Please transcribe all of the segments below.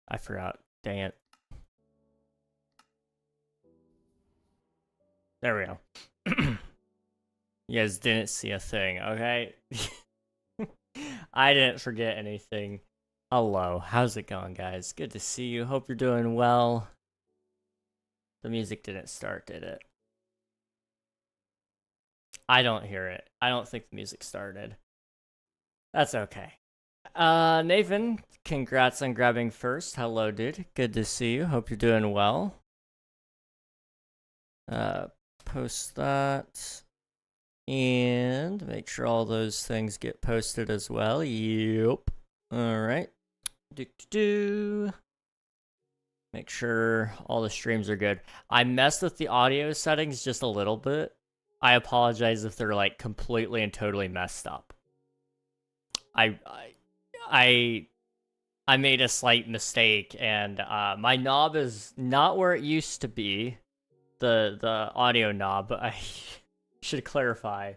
I forgot. Dang it. There we go. You guys didn't see a thing, okay? I didn't forget anything. Hello, how's it going, guys? Good to see you. Hope you're doing well. The music didn't start, did it? I don't hear it. I don't think the music started. That's okay. Nathan, congrats on grabbing first. Hello, dude. Good to see you. Hope you're doing well. Post that. And make sure all those things get posted as well. Yep. Alright. Make sure all the streams are good. I messed with the audio settings just a little bit. I apologize if they're like completely and totally messed up. I made a slight mistake, and my knob is not where it used to be. The audio knob. I should clarify.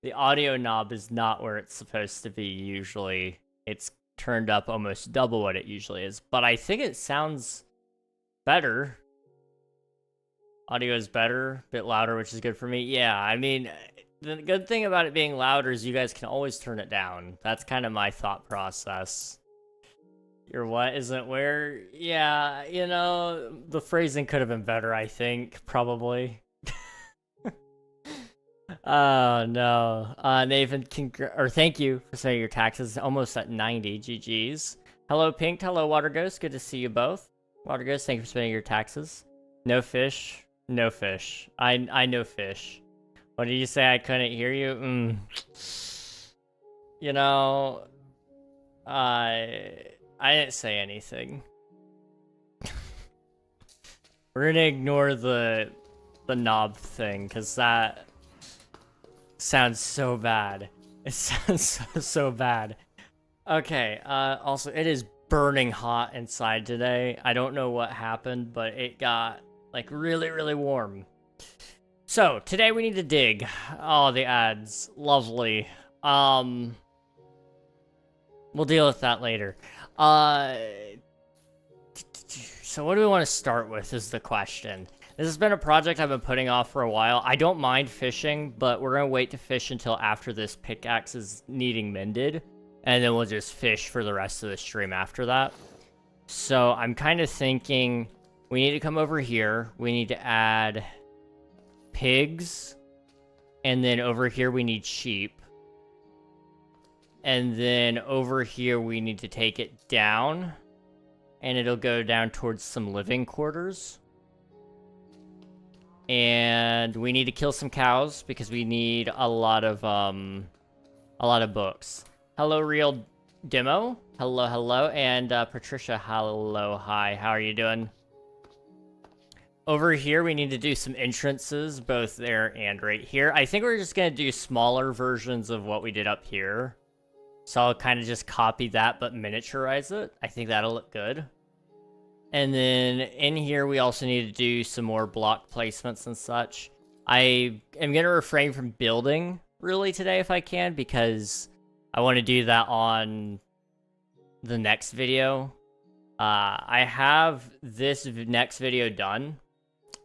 The audio knob is not where it's supposed to be usually. It's turned up almost double what it usually is. But I think it sounds better. Audio is better, a bit louder, which is good for me. Yeah, I mean, the good thing about it being louder is you guys can always turn it down. That's kind of my thought process. Your what isn't where? Yeah, you know, the phrasing could have been better, I think, probably. Oh, no. Nathan, thank you for saying your taxes. Almost at 90. GG's. Hello, Pink. Hello, Water Ghost. Good to see you both. Water Ghost, thank you for spending your taxes. No fish. No fish. I know fish. What did you say? I couldn't hear you? You know, I didn't say anything. We're gonna ignore the knob thing, because that sounds so bad. It sounds so bad. Okay, also, it is burning hot inside today. I don't know what happened, but it got, like, really, really warm. So, today we need to dig. Oh, the ads. Lovely. We'll deal with that later. So what do we want to start with is the question. This has been a project I've been putting off for a while. I don't mind fishing, but we're going to wait to fish until after this pickaxe is needing mended. And then we'll just fish for the rest of the stream after that. So I'm kind of thinking we need to come over here. We need to add pigs. And then over here we need sheep. And then over here we need to take it down. And it'll go down towards some living quarters. And we need to kill some cows because we need a lot of books. Hello, Real Demo. Hello, hello. And Patricia, hello, hi. How are you doing? Over here, we need to do some entrances, both there and right here. I think we're just going to do smaller versions of what we did up here. So I'll kind of just copy that, but miniaturize it. I think that'll look good. And then in here, we also need to do some more block placements and such. I am going to refrain from building, really, today if I can, because I want to do that on the next video. I have this next video done.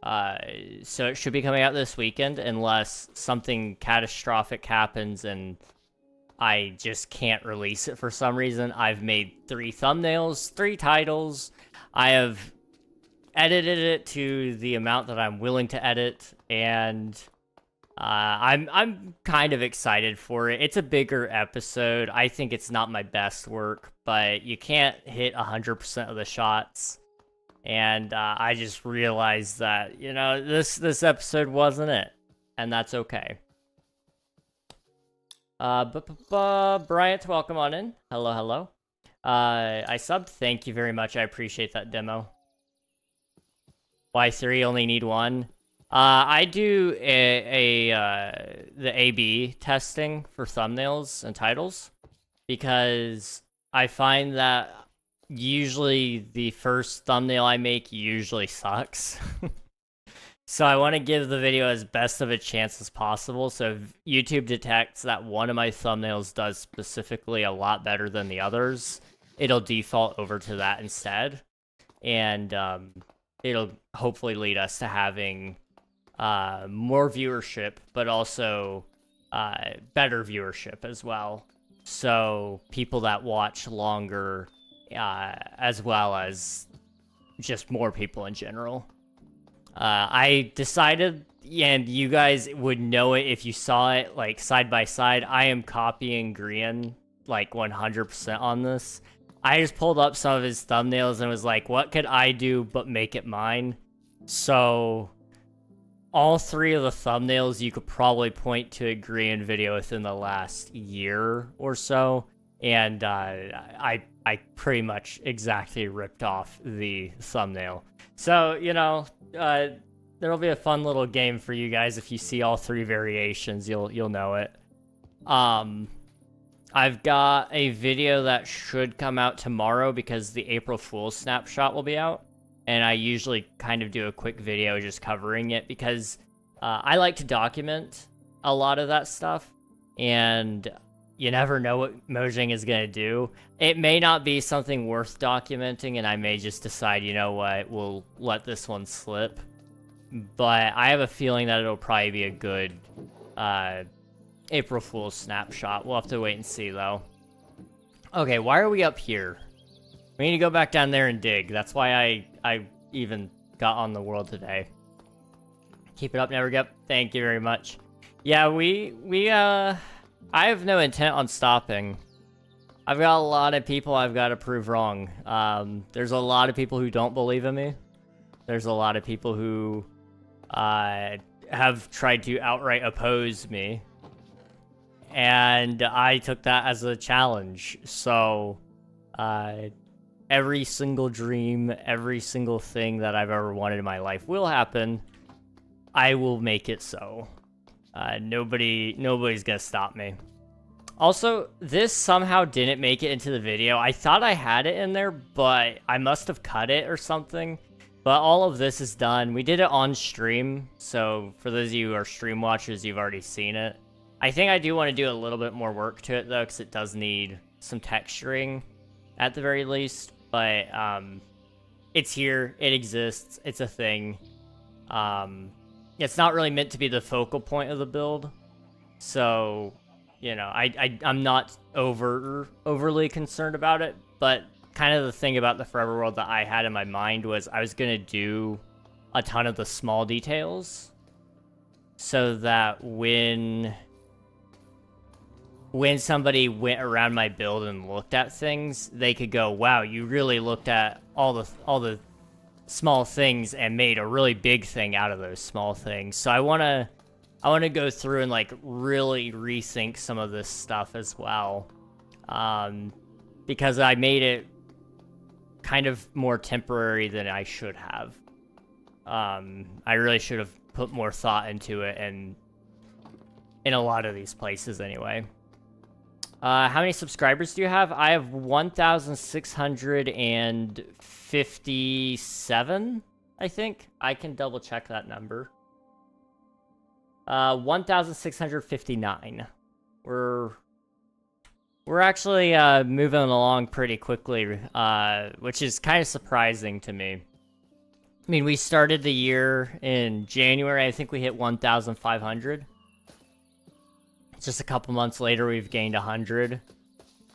So it should be coming out this weekend, unless something catastrophic happens and I just can't release it for some reason. I've made 3 thumbnails, 3 titles. I have edited it to the amount that I'm willing to edit, and I'm kind of excited for it. It's a bigger episode. I think it's not my best work, but you can't hit 100% of the shots. And I just realized that, you know, this episode wasn't it, and that's okay. Bryant, welcome on in. Hello, hello. I subbed. Thank you very much. I appreciate that demo. Why 3 only need 1? I do the A/B testing for thumbnails and titles because I find that usually the first thumbnail I make usually sucks. So I want to give the video as best of a chance as possible. So if YouTube detects that one of my thumbnails does specifically a lot better than the others, it'll default over to that instead. and it'll hopefully lead us to having more viewership, but also better viewership as well. So people that watch longer, as well as just more people in general. I decided, and you guys would know it if you saw it, like, side by side, I am copying Grian, like, 100% on this. I just pulled up some of his thumbnails and was like, what could I do but make it mine? So, all 3 of the thumbnails, you could probably point to a Grian video within the last year or so, and I pretty much exactly ripped off the thumbnail. So, you know, there'll be a fun little game for you guys. If you see all 3 variations, you'll know it. I've got a video that should come out tomorrow because the April Fool's snapshot will be out. And I usually kind of do a quick video just covering it because I like to document a lot of that stuff. And you never know what Mojang is going to do. It may not be something worth documenting, and I may just decide, you know what, we'll let this one slip. But I have a feeling that it'll probably be a good April Fool's snapshot. We'll have to wait and see, though. Okay, why are we up here? We need to go back down there and dig. That's why I even got on the world today. Keep it up, never give up. Thank you very much. Yeah, I have no intent on stopping. I've got a lot of people I've got to prove wrong. There's a lot of people who don't believe in me. There's a lot of people who have tried to outright oppose me. And I took that as a challenge. So, every single dream, every single thing that I've ever wanted in my life will happen. I will make it so. Nobody's gonna stop me. Also, this somehow didn't make it into the video. I thought I had it in there, but I must have cut it or something. But all of this is done. We did it on stream, so for those of you who are stream watchers, you've already seen it. I think I do want to do a little bit more work to it, though, because it does need some texturing, at the very least. But it's here. It exists. It's a thing. It's not really meant to be the focal point of the build. So, you know, I'm not overly concerned about it. But kind of the thing about the Forever World that I had in my mind was I was going to do a ton of the small details. So that when somebody went around my build and looked at things, they could go, wow, you really looked at all the small things and made a really big thing out of those small things. So I want to go through and like really rethink some of this stuff as well. Because I made it kind of more temporary than I should have. I really should have put more thought into it, and in a lot of these places anyway. How many subscribers do you have? I have 1,657, I think. I can double check that number. 1,659. We're actually moving along pretty quickly, which is kind of surprising to me. I mean, we started the year in January. I think we hit 1,500. Just a couple months later, we've gained 100,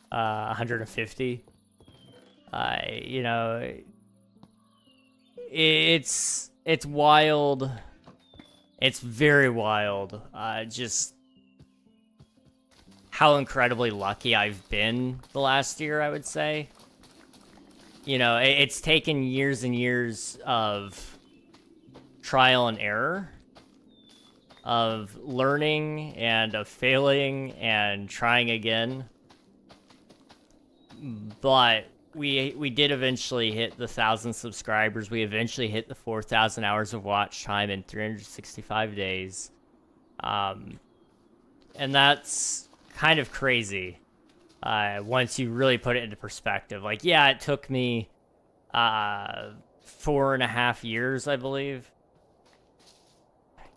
150. You know, it's wild. It's very wild. Just how incredibly lucky I've been the last year, I would say. You know, it's taken years and years of trial and error, of learning and of failing and trying again. But we did eventually hit the 1,000 subscribers. We eventually hit the 4,000 hours of watch time in 365 days. And that's kind of crazy. Once you really put it into perspective. Like, yeah, it took me 4.5 years, I believe.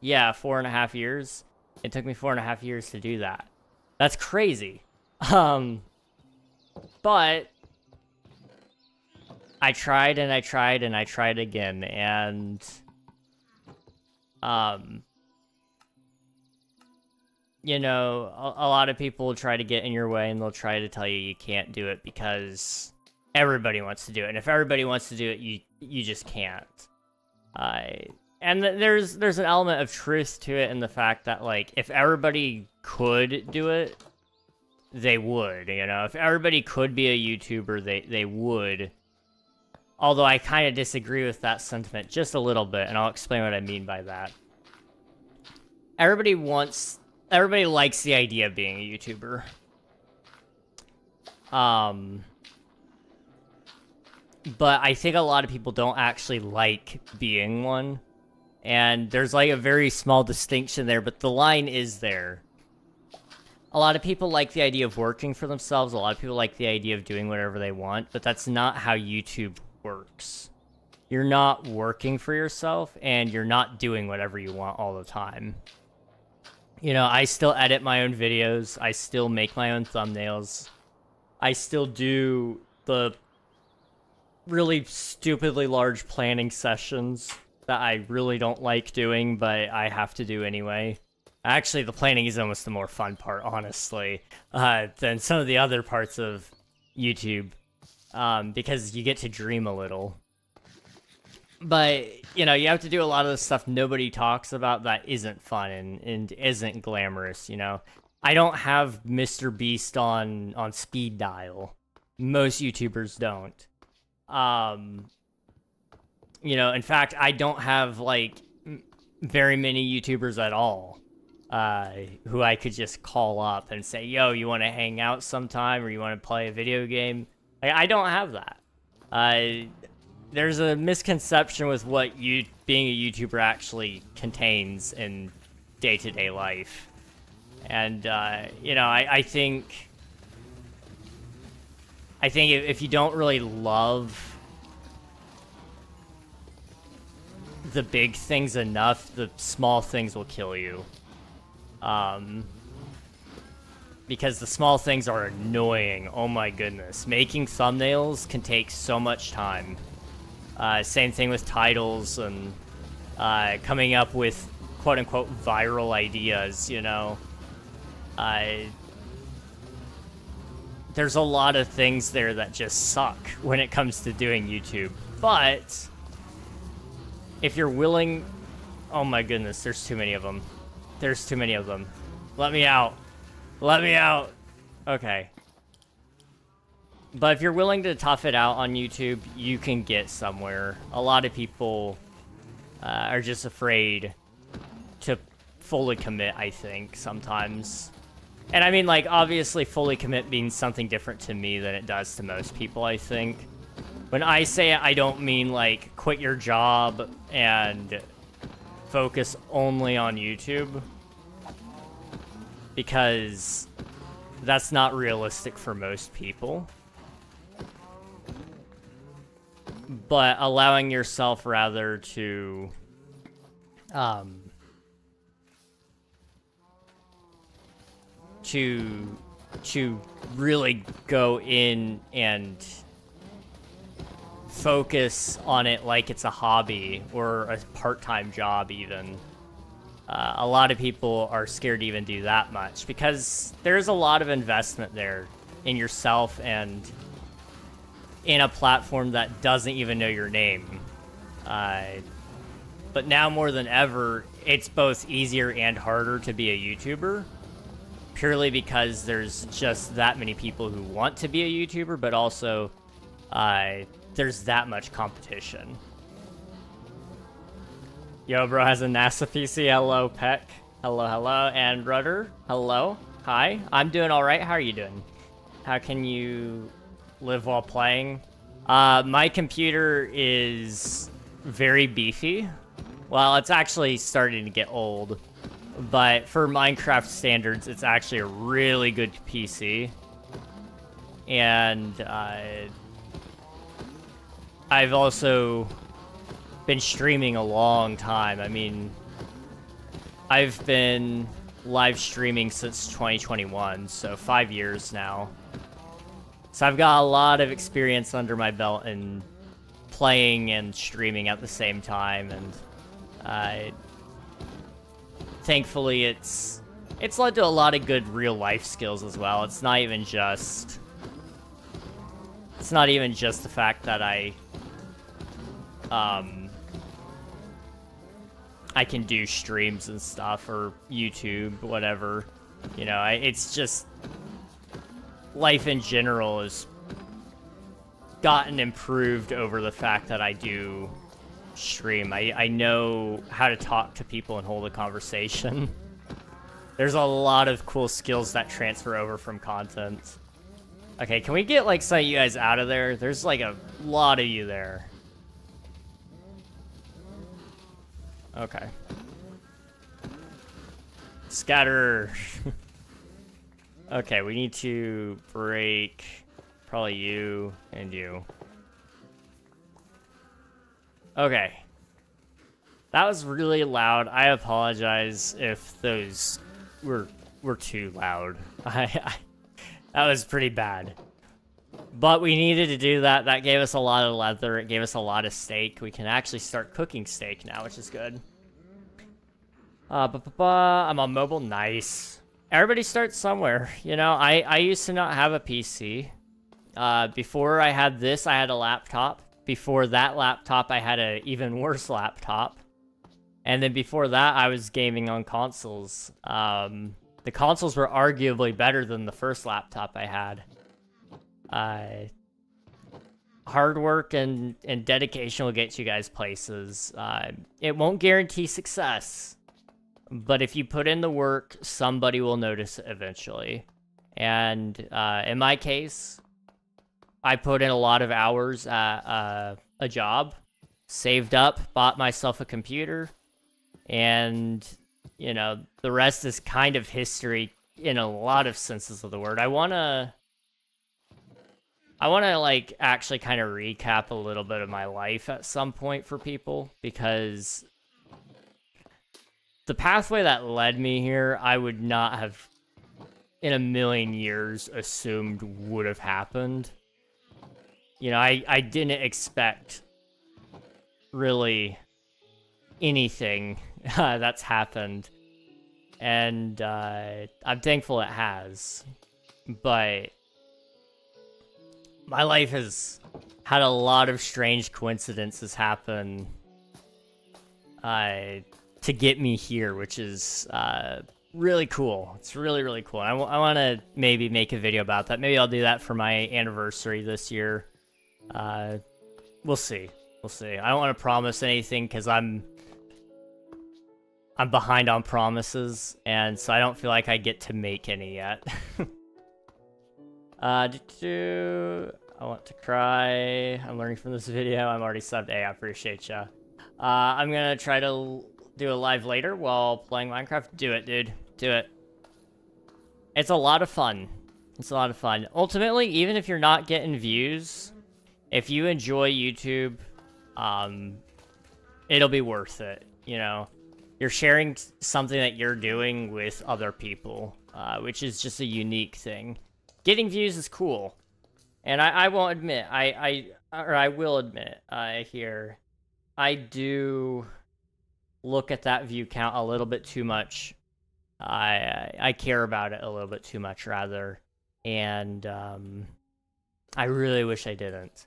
Yeah, 4.5 years. It took me 4.5 years to do that. That's crazy. But I tried and I tried and I tried again, and you know, a lot of people will try to get in your way and they'll try to tell you you can't do it because everybody wants to do it, and if everybody wants to do it, you just can't. And there's an element of truth to it in the fact that, like, if everybody could do it, they would, you know? If everybody could be a YouTuber, they would. Although I kind of disagree with that sentiment just a little bit, and I'll explain what I mean by that. Everybody likes the idea of being a YouTuber. But I think a lot of people don't actually like being one. And there's like a very small distinction there, but the line is there. A lot of people like the idea of working for themselves. A lot of people like the idea of doing whatever they want, but that's not how YouTube works. You're not working for yourself, and you're not doing whatever you want all the time. You know, I still edit my own videos. I still make my own thumbnails. I still do the really stupidly large planning sessions that I really don't like doing, but I have to do anyway. Actually, the planning is almost the more fun part, honestly, than some of the other parts of YouTube, because you get to dream a little. But, you know, you have to do a lot of the stuff nobody talks about that isn't fun and isn't glamorous, you know? I don't have Mr. Beast on speed dial. Most YouTubers don't. You know, in fact, I don't have, like, very many YouTubers at all, who I could just call up and say, yo, you want to hang out sometime, or you want to play a video game? Like, I don't have that. There's a misconception with what being a YouTuber actually contains in day-to-day life. And, you know, I think if you don't really love the big things enough, the small things will kill you. Because the small things are annoying. Oh my goodness. Making thumbnails can take so much time. Same thing with titles and coming up with quote-unquote viral ideas, you know. There's a lot of things there that just suck when it comes to doing YouTube. But if you're willing... Oh my goodness, there's too many of them. There's too many of them. Let me out. Let me out. Okay. But if you're willing to tough it out on YouTube, you can get somewhere. A lot of people are just afraid to fully commit, I think, sometimes. And I mean, like, obviously fully commit means something different to me than it does to most people, I think. When I say it, I don't mean, like, quit your job and focus only on YouTube. Because that's not realistic for most people. But allowing yourself rather to really go in and focus on it like it's a hobby or a part-time job even. A lot of people are scared to even do that much because there's a lot of investment there in yourself and in a platform that doesn't even know your name. But now more than ever, it's both easier and harder to be a YouTuber, purely because there's just that many people who want to be a YouTuber, but also there's that much competition. Yo, bro has a NASA PC. Hello, Peck. Hello, hello. And Rudder. Hello. Hi. I'm doing all right. How are you doing? How can you live while playing? My computer is very beefy. Well, it's actually starting to get old. But for Minecraft standards, it's actually a really good PC. And I've also been streaming a long time. I mean, I've been live streaming since 2021, so 5 years now. So I've got a lot of experience under my belt in playing and streaming at the same time, and thankfully it's led to a lot of good real life skills as well. It's not even just the fact that I can do streams and stuff, or YouTube, whatever. You know, it's just life in general has gotten improved over the fact that I do stream. I know how to talk to people and hold a conversation. There's a lot of cool skills that transfer over from content. Okay, can we get like some of you guys out of there? There's like a lot of you there. Okay. Scatter. Okay, we need to break probably you and you. Okay. That was really loud. I apologize if those were too loud. That was pretty bad. But we needed to do that. That gave us a lot of leather. It gave us a lot of steak. We can actually start cooking steak now, which is good. I'm on mobile. Nice. Everybody starts somewhere. You know, I used to not have a PC. Before I had this, I had a laptop. Before that laptop, I had an even worse laptop. And then before that, I was gaming on consoles. The consoles were arguably better than the first laptop I had. Hard work and dedication will get you guys places. It won't guarantee success, but if you put in the work, somebody will notice it eventually. And in my case, I put in a lot of hours at a job, saved up, bought myself a computer, and, you know, the rest is kind of history in a lot of senses of the word. I want to like actually kind of recap a little bit of my life at some point for people, because the pathway that led me here, I would not have in a million years assumed would have happened. You know, I didn't expect really anything that's happened, and I'm thankful it has, but my life has had a lot of strange coincidences happen to get me here, which is really cool. It's really, really cool. I want to maybe make a video about that. Maybe I'll do that for my anniversary this year. We'll see. We'll see. I don't want to promise anything because I'm behind on promises, and so I don't feel like I get to make any yet. I want to cry. I'm learning from this video. I'm already subbed. Hey, I appreciate ya. I'm gonna try to do a live later while playing Minecraft. Do it, dude. Do it. It's a lot of fun. It's a lot of fun. Ultimately, even if you're not getting views, if you enjoy YouTube, it'll be worth it, you know? You're sharing something that you're doing with other people, which is just a unique thing. Getting views is cool. And I won't admit, I will admit here, I do look at that view count a little bit too much. I care about it a little bit too much, rather. And I really wish I didn't.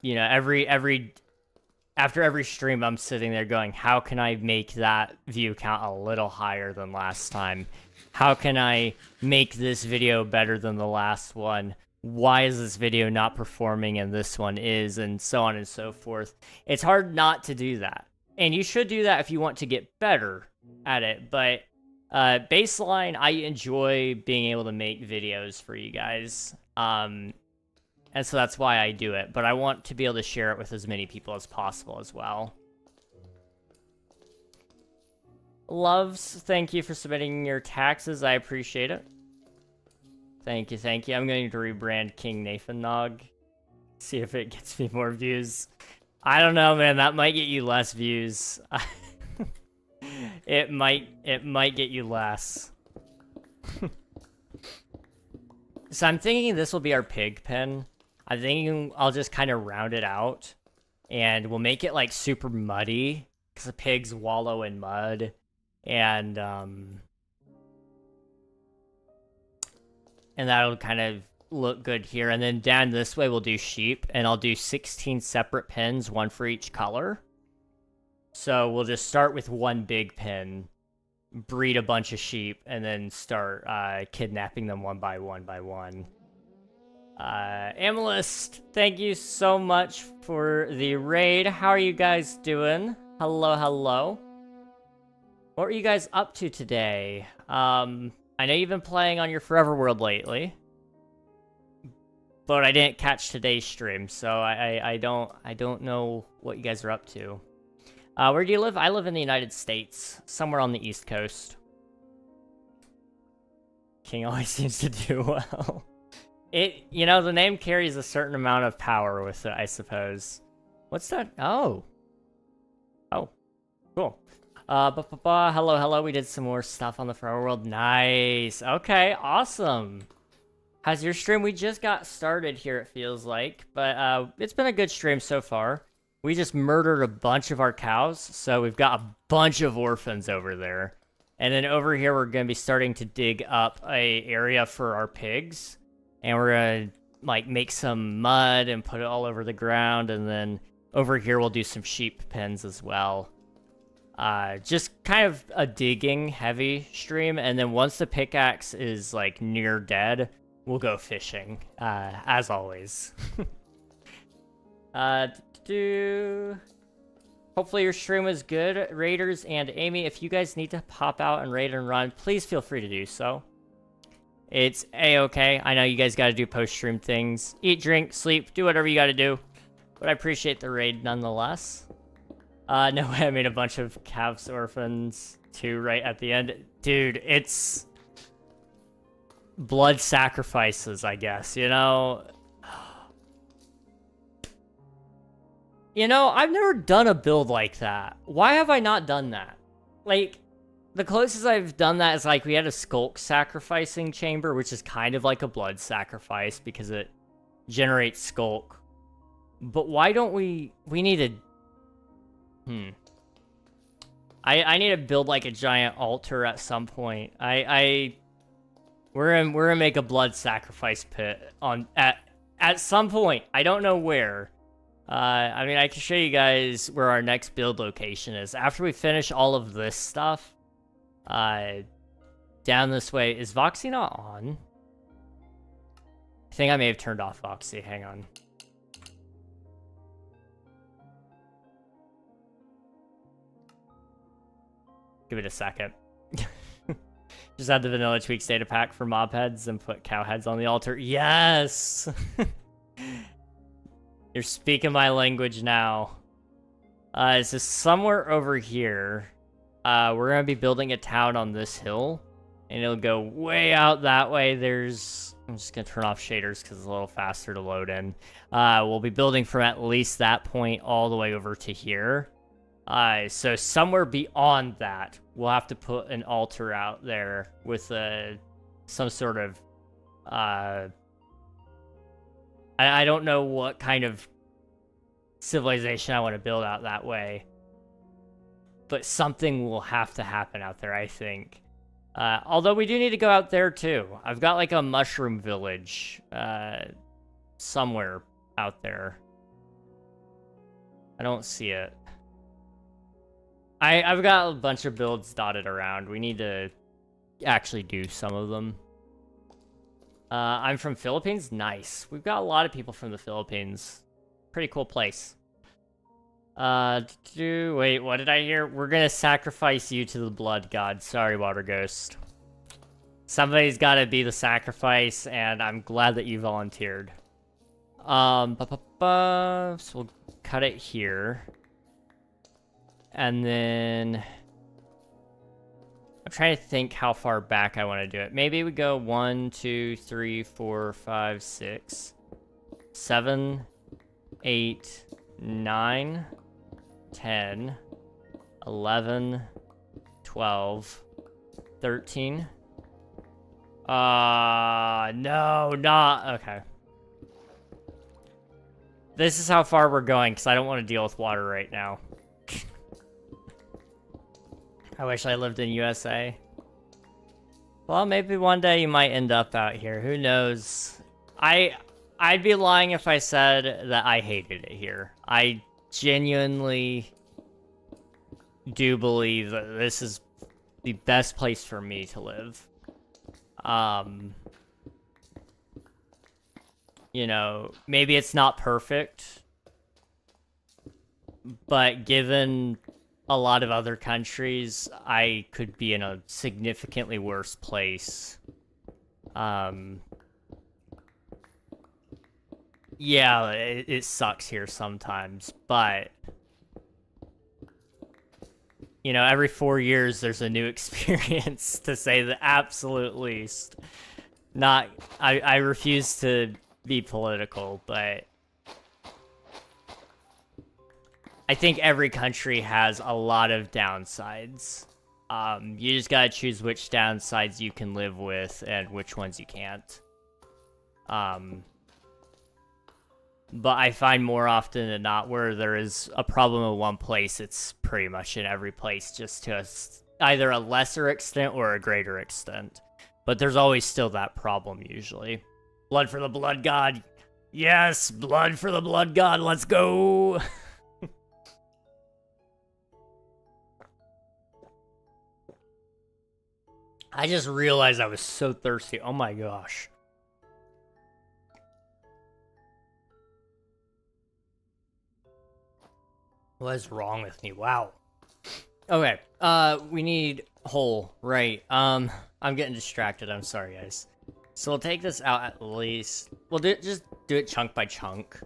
You know, after every stream, I'm sitting there going, how can I make that view count a little higher than last time? How can I make this video better than the last one? Why is this video not performing and this one is? And so on and so forth. It's hard not to do that. And you should do that if you want to get better at it. But baseline, I enjoy being able to make videos for you guys. And so that's why I do it. But I want to be able to share it with as many people as possible as well. Loves, thank you for submitting your taxes. I appreciate it. Thank you, thank you. I'm going to rebrand KingRegNog. See if it gets me more views. I don't know, man. That might get you less views. It might get you less. So I'm thinking this will be our pig pen. I think I'll just kind of round it out, and we'll make it like super muddy because the pigs wallow in mud, and that'll kind of look good here. And then down this way we'll do sheep, and I'll do 16 separate pens, one for each color. So we'll just start with one big pen, breed a bunch of sheep, and then start kidnapping them one by one. Amethyst, thank you so much for the raid. How are you guys doing? Hello. What are you guys up to today? I know you've been playing on your Forever World lately, but I didn't catch today's stream, so I don't know what you guys are up to. Where do you live? I live in the United States, somewhere on the East Coast. King always seems to do well. You know, the name carries a certain amount of power with it, I suppose. What's that? Oh, cool. Hello. We did some more stuff on the Forever World. Nice. Okay, awesome. How's your stream? We just got started here, it feels like, but it's been a good stream so far. We just murdered a bunch of our cows, so we've got a bunch of orphans over there. And then over here, we're going to be starting to dig up a area for our pigs. And we're going to, like, make some mud and put it all over the ground. And then over here, we'll do some sheep pens as well. Just kind of a digging heavy stream. And then once the pickaxe is, like, near dead, we'll go fishing, as always. Hopefully your stream was good. Raiders and Amy, if you guys need to pop out and raid and run, please feel free to do so. It's a-okay. I know you guys gotta do post-stream things. Eat, drink, sleep, do whatever you gotta do. But I appreciate the raid nonetheless. No way, I made a bunch of calves orphans too right at the end. Dude, it's blood sacrifices, I guess, you know? You know, I've never done a build like that. Why have I not done that? Like, the closest I've done that is, like, we had a skulk sacrificing chamber, which is kind of like a blood sacrifice because it generates skulk. But why don't we need to... I need to build, like, a giant altar at some point. We're gonna make a blood sacrifice pit at some point. I don't know where. I mean, I can show you guys where our next build location is. After we finish all of this stuff, down this way. Is Voxy not on? I think I may have turned off Voxy. Hang on. Give it a second. Just add the vanilla tweaks data pack for mob heads and put cow heads on the altar. Yes! You're speaking my language now. So somewhere over here, we're going to be building a town on this hill. And it'll go way out that way. I'm just going to turn off shaders because it's a little faster to load in. We'll be building from at least that point all the way over to here. So somewhere beyond that, we'll have to put an altar out there with some sort of... I don't know what kind of civilization I want to build out that way. But something will have to happen out there, I think. Although we do need to go out there, too. I've got, like, a mushroom village somewhere out there. I don't see it. I've got a bunch of builds dotted around. We need to actually do some of them. I'm from Philippines? Nice. We've got a lot of people from the Philippines. Pretty cool place. Wait, what did I hear? We're gonna sacrifice you to the blood god. Sorry, Water Ghost. Somebody's gotta be the sacrifice, and I'm glad that you volunteered. So we'll cut it here. And then... I'm trying to think how far back I want to do it. Maybe we go 1, 2, 3, 4, 5, 6, 7, 8, 9, 10, 11, 12, 13. No, not... Okay. This is how far we're going, because I don't want to deal with water right now. I wish I lived in USA. Well, maybe one day you might end up out here. Who knows? I'd be lying if I said that I hated it here. I genuinely do believe that this is the best place for me to live. You know, maybe it's not perfect, but given a lot of other countries, I could be in a significantly worse place. Yeah, it sucks here sometimes, but you know, every 4 years there's a new experience, to say the absolute least. I refuse to be political, but I think every country has a lot of downsides. You just gotta choose which downsides you can live with and which ones you can't. But I find more often than not where there is a problem in one place, it's pretty much in every place, just to either a lesser extent or a greater extent. But there's always still that problem, usually. Blood for the blood god. Yes, blood for the blood god, let's go! I just realized I was so thirsty. Oh my gosh. What is wrong with me? Wow. Okay, we need hole, right. I'm getting distracted, I'm sorry, guys. So we'll take this out at least. We'll just do it chunk by chunk.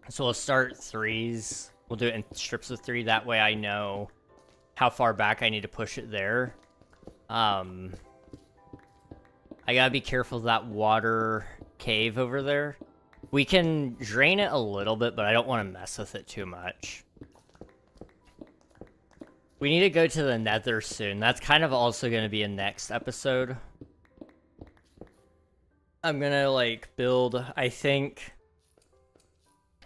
So we'll start 3s. We'll do it in strips of 3, that way I know how far back I need to push it there. I gotta be careful of that water cave over there. We can drain it a little bit, but I don't want to mess with it too much. We need to go to the Nether soon. That's kind of also going to be a next episode. I'm gonna, like, build, I think...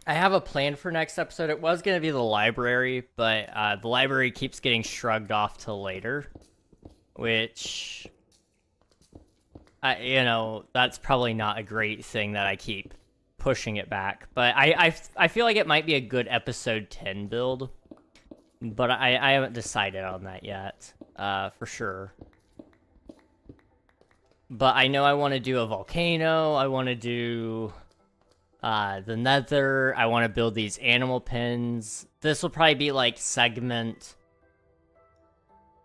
I have a plan for next episode. It was going to be the library, but the library keeps getting shrugged off till later. Which... you know, that's probably not a great thing that I keep pushing it back, but I feel like it might be a good episode 10 build, but I haven't decided on that yet, for sure. But I know I want to do a volcano, I want to do the Nether, I want to build these animal pens. This will probably be like segment,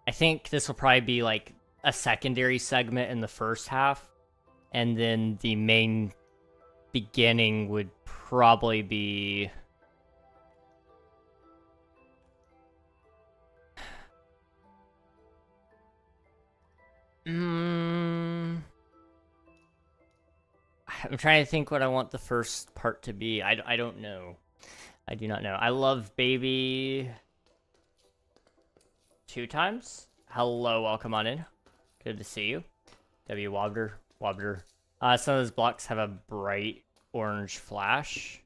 I think this will probably be like a secondary segment in the first half, and then the main beginning would probably be... I'm trying to think what I want the first part to be. I don't know. I do not know. I love baby... 2 times? Hello, welcome on in. Good to see you. W Wobder. Some of those blocks have a bright orange flash.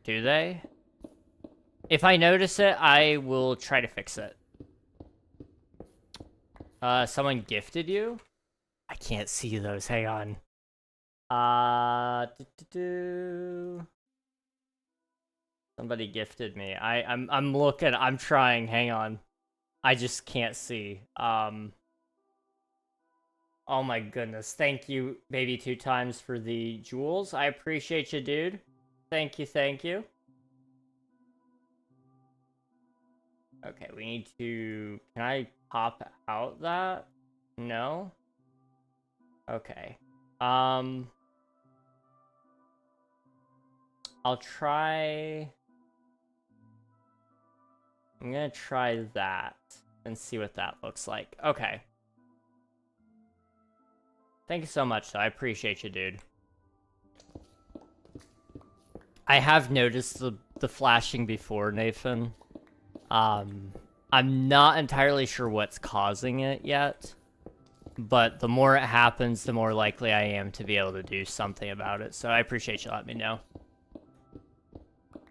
Do they? If I notice it, I will try to fix it. Someone gifted you? I can't see those. Hang on. Somebody gifted me. I'm looking. I'm trying. Hang on. I just can't see. Oh my goodness. Thank you, baby 2 times, for the jewels. I appreciate you, dude. Thank you. Okay, we need to... Can I pop out that? No? Okay. I'll try... I'm gonna try that and see what that looks like. Okay. Thank you so much, though. I appreciate you, dude. I have noticed the flashing before, Nathan. I'm not entirely sure what's causing it yet, But the more it happens, the more likely I am to be able to do something about it. So I appreciate you letting me know.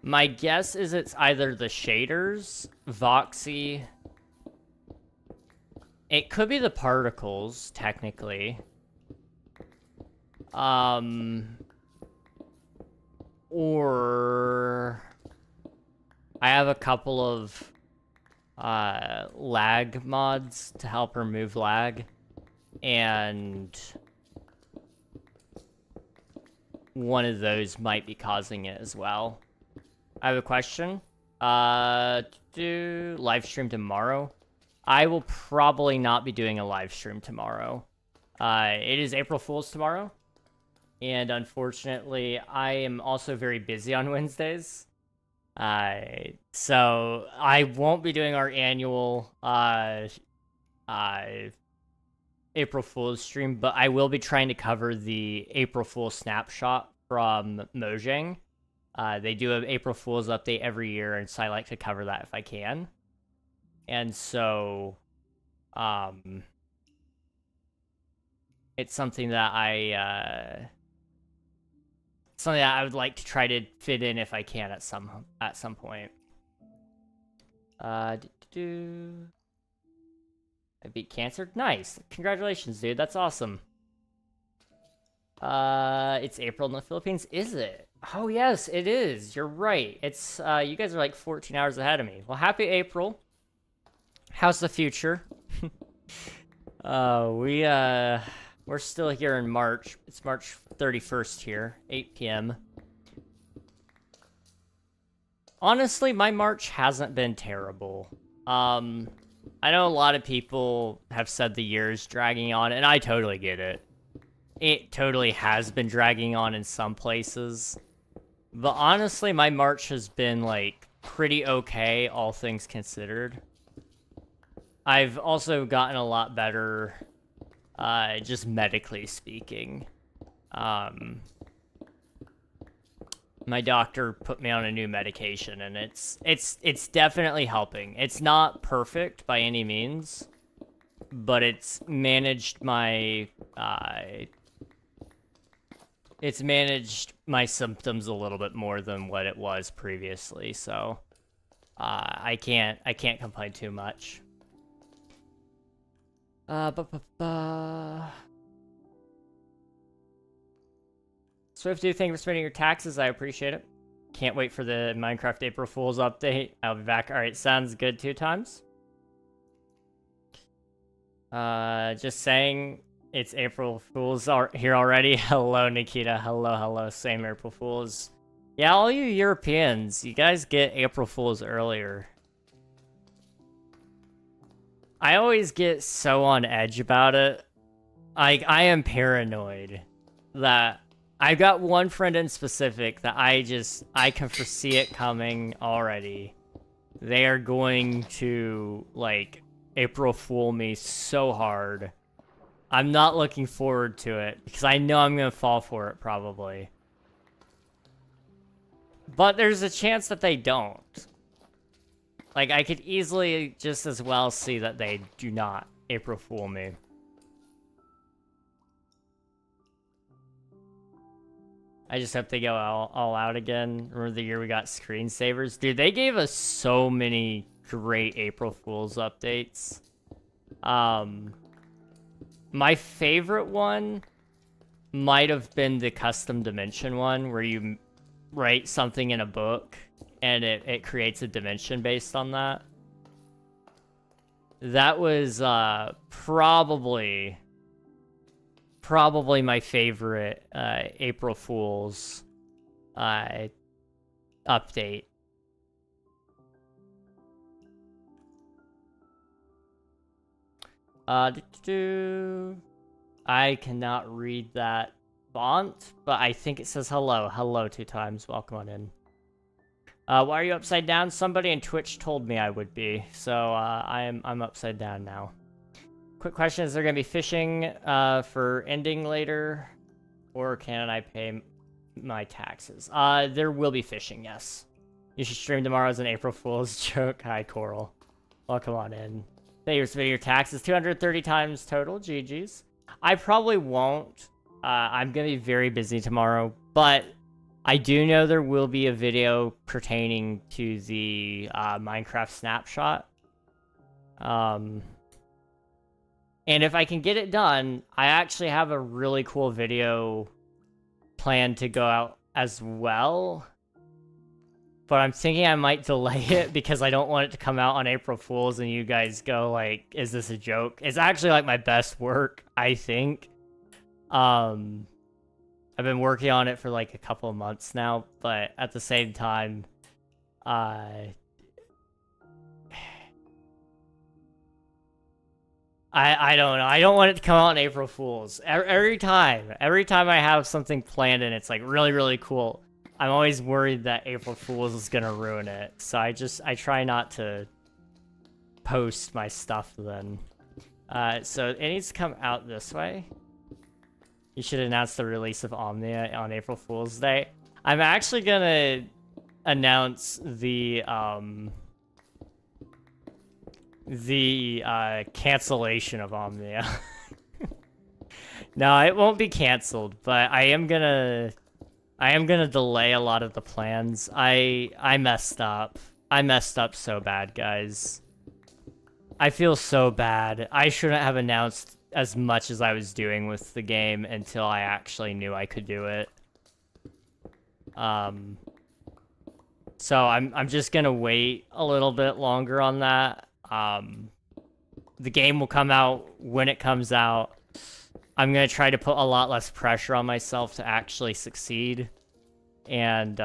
My guess is it's either the shaders, Voxy. It could be the particles, technically. Or I have a couple of lag mods to help remove lag, and one of those might be causing it as well. I have a question. Do live stream tomorrow? I will probably not be doing a live stream tomorrow. It is April Fool's tomorrow, and unfortunately, I am also very busy on Wednesdays. So I won't be doing our annual April Fool's stream, but I will be trying to cover the April Fool's snapshot from Mojang. They do an April Fool's update every year, and so I like to cover that if I can. And so, it's something that I would like to try to fit in if I can at some point. I beat cancer. Nice. Congratulations, dude. That's awesome. It's April in the Philippines. Is it? Oh, yes, it is. You're right. It's, you guys are like 14 hours ahead of me. Well, happy April. How's the future? We're still here in March. It's March 31st here, 8 p.m. Honestly, my March hasn't been terrible. I know a lot of people have said the year's dragging on, and I totally get it. It totally has been dragging on in some places. But honestly, my March has been, like, pretty okay, all things considered. I've also gotten a lot better, just medically speaking. My doctor put me on a new medication, and it's definitely helping. It's not perfect by any means, but it's managed my symptoms a little bit more than what it was previously. So I can't complain too much. Swifty, thank you for spending your taxes. I appreciate it. Can't wait for the Minecraft April Fool's update. I'll be back. All right, sounds good 2 times. Just saying, it's April Fool's here already. Hello, Nikita. Hello. Same April Fool's. Yeah, all you Europeans, you guys get April Fool's earlier. I always get so on edge about it. I am paranoid that I've got one friend in specific that I can foresee it coming already. They are going to, like, April Fool me so hard. I'm not looking forward to it because I know I'm going to fall for it probably. But there's a chance that they don't. Like, I could easily just as well see that they do not April Fool me. I just hope they go all out again. Remember the year we got screensavers? Dude, they gave us so many great April Fool's updates. My favorite one might have been the custom dimension one, where you write something in a book and it creates a dimension based on that. That was probably my favorite April Fool's update. I cannot read that font, but I think it says hello. Hello 2 times. Welcome on in. Why are you upside down? Somebody in Twitch told me I would be, so I'm upside down now. Quick question, is there going to be fishing for ending later, or can I pay my taxes? There will be fishing, yes. You should stream tomorrow as an April Fool's joke. Hi, Coral. Welcome on in. Thank you for submitting your taxes. 230 times total. GG's. I probably won't. I'm gonna be very busy tomorrow, but I do know there will be a video pertaining to the Minecraft snapshot. And if I can get it done, I actually have a really cool video planned to go out as well. But I'm thinking I might delay it because I don't want it to come out on April Fool's and you guys go like, is this a joke? It's actually like my best work, I think. I've been working on it for like a couple of months now, but at the same time, I don't know. I don't want it to come out on April Fool's. Every time I have something planned and it's like really, really cool, I'm always worried that April Fool's is gonna ruin it. So I try not to post my stuff then. So it needs to come out this way. You should announce the release of Omnia on April Fool's Day. I'm actually gonna announce the cancellation of Omnia. No, it won't be canceled, but I am gonna delay a lot of the plans. I messed up. I messed up so bad, guys. I feel so bad. I shouldn't have announced as much as I was doing with the game until I actually knew I could do it. So I'm just gonna wait a little bit longer on that. The game will come out when it comes out. I'm gonna try to put a lot less pressure on myself to actually succeed, and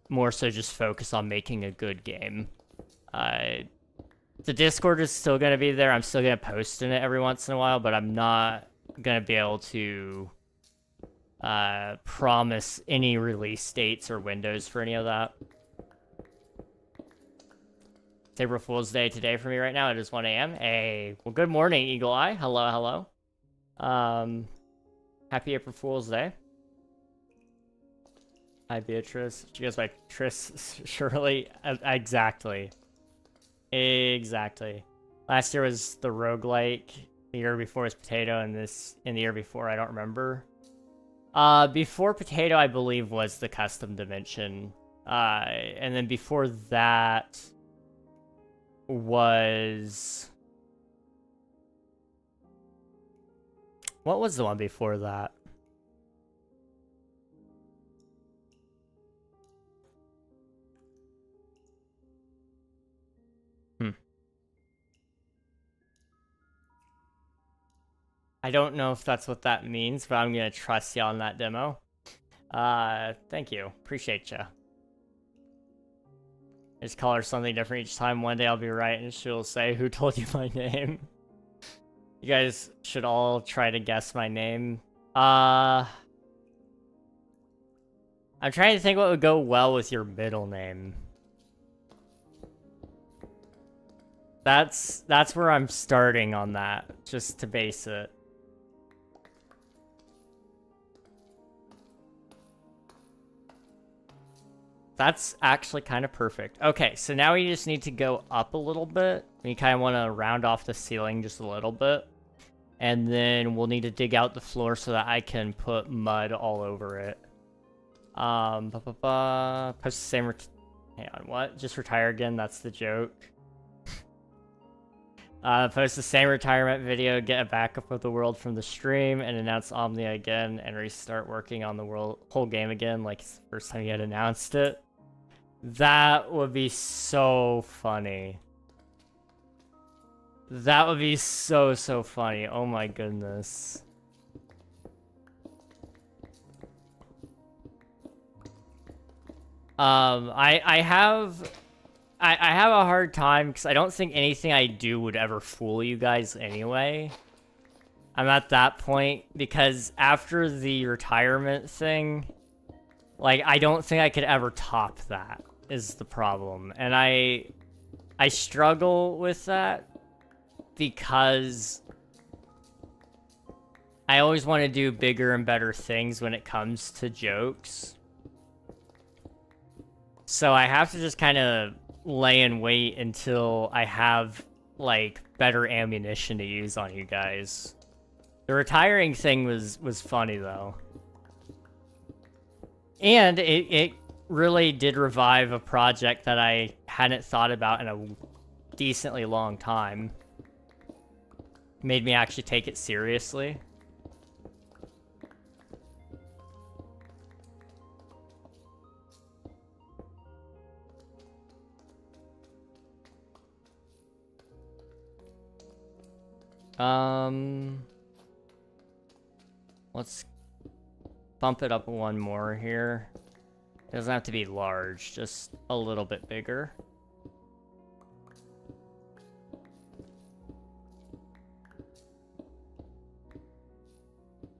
more so just focus on making a good game. The Discord is still gonna be there. I'm still gonna post in it every once in a while, but I'm not gonna be able to promise any release dates or windows for any of that. It's April Fool's Day today for me right now. It is 1 a.m. Hey, well, good morning, Eagle Eye. Hello, hello. Happy April Fool's Day. Hi, Beatrice. She goes by Tris Shirley. Exactly. Exactly. Last year was the roguelike. The year before was Potato, and the year before, I don't remember. Before Potato, I believe, was the Custom Dimension. And then before that was... What was the one before that? I don't know if that's what that means, but I'm gonna trust you on that demo. Thank you. Appreciate you. I just call her something different each time. One day I'll be right and she'll say, "Who told you my name?" You guys should all try to guess my name. I'm trying to think what would go well with your middle name. That's where I'm starting on that, just to base it. That's actually kind of perfect. Okay, so now we just need to go up a little bit. We kind of want to round off the ceiling just a little bit. And then we'll need to dig out the floor so that I can put mud all over it. Post the same... Hang on, what? Just retire again? That's the joke. Post the same retirement video, get a backup of the world from the stream, and announce Omnia again, and restart working on the whole game again like it's the first time you had announced it. That would be so funny. That would be so funny. Oh my goodness. I have a hard time because I don't think anything I do would ever fool you guys anyway. I'm at that point because after the retirement thing, like, I don't think I could ever top that is the problem. And I struggle with that because I always want to do bigger and better things when it comes to jokes. So I have to just kind of lay in wait until I have, like, better ammunition to use on you guys. The retiring thing was funny though. And it really did revive a project that I hadn't thought about in a decently long time. Made me actually take it seriously. Let's bump it up one more here. It doesn't have to be large, just a little bit bigger.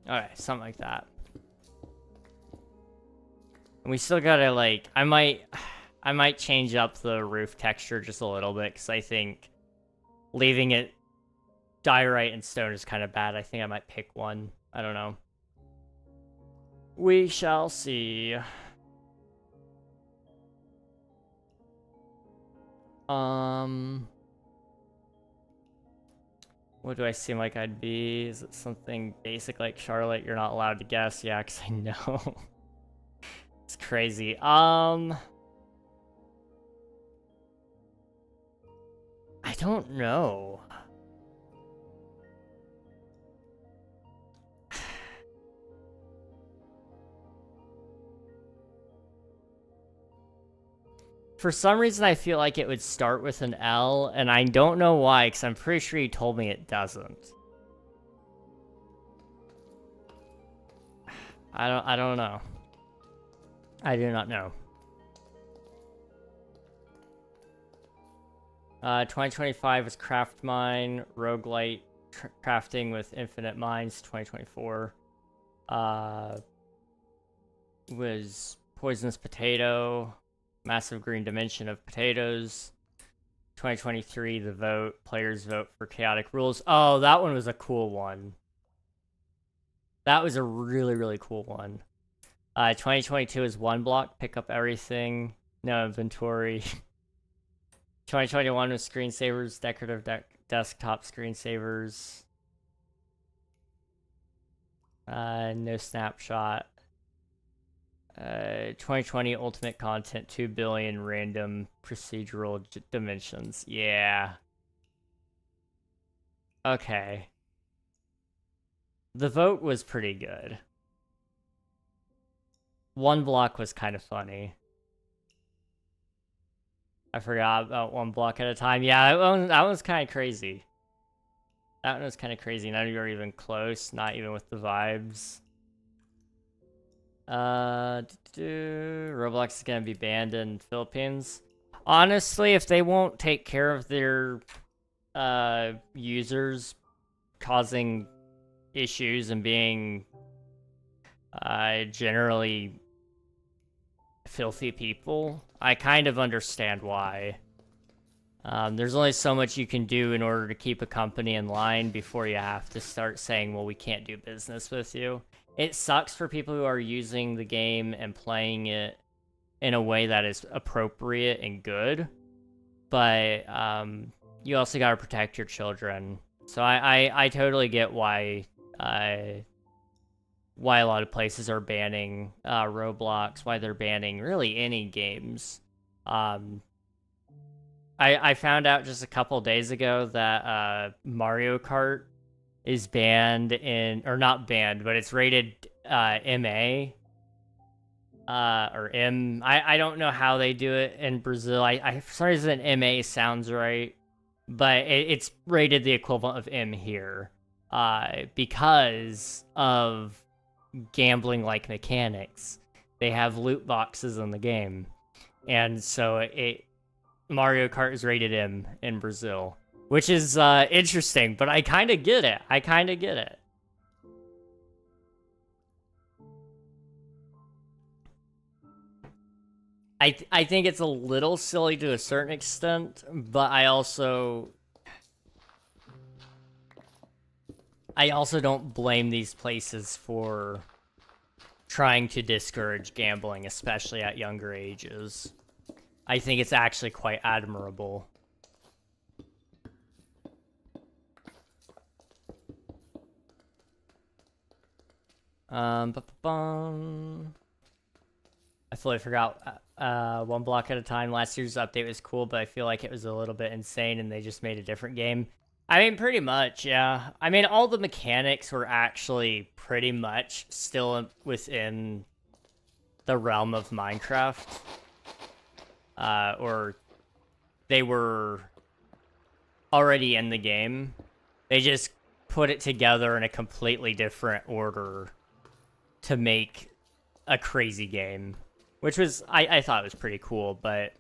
Alright, something like that. And we still gotta, like, I might change up the roof texture just a little bit, because I think leaving it diorite and stone is kind of bad. I think I might pick one. I don't know. We shall see. What do I seem like I'd be? Is it something basic like Charlotte? You're not allowed to guess. Yeah, because I know. It's crazy. I don't know. For some reason, I feel like it would start with an L, and I don't know why, because I'm pretty sure you told me it doesn't. I don't know. I do not know. 2025 was Craft Mine, Roguelite Crafting with Infinite Mines. 2024 was Poisonous Potato, Massive Green Dimension of Potatoes. 2023, the vote, players vote for Chaotic Rules. Oh, that one was a cool one. That was a really, really cool one. 2022 is one block, pick up everything, no inventory. 2021 was screensavers, decorative desktop screensavers. No snapshot. 2020 ultimate content, 2 billion random procedural dimensions. Yeah. Okay. The vote was pretty good. One block was kind of funny. I forgot about one block at a time. Yeah, that one was kind of crazy. That one was kind of crazy. None of you are even close, not even with the vibes. Roblox is gonna be banned in Philippines. Honestly, if they won't take care of their users causing issues and being generally filthy people, I kind of understand why. There's only so much you can do in order to keep a company in line before you have to start saying, well, we can't do business with you. It sucks for people who are using the game and playing it in a way that is appropriate and good, but you also gotta protect your children. So I totally get why a lot of places are banning Roblox, why they're banning really any games. I found out just a couple days ago that Mario Kart is banned in, or not banned, but it's rated MA. Or M. I don't know how they do it in Brazil. For some reason MA sounds right, but it's rated the equivalent of M here. Because of gambling-like mechanics. They have loot boxes in the game. And so Mario Kart is rated M in Brazil. Which is interesting, but I kind of get it. I think it's a little silly to a certain extent, but I also don't blame these places for trying to discourage gambling, especially at younger ages. I think it's actually quite admirable. Ba-ba-bum. I fully forgot. One block at a time. Last year's update was cool, but I feel like it was a little bit insane, and they just made a different game. I mean, pretty much, yeah. I mean, all the mechanics were actually pretty much still within the realm of Minecraft. Or they were already in the game. They just put it together in a completely different order to make a crazy game. Which was, I thought it was pretty cool, but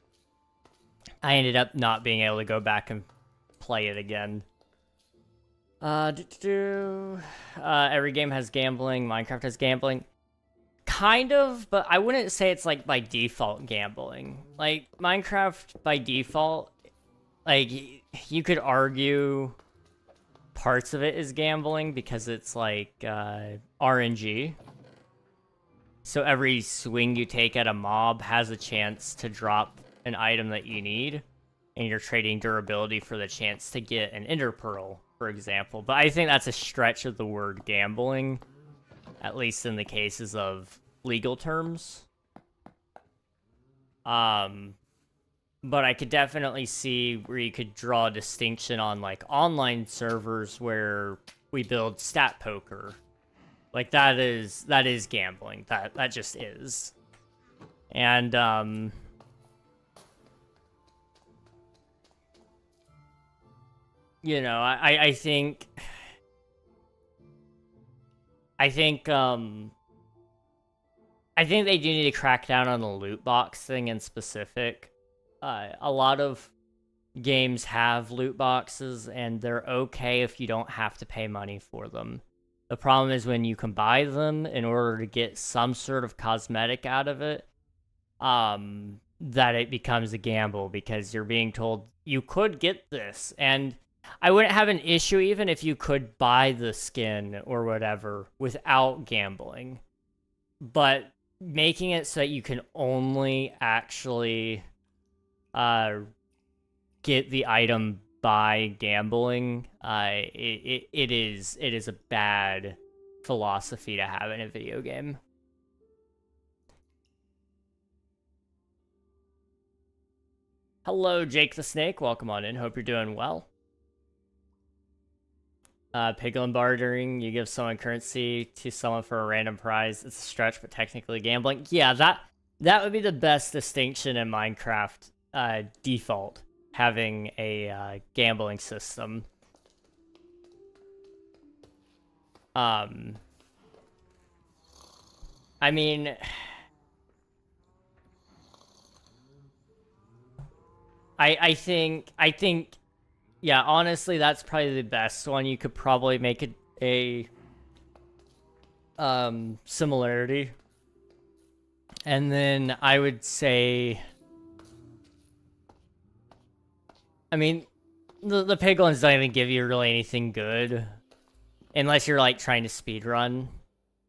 I ended up not being able to go back and play it again. Every game has gambling. Minecraft has gambling. Kind of, but I wouldn't say it's like by default gambling. Like Minecraft by default, like you could argue parts of it is gambling because it's like RNG. So every swing you take at a mob has a chance to drop an item that you need, and you're trading durability for the chance to get an ender pearl, for example. But I think that's a stretch of the word gambling, at least in the cases of legal terms. But I could definitely see where you could draw a distinction on like online servers where we build stat poker. Like that is gambling. That just is. And you know, I think they do need to crack down on the loot box thing in specific. A lot of games have loot boxes, and they're okay if you don't have to pay money for them. The problem is when you can buy them in order to get some sort of cosmetic out of it, that it becomes a gamble because you're being told you could get this. And I wouldn't have an issue even if you could buy the skin or whatever without gambling. But making it so that you can only actually get the item by gambling, it is a bad philosophy to have in a video game. Hello, Jake the Snake. Welcome on in. Hope you're doing well. Piglin bartering. You give someone currency to someone for a random prize. It's a stretch, but technically gambling. Yeah, that would be the best distinction in Minecraft default. Having a gambling system. I mean, I think, yeah, honestly, that's probably the best one. You could probably make a similarity. And then I would say, I mean, the piglins don't even give you really anything good. Unless you're, like, trying to speedrun.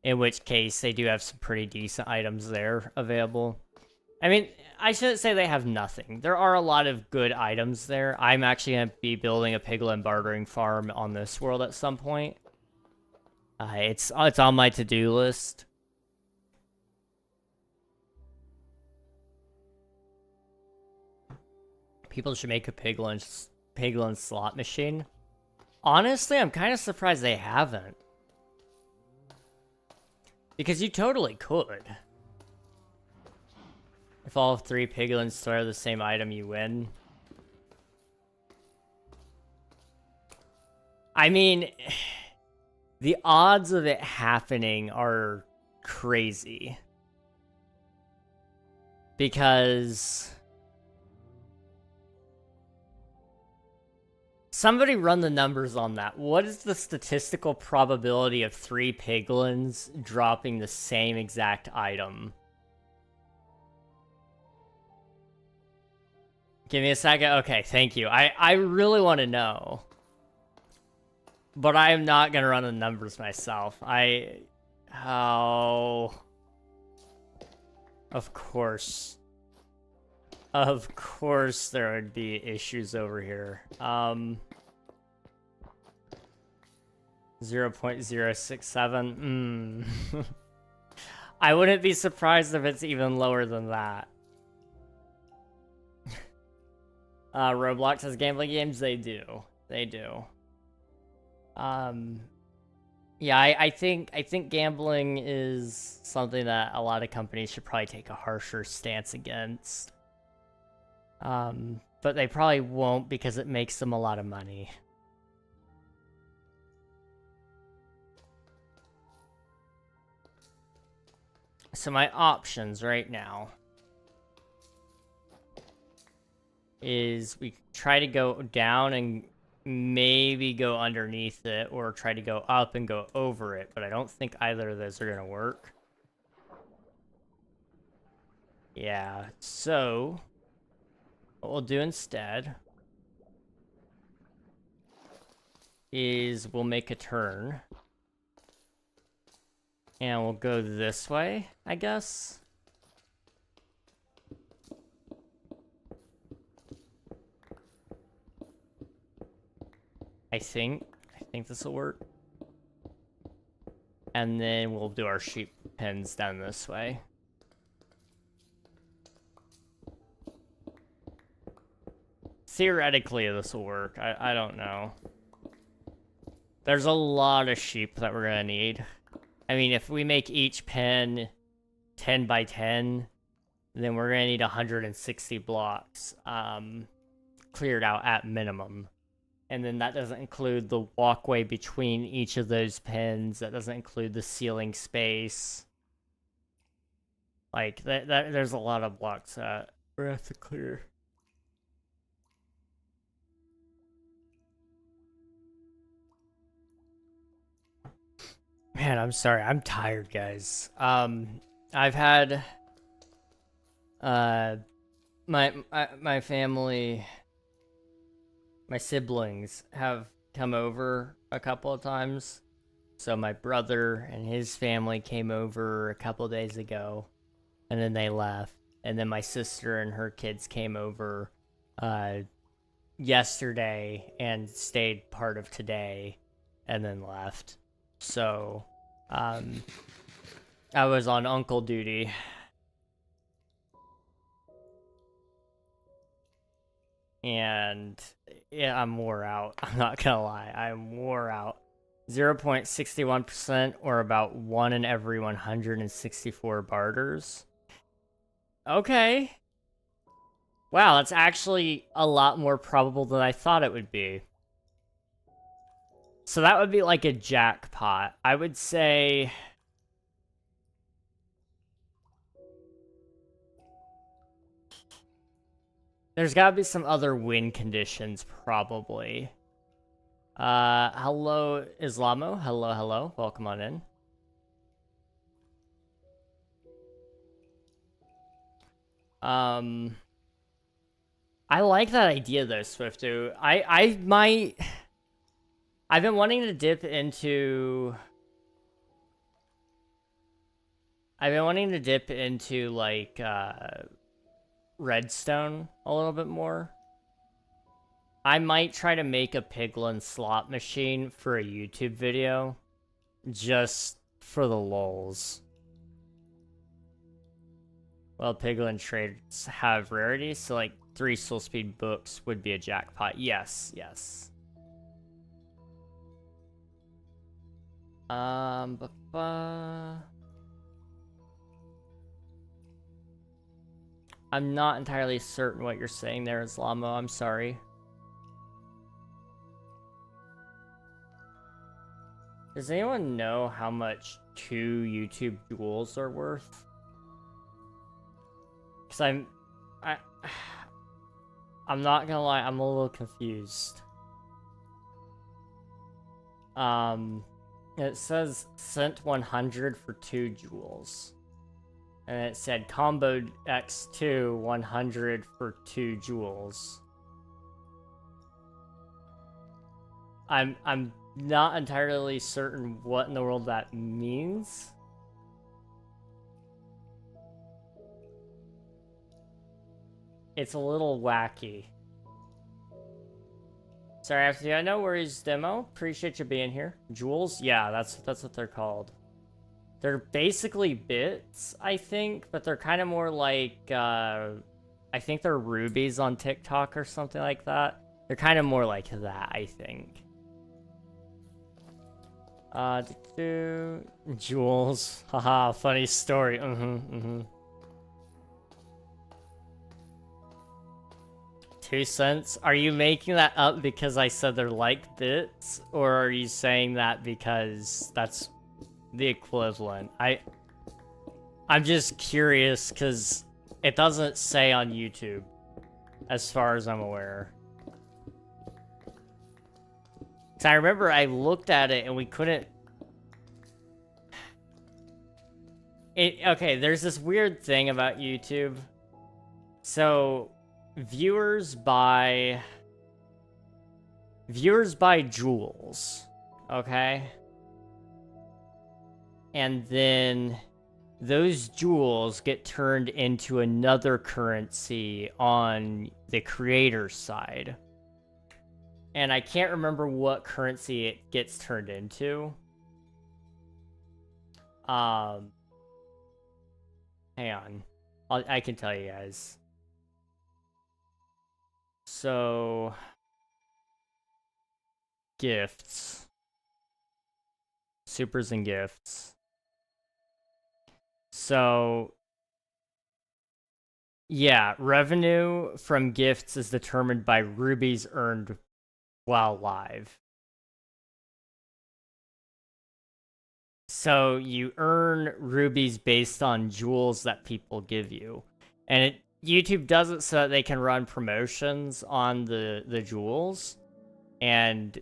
In which case, they do have some pretty decent items there available. I mean, I shouldn't say they have nothing. There are a lot of good items there. I'm actually going to be building a piglin bartering farm on this world at some point. It's on my to-do list. People should make a piglin slot machine. Honestly, I'm kind of surprised they haven't. Because you totally could. If all 3 piglins throw the same item, you win. I mean, the odds of it happening are crazy. Because somebody run the numbers on that. What is the statistical probability of 3 piglins dropping the same exact item? Give me a second. Okay, thank you. I really want to know. But I am not going to run the numbers myself. Oh. Of course. Of course there would be issues over here. 0.067. I wouldn't be surprised if it's even lower than that. Roblox has gambling games? They do. They do. Yeah, I think gambling is something that a lot of companies should probably take a harsher stance against. But they probably won't because it makes them a lot of money. So my options right now is we try to go down and maybe go underneath it, or try to go up and go over it, but I don't think either of those are gonna work. Yeah, so what we'll do instead is we'll make a turn. And we'll go this way, I guess. I think this will work. And then we'll do our sheep pens down this way. Theoretically, this will work. I don't know. There's a lot of sheep that we're gonna need. I mean, if we make each pen 10 by 10, then we're gonna need 160 blocks cleared out at minimum. And then that doesn't include the walkway between each of those pens. That doesn't include the ceiling space. Like, there's a lot of blocks that we have to clear. Man, I'm sorry. I'm tired, guys. I've had my family, my siblings have come over a couple of times. So my brother and his family came over a couple of days ago, and then they left. And then my sister and her kids came over yesterday and stayed part of today, and then left. So, I was on uncle duty. And, yeah, I'm wore out. I'm not gonna lie. I'm wore out. 0.61%, or about 1 in every 164 barters. Okay. Wow, that's actually a lot more probable than I thought it would be. So that would be like a jackpot. I would say... there's gotta be some other win conditions, probably. Hello, Islamo. Hello, hello. Welcome on in. I like that idea, though, Swifto. I might... I've been wanting to dip into... like, redstone a little bit more. I might try to make a piglin slot machine for a YouTube video, just for the lulz. Well, piglin trades have rarities, so like 3 soul speed books would be a jackpot. Yes, yes. I'm not entirely certain what you're saying there, Islamo. I'm sorry. Does anyone know how much 2 YouTube jewels are worth? Because I'm not gonna lie, I'm a little confused. It says sent 100 for 2 jewels. And it said combo X2 100 for 2 jewels. I'm not entirely certain what in the world that means. It's a little wacky. Sorry, I have to do. No worries, demo. Appreciate you being here. Jewels? Yeah, that's what they're called. They're basically bits, I think, but they're kind of more like, I think they're rubies on TikTok or something like that. They're kind of more like that, I think. Jewels. Haha, funny story. 2 cents? Are you making that up because I said they're like bits? Or are you saying that because that's the equivalent? I'm just curious because it doesn't say on YouTube, as far as I'm aware. So I remember I looked at it and we couldn't... Okay, there's this weird thing about YouTube. So, viewers buy jewels, okay? And then those jewels get turned into another currency on the creator's side. And I can't remember what currency it gets turned into. Hang on. I can tell you guys. So, gifts. Supers and gifts. So, yeah, revenue from gifts is determined by rubies earned while live. So you earn rubies based on jewels that people give you. And YouTube does it so that they can run promotions on the jewels. And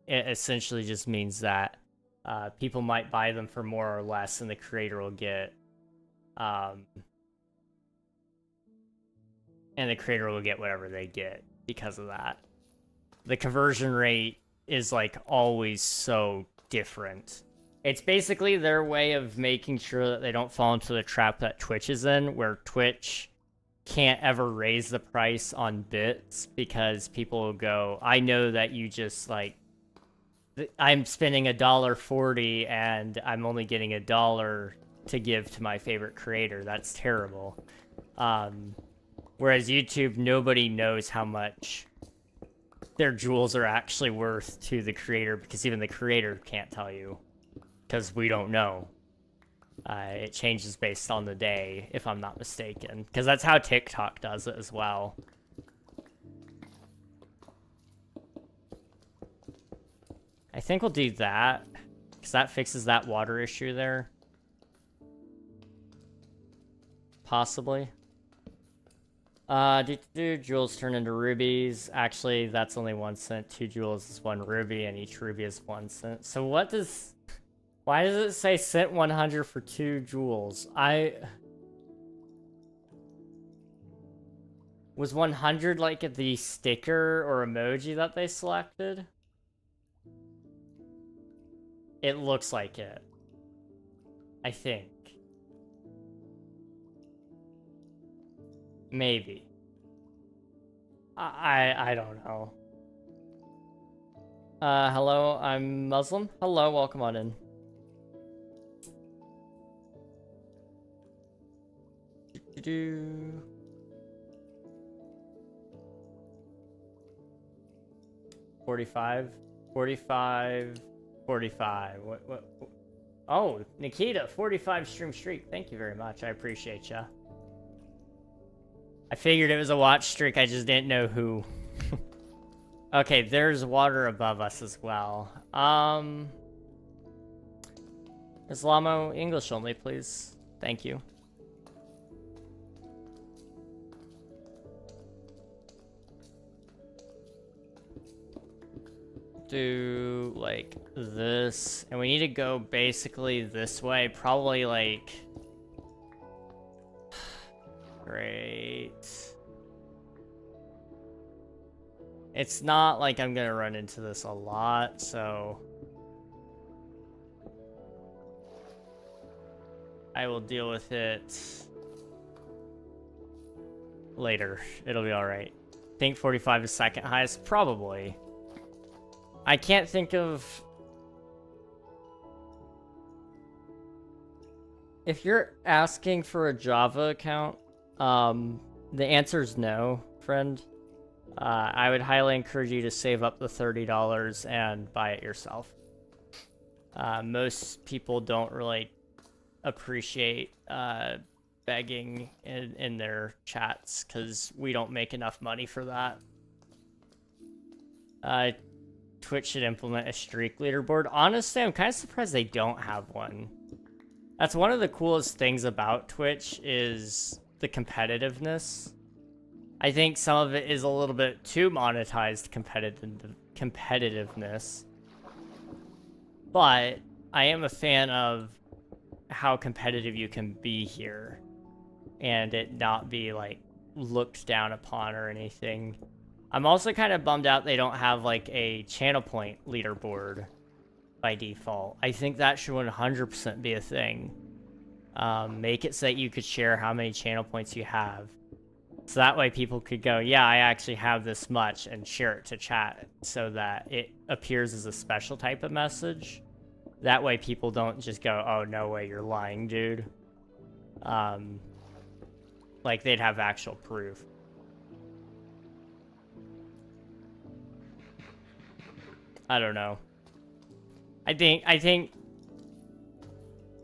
it essentially just means that people might buy them for more or less, and the creator will get... and the creator will get whatever they get because of that. The conversion rate is, like, always so different. It's basically their way of making sure that they don't fall into the trap that Twitch is in, where Twitch can't ever raise the price on bits because people will go, I know that you just, like, I'm spending $1.40 and I'm only getting $1 to give to my favorite creator. That's terrible. Whereas YouTube, nobody knows how much their jewels are actually worth to the creator, because even the creator can't tell you, because we don't know. It changes based on the day, if I'm not mistaken, because that's how TikTok does it as well. I think we'll do that, because that fixes that water issue there. Possibly. Jewels turn into rubies. Actually, that's only 1 cent. 2 jewels is 1 ruby, and each ruby is 1 cent. So what does... Why does it say cent 100 for 2 jewels? Was 100 like the sticker or emoji that they selected? It looks like it. I think. Maybe. I don't know. Hello, I'm Muslim. Hello, welcome on in. Do 45, 45, 45. What? Oh, Nikita, 45 stream streak. Thank you very much. I appreciate ya. I figured it was a watch streak, I just didn't know who. Okay, there's water above us as well. Islamo, English only, please. Thank you. Do, like, this. And we need to go basically this way. Probably, like... Great. It's not like I'm gonna run into this a lot, so... I will deal with it later. It'll be alright. Think 45 is second highest? Probably. I can't think of... If you're asking for a Java account, the answer is no, friend. I would highly encourage you to save up the $30 and buy it yourself. Most people don't really appreciate begging in their chats because we don't make enough money for that. Twitch should implement a streak leaderboard. Honestly, I'm kind of surprised they don't have one. That's one of the coolest things about Twitch is the competitiveness. I think some of it is a little bit too monetized competitiveness. But I am a fan of how competitive you can be here and it not be like looked down upon or anything. I'm also kind of bummed out they don't have like a channel point leaderboard by default. I think that should 100% be a thing. Make it so that you could share how many channel points you have. So that way people could go, yeah, I actually have this much, and share it to chat so that it appears as a special type of message. That way people don't just go, oh, no way, you're lying, dude. Like, they'd have actual proof. I don't know. I think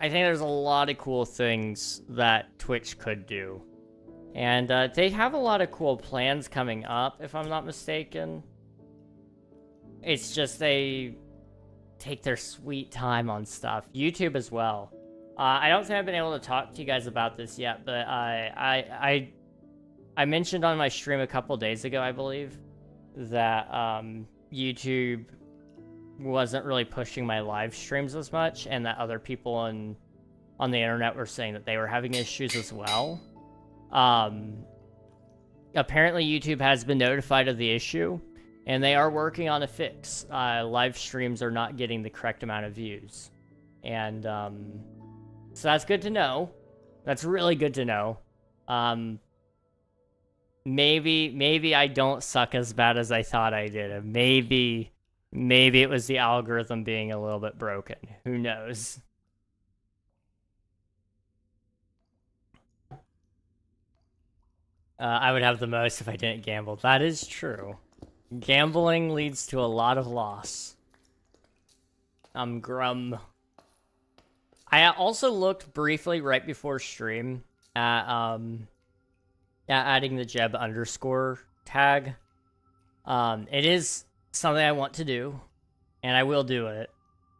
there's a lot of cool things that Twitch could do. And they have a lot of cool plans coming up, if I'm not mistaken. It's just they take their sweet time on stuff. YouTube as well. I don't think I've been able to talk to you guys about this yet, but I mentioned on my stream a couple days ago, I believe, that YouTube wasn't really pushing my live streams as much, and that other people on the internet were saying that they were having issues as well. Apparently YouTube has been notified of the issue, and they are working on a fix. Live streams are not getting the correct amount of views. And, so that's good to know. That's really good to know. Maybe I don't suck as bad as I thought I did. Maybe it was the algorithm being a little bit broken. Who knows? I would have the most if I didn't gamble. That is true. Gambling leads to a lot of loss. Grum. I also looked briefly right before stream at adding the Jeb underscore tag. It is something I want to do, and I will do it.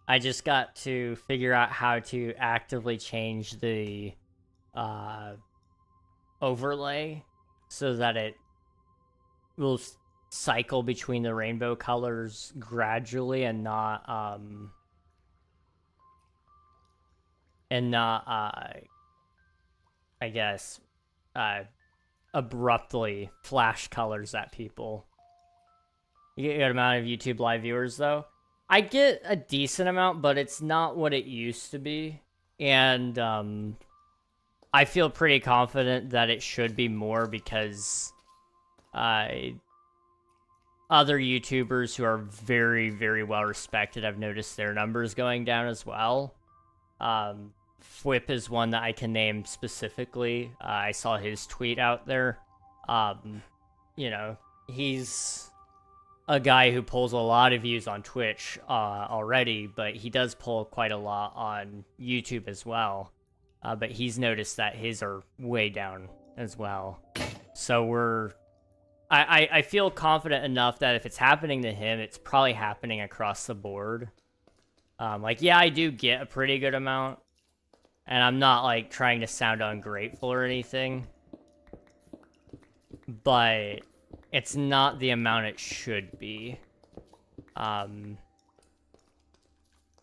I just got to figure out how to actively change the overlay so that it will cycle between the rainbow colors gradually and not I guess abruptly flash colors at people. You get a good amount of YouTube live viewers though. I get a decent amount, but it's not what it used to be. And I feel pretty confident that it should be more because other YouTubers who are very, very well respected, I've noticed their numbers going down as well. Fwip is one that I can name specifically. I saw his tweet out there. You know, he's a guy who pulls a lot of views on Twitch already, but he does pull quite a lot on YouTube as well. But he's noticed that his are way down as well. So I feel confident enough that if it's happening to him, it's probably happening across the board. Like, yeah, I do get a pretty good amount, and I'm not, like, trying to sound ungrateful or anything, but it's not the amount it should be.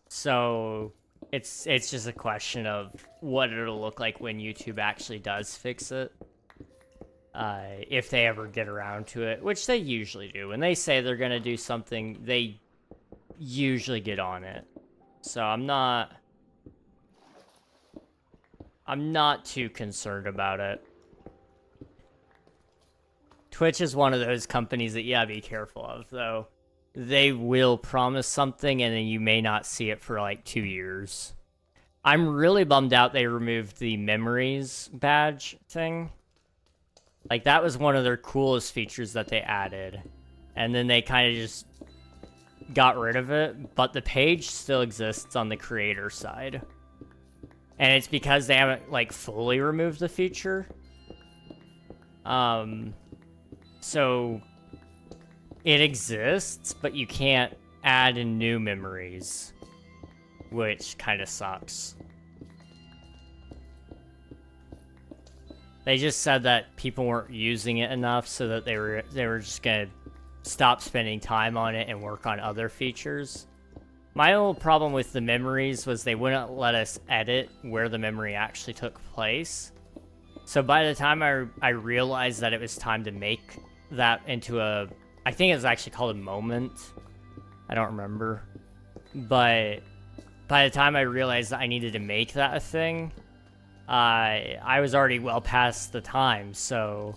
So it's just a question of what it'll look like when YouTube actually does fix it. If they ever get around to it, which they usually do. When they say they're gonna do something, they usually get on it. So I'm not too concerned about it. Twitch is one of those companies that you gotta be careful of, though. they will promise something and then you may not see it for like 2 years. I'm really bummed out they removed the memories badge thing. Like, that was one of their coolest features that they added. And then they kind of just got rid of it, but the page still exists on the creator side. And it's because they haven't, like, fully removed the feature. So it exists, but you can't add in new memories, which kind of sucks. They just said that people weren't using it enough, so that they were just gonna stop spending time on it and work on other features. My old problem with the memories was they wouldn't let us edit where the memory actually took place. So by the time I realized that it was time to make that into a, I think it's actually called a moment. I don't remember. But by the time I realized that I needed to make that a thing, I was already well past the time, so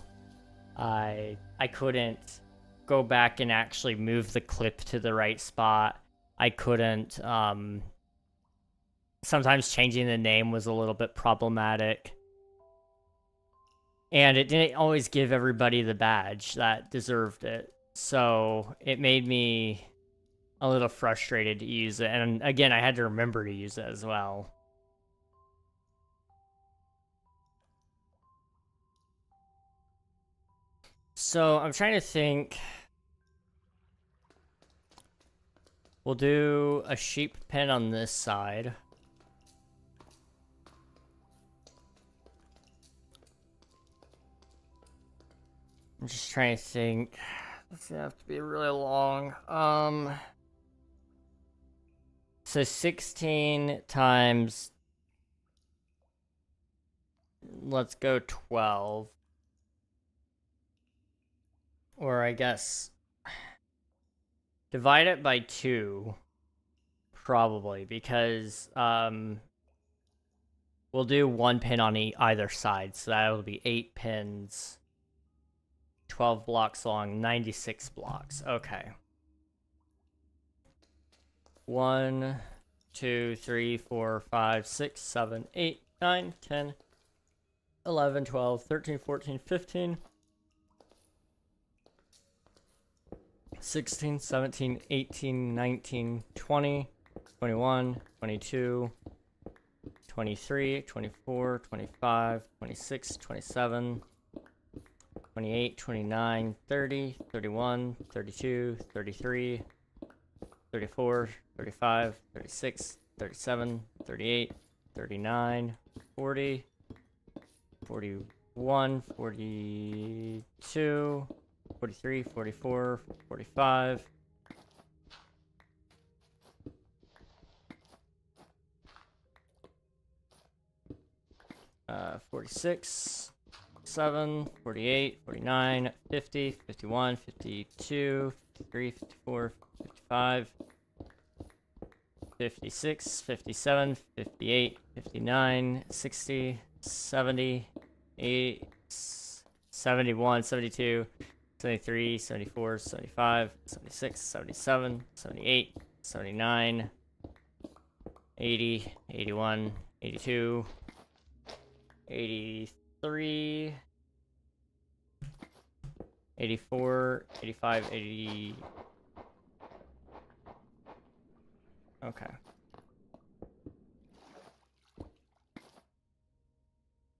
I couldn't go back and actually move the clip to the right spot. I couldn't, sometimes changing the name was a little bit problematic. And it didn't always give everybody the badge that deserved it. So it made me a little frustrated to use it. And again, I had to remember to use it as well. So I'm trying to think. We'll do a sheep pen on this side. I'm just trying to think. This is gonna have to be really long. So 16 times, let's go 12. Or I guess divide it by 2, probably, because we'll do 1 pin on either side, so that will be 8 pins, 12 blocks long, 96 blocks. Okay. 1, 2, 3, 4, 5, 6, 7, 8, 9, 10, 11, 12, 13, 14, 15. 16, 17, 18, 19, 20, 21, 22, 23, 24, 25, 26, 27, 28, 29, 30, 31, 32, 33, 34, 35, 36, 37, 38, 39, 40, 41, 42, 43, 44, 45, 46, 7, 48, 49, 50, 51, 52, 53, 54, 55, 56, 57, 58, 59, 60, 70, 8, 71, 72, 73, 74, 75, 76, 77, 78, 79, 80, 81, 82, 83, 84, 85, 80. Okay.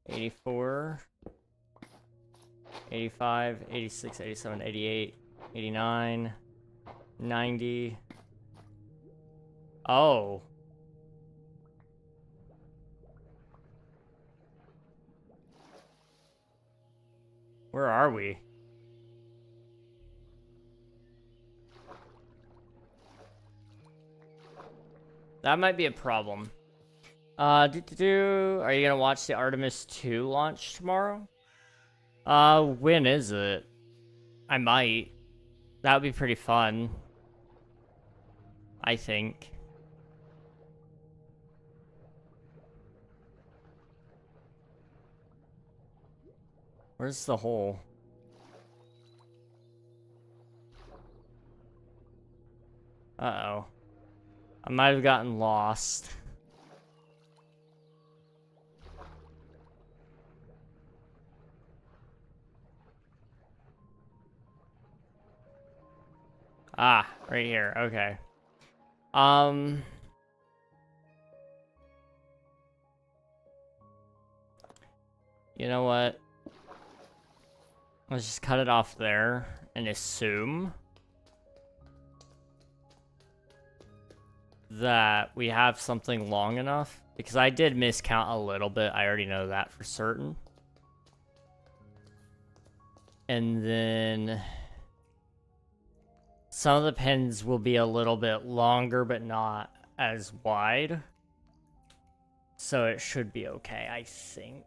84, 85, 86, 87, 88, 89, 90. Oh. Where are we? That might be a problem. Are you gonna watch the Artemis 2 launch tomorrow? When is it? I might. That would be pretty fun. I think. Where's the hole? Uh-oh. I might have gotten lost. Ah, right here. Okay. You know what? Let's just cut it off there and assume that we have something long enough, because I did miscount a little bit. I already know that for certain. And then some of the pins will be a little bit longer, but not as wide. So it should be okay, I think.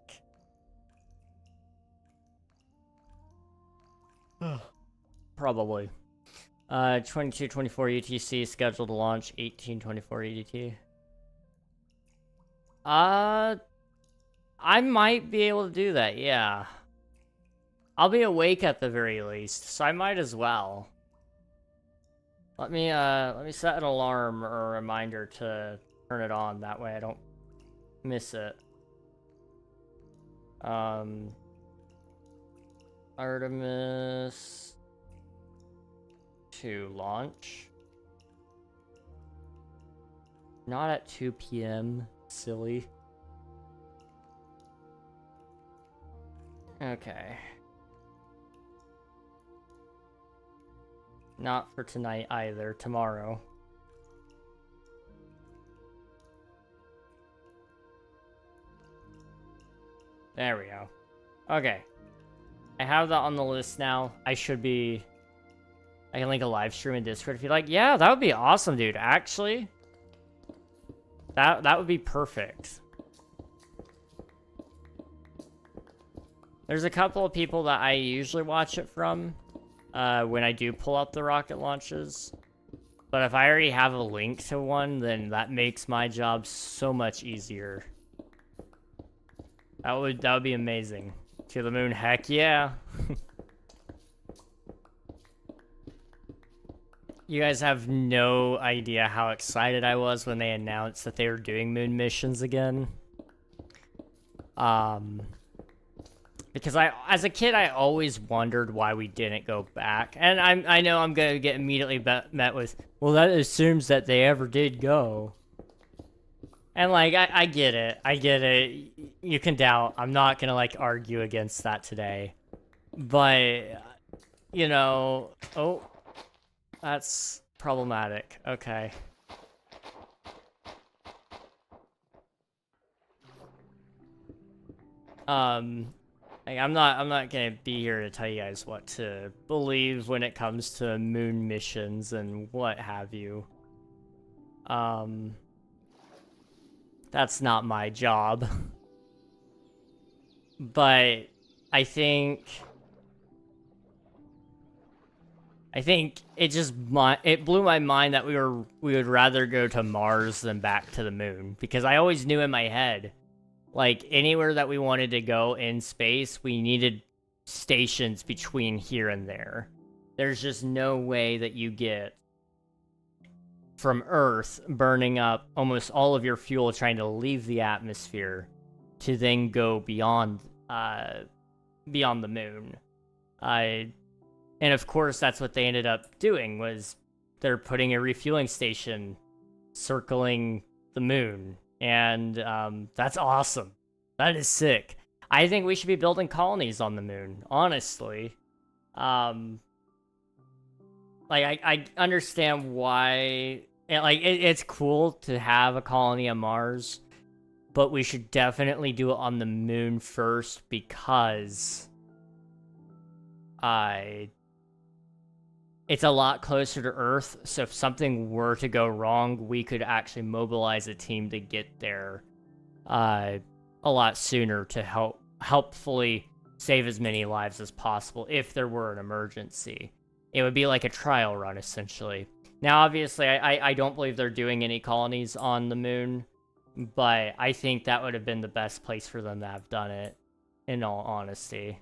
Probably. 2224 UTC scheduled to launch 1824 EDT. I might be able to do that, yeah. I'll be awake at the very least, so I might as well. Let me set an alarm or a reminder to turn it on, that way I don't miss it. Artemis to launch. Not at 2 p.m. Silly. Okay. Not for tonight either, tomorrow. There we go. Okay. I have that on the list now. I can link a live stream in Discord if you like. Yeah, that would be awesome, dude. Actually, that would be perfect. There's a couple of people that I usually watch it from when I do pull up the rocket launches. But if I already have a link to one, then that makes my job so much easier. That would be amazing. To the moon, heck yeah. You guys have no idea how excited I was when they announced that they were doing moon missions again. Because as a kid, I always wondered why we didn't go back. And I know I'm going to get immediately met with, well, that assumes that they ever did go. And, like, I get it. I get it. You can doubt. I'm not going to, like, argue against that today. But, you know... Oh, that's problematic. Okay. Like, I'm not going to be here to tell you guys what to believe when it comes to moon missions and what have you. That's not my job. But I think it blew my mind that we would rather go to Mars than back to the moon, because I always knew in my head, like, anywhere that we wanted to go in space, we needed stations between here and there. There's just no way that you get from Earth, burning up almost all of your fuel trying to leave the atmosphere, to then go beyond the moon. And of course, that's what they ended up doing, was they're putting a refueling station circling the moon. And that's awesome. That is sick. I think we should be building colonies on the moon, honestly. Like, I understand why... it's cool to have a colony on Mars, but we should definitely do it on the moon first, because... it's a lot closer to Earth, so if something were to go wrong, we could actually mobilize a team to get there a lot sooner to helpfully save as many lives as possible if there were an emergency. It would be like a trial run, essentially. Now, obviously, I don't believe they're doing any colonies on the moon, but I think that would have been the best place for them to have done it, in all honesty.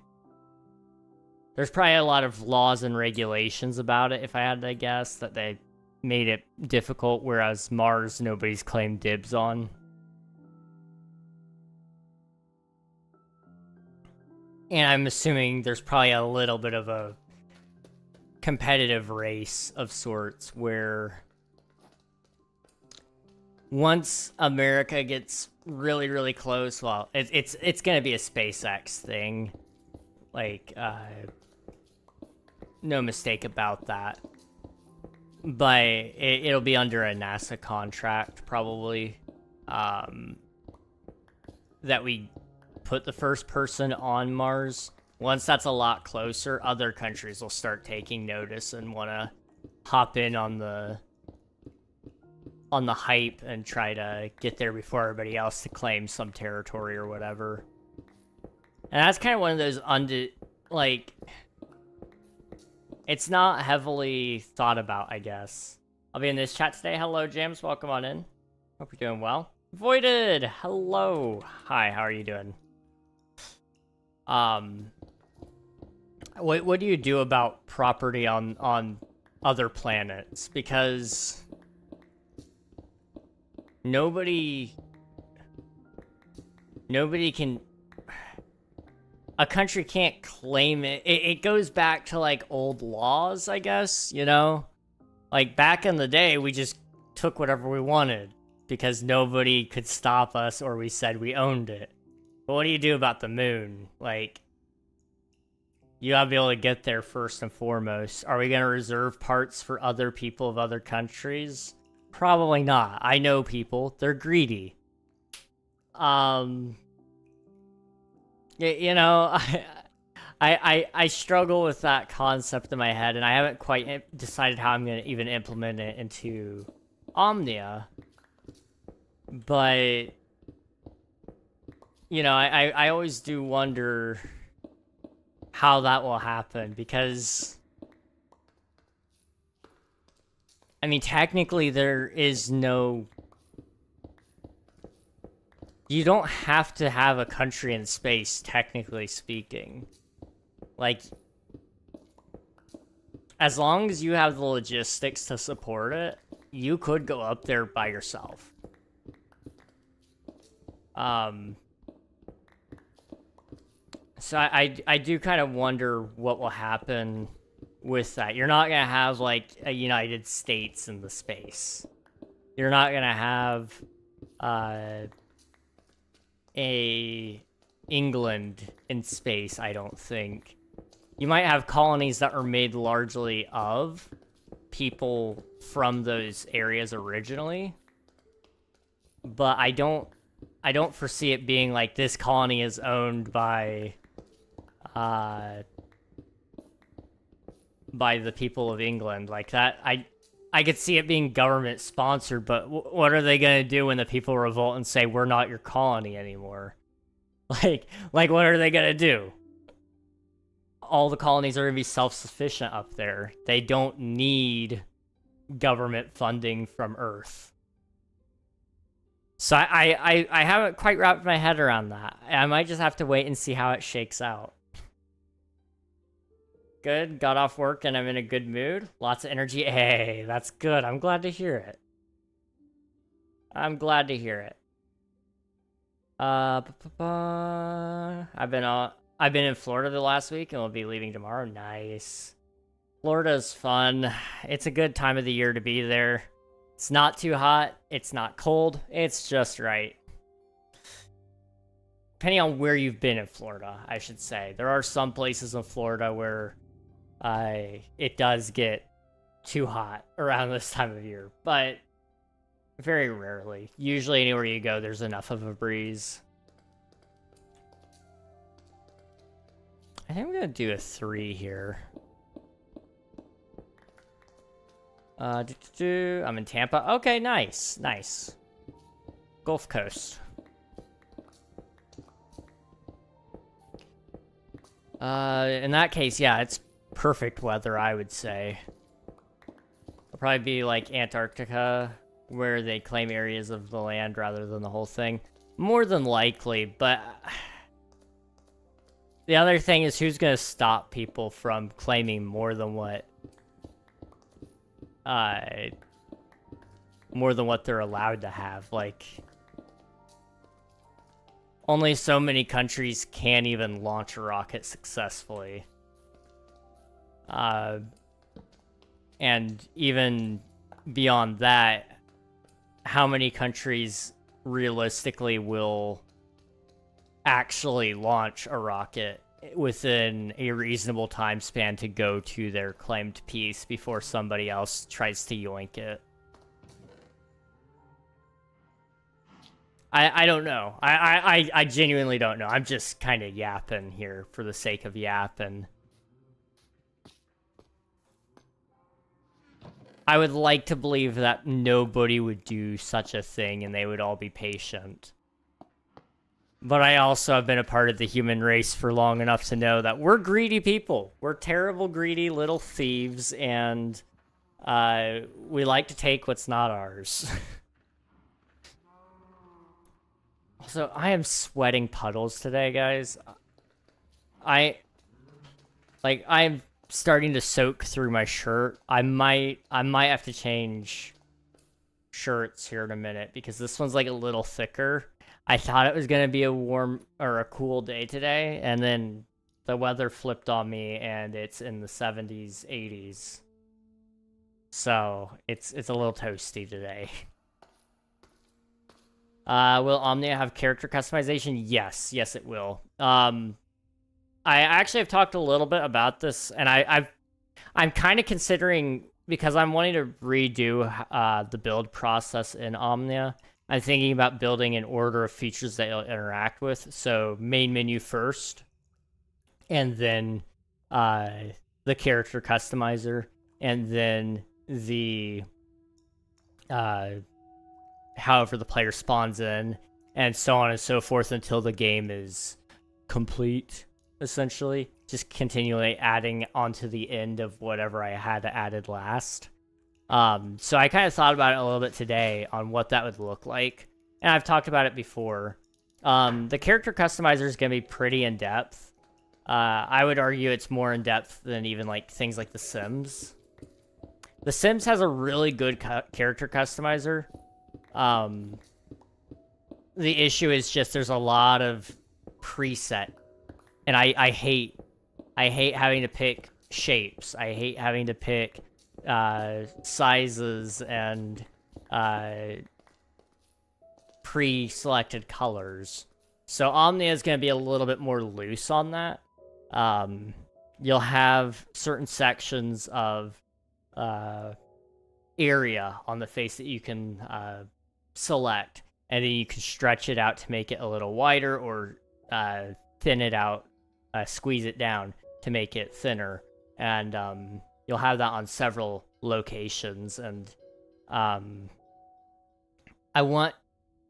There's probably a lot of laws and regulations about it, if I had to guess, that they made it difficult, whereas Mars, nobody's claimed dibs on. And I'm assuming there's probably a little bit of a competitive race of sorts where once America gets really, really close, well, it's going to be a SpaceX thing. Like, no mistake about that. But it'll be under a NASA contract, probably, that we put the first person on Mars. Once that's a lot closer, other countries will start taking notice and want to hop in on the hype and try to get there before everybody else to claim some territory or whatever. And that's kind of one of those like, it's not heavily thought about, I guess. I'll be in this chat today. Hello, James. Welcome on in. Hope you're doing well. Voided. Hello. Hi. How are you doing? What do you do about property on other planets? Because nobody can. A country can't claim it. It goes back to, like, old laws, I guess, you know? Like, back in the day, we just took whatever we wanted because nobody could stop us or we said we owned it. But what do you do about the moon? Like, you gotta be able to get there first and foremost. Are we gonna reserve parts for other people of other countries? Probably not. I know people. They're greedy. You know, I struggle with that concept in my head, and I haven't quite decided how I'm going to even implement it into Omnia. But, you know, I always do wonder how that will happen, because, I mean, technically there is no... You don't have to have a country in space, technically speaking. Like, as long as you have the logistics to support it, you could go up there by yourself. So I do kind of wonder what will happen with that. You're not going to have, like, a United States in the space. You're not going to have... a England in space, I don't think. You might have colonies that are made largely of people from those areas originally, but I don't foresee it being like this colony is owned by the people of England like that. I could see it being government sponsored, but what are they going to do when the people revolt and say, we're not your colony anymore? Like what are they going to do? All the colonies are going to be self-sufficient up there. They don't need government funding from Earth. So I haven't quite wrapped my head around that. I might just have to wait and see how it shakes out. Good. Got off work and I'm in a good mood. Lots of energy. Hey, that's good. I'm glad to hear it. I'm glad to hear it. I've been in Florida the last week and we'll be leaving tomorrow. Nice. Florida's fun. It's a good time of the year to be there. It's not too hot. It's not cold. It's just right. Depending on where you've been in Florida, I should say. There are some places in Florida where it does get too hot around this time of year, but very rarely. Usually anywhere you go, there's enough of a breeze. I think I'm going to do a 3 here. I'm in Tampa. Okay, nice. Nice. Gulf Coast. In that case, yeah, it's perfect weather, I would say. It'll probably be like Antarctica, where they claim areas of the land rather than the whole thing. More than likely, but... The other thing is, who's going to stop people from claiming more than what more than what they're allowed to have. Like, only so many countries can even launch a rocket successfully. And even beyond that, how many countries realistically will actually launch a rocket within a reasonable time span to go to their claimed peace before somebody else tries to yoink it? I don't know. I genuinely don't know. I'm just kind of yapping here for the sake of yapping. I would like to believe that nobody would do such a thing and they would all be patient. But I also have been a part of the human race for long enough to know that we're greedy people. We're terrible, greedy little thieves, and we like to take what's not ours. Also, I am sweating puddles today, guys. I'm starting to soak through my shirt. I might have to change shirts here in a minute because this one's like a little thicker. I thought it was gonna be a warm or a cool day today, and then the weather flipped on me and it's in the 70s, 80s. So it's a little toasty today. Will Omnia have character customization? Yes, it will. I actually have talked a little bit about this, and I'm kind of considering, because I'm wanting to redo the build process in Omnia. I'm thinking about building an order of features that you'll interact with. So main menu first, and then the character customizer, and then the however the player spawns in, and so on and so forth until the game is complete, essentially. Just continually adding onto the end of whatever I had added last. So I kind of thought about it a little bit today on what that would look like. And I've talked about it before. The character customizer is going to be pretty in-depth. I would argue it's more in-depth than even like things like The Sims. The Sims has a really good character customizer. The issue is just there's a lot of preset. And I hate having to pick shapes. I hate having to pick sizes and pre-selected colors. So Omnia is going to be a little bit more loose on that. You'll have certain sections of area on the face that you can select, and then you can stretch it out to make it a little wider, or thin it out, squeeze it down to make it thinner. And you'll have that on several locations, and I want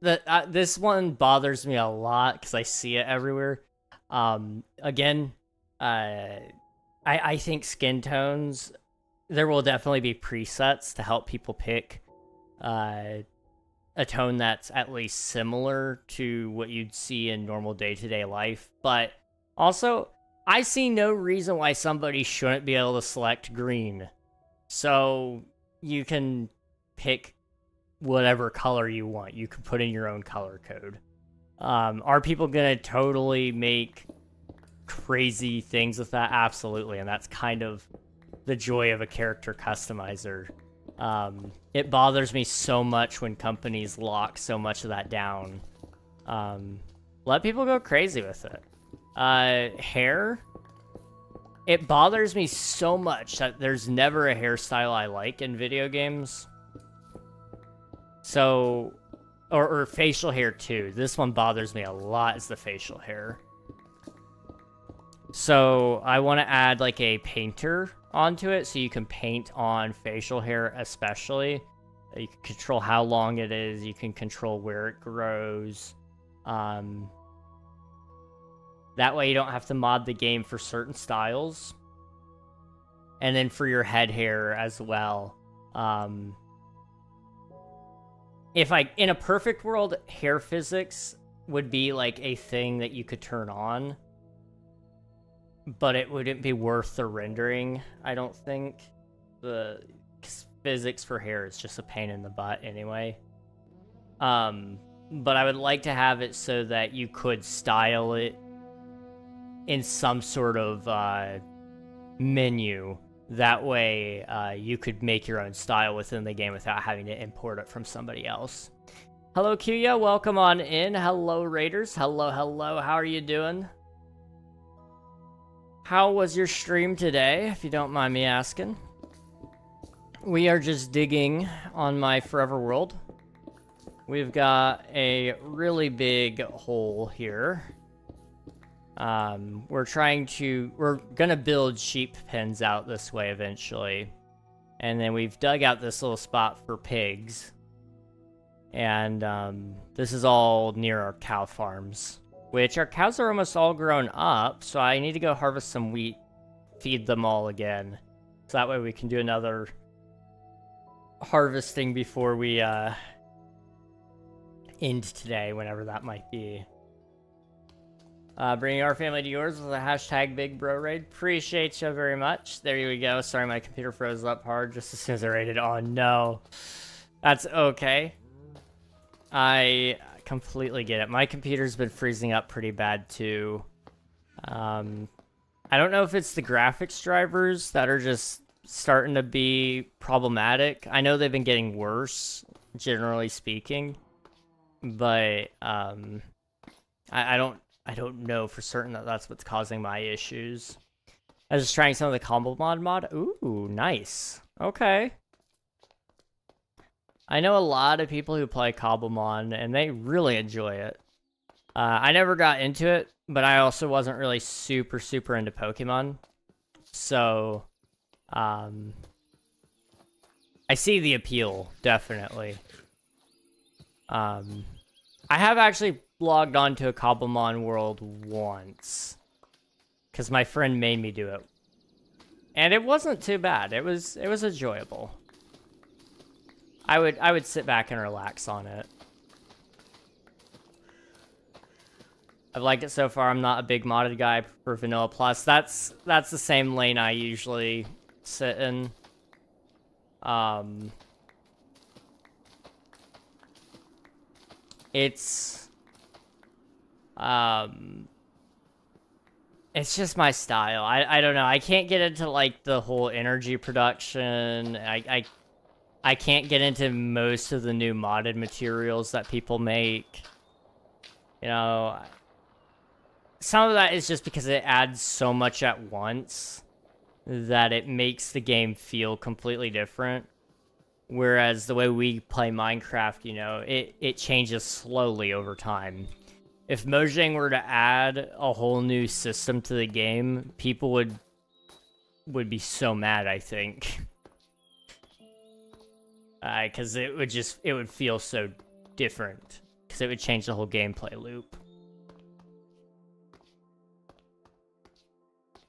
that. This one bothers me a lot because I see it everywhere. Again, I think skin tones, there will definitely be presets to help people pick a tone that's at least similar to what you'd see in normal day-to-day life. But also, I see no reason why somebody shouldn't be able to select green. So you can pick whatever color you want. You can put in your own color code. Are people gonna totally make crazy things with that? Absolutely, and that's kind of the joy of a character customizer. It bothers me so much when companies lock so much of that down. Let people go crazy with it. Hair, it bothers me so much that there's never a hairstyle I like in video games. So, or facial hair too. This one bothers me a lot, is the facial hair. So I want to add like a painter onto it, so you can paint on facial hair especially. You can control how long it is, you can control where it grows. That way you don't have to mod the game for certain styles. And then for your head hair as well. If in a perfect world, hair physics would be like a thing that you could turn on, but it wouldn't be worth the rendering, I don't think. 'Cause physics for hair is just a pain in the butt anyway. But I would like to have it so that you could style it in some sort of menu. That way you could make your own style within the game without having to import it from somebody else. Hello, Kuya. Welcome on in. Hello, Raiders. Hello, hello. How are you doing? How was your stream today, if you don't mind me asking? We are just digging on my forever world. We've got a really big hole here. We're gonna build sheep pens out this way eventually. And then we've dug out this little spot for pigs. And this is all near our cow farms, which our cows are almost all grown up. So I need to go harvest some wheat, feed them all again. So that way we can do another harvesting before we end today, whenever that might be. Bringing our family to yours with a hashtag Big Bro Raid. Appreciate you very much. There we go. Sorry, my computer froze up hard just as soon as I raided. Oh no, that's okay. I completely get it. My computer's been freezing up pretty bad too. I don't know if it's the graphics drivers that are just starting to be problematic. I know they've been getting worse, generally speaking, but I don't know for certain that that's what's causing my issues. I was just trying some of the combo mod. Ooh, nice. Okay. I know a lot of people who play Cobblemon, and they really enjoy it. I never got into it, but I also wasn't really super into Pokemon. So, I see the appeal, definitely. I have actually logged on to a Cobblemon world once, because my friend made me do it. And it wasn't too bad. It was enjoyable. I would sit back and relax on it. I've liked it so far. I'm not a big modded guy for Vanilla Plus. That's the same lane I usually sit in. It's just my style. I don't know. I can't get into like the whole energy production. I can't get into most of the new modded materials that people make. You know, some of that is just because it adds so much at once that it makes the game feel completely different. Whereas the way we play Minecraft, you know, it changes slowly over time. If Mojang were to add a whole new system to the game, people would be so mad, I think. Because it would feel so different. Because it would change the whole gameplay loop.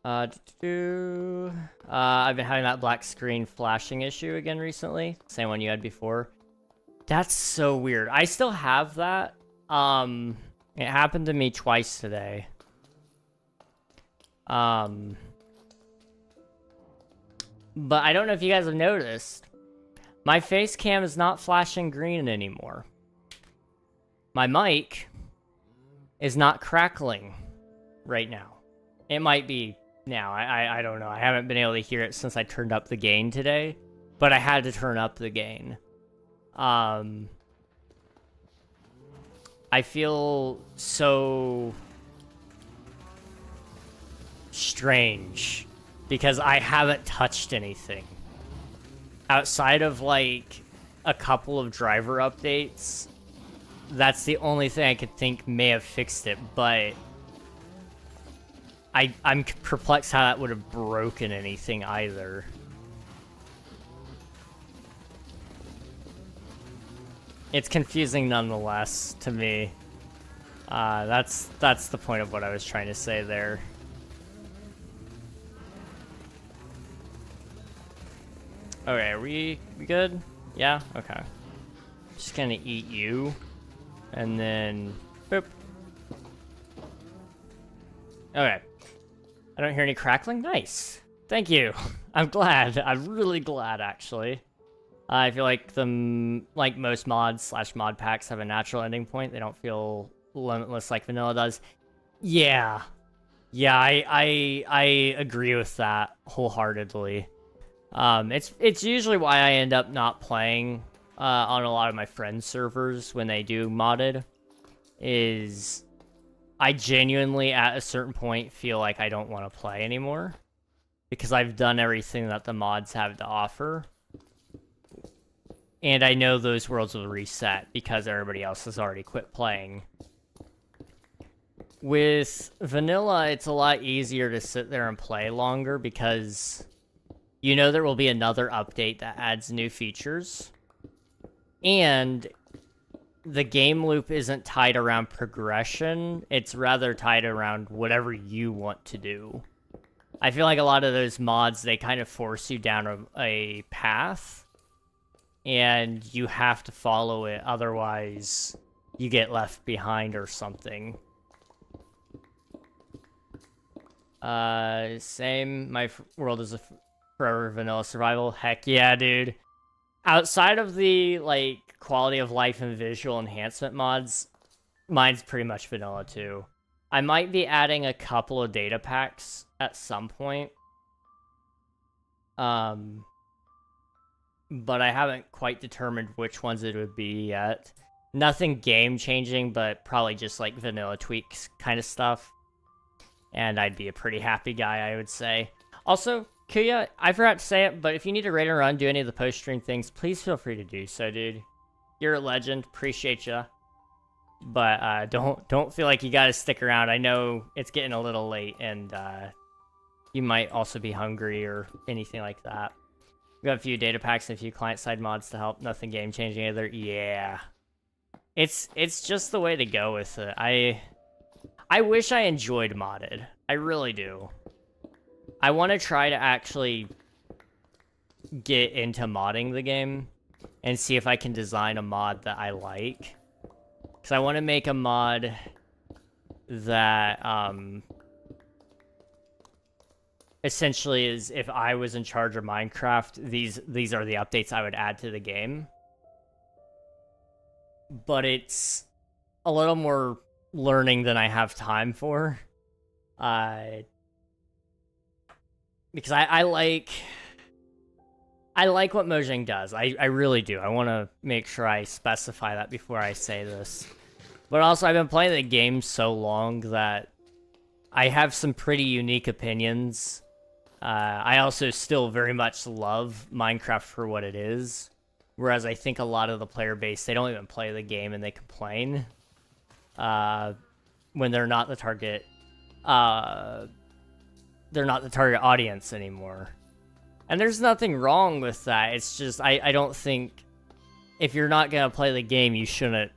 I've been having that black screen flashing issue again recently. Same one you had before. That's so weird. I still have that. It happened to me twice today. But I don't know if you guys have noticed. My face cam is not flashing green anymore. My mic is not crackling right now. It might be now. I don't know. I haven't been able to hear it since I turned up the gain today. But I had to turn up the gain. I feel so strange because I haven't touched anything. Outside of, like, a couple of driver updates, that's the only thing I could think may have fixed it, but I'm perplexed how that would have broken anything either. It's confusing nonetheless to me. That's the point of what I was trying to say there. Okay, are we good? Yeah? Okay. Just gonna eat you. And then... boop. Okay. I don't hear any crackling? Nice. Thank you. I'm glad. I'm really glad, actually. I feel like like most mods slash mod packs have a natural ending point. They don't feel limitless like vanilla does. Yeah, yeah, I agree with that wholeheartedly. It's usually why I end up not playing on a lot of my friends' servers when they do modded. Is I genuinely at a certain point feel like I don't want to play anymore because I've done everything that the mods have to offer. And I know those worlds will reset because everybody else has already quit playing. With vanilla, it's a lot easier to sit there and play longer because you know there will be another update that adds new features. And the game loop isn't tied around progression. It's rather tied around whatever you want to do. I feel like a lot of those mods, they kind of force you down a path. And you have to follow it, otherwise you get left behind or something. Same. My world is a forever vanilla survival. Heck yeah, dude. Outside of the, like, quality of life and visual enhancement mods, mine's pretty much vanilla, too. I might be adding a couple of data packs at some point. But I haven't quite determined which ones it would be yet. Nothing game-changing, but probably just, like, vanilla tweaks kind of stuff. And I'd be a pretty happy guy, I would say. Also, Kuya, I forgot to say it, but if you need to raid and run, do any of the post-stream things, please feel free to do so, dude. You're a legend. Appreciate ya. But don't feel like you gotta stick around. I know it's getting a little late, and you might also be hungry or anything like that. We got a few data packs and a few client-side mods to help. Nothing game-changing either. Yeah. It's just the way to go with it. I wish I enjoyed modded. I really do. I want to try to actually get into modding the game and see if I can design a mod that I like. Because I want to make a mod that, essentially is if I was in charge of Minecraft, these are the updates I would add to the game. But it's a little more learning than I have time for. Because I like what Mojang does. I really do. I want to make sure I specify that before I say this. But also, I've been playing the game so long that I have some pretty unique opinions. I also still very much love Minecraft for what it is. Whereas I think a lot of the player base, they don't even play the game and they complain. When they're not the target... they're not the target audience anymore. And there's nothing wrong with that. It's just, I don't think... If you're not going to play the game, you shouldn't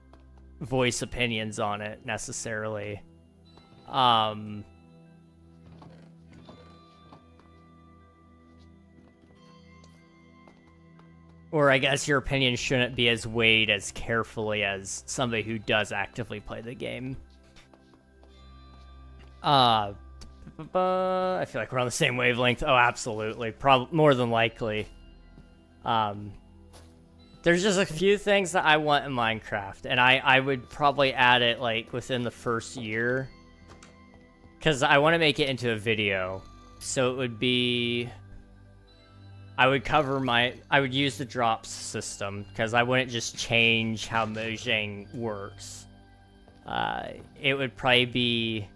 voice opinions on it, necessarily. Or I guess your opinion shouldn't be as weighed as carefully as somebody who does actively play the game. I feel like we're on the same wavelength. Oh, absolutely. More than likely. There's just a few things that I want in Minecraft, and I would probably add it, like, within the first year. Because I want to make it into a video. So it would be... I would use the drops system, because I wouldn't just change how Mojang works. It would probably be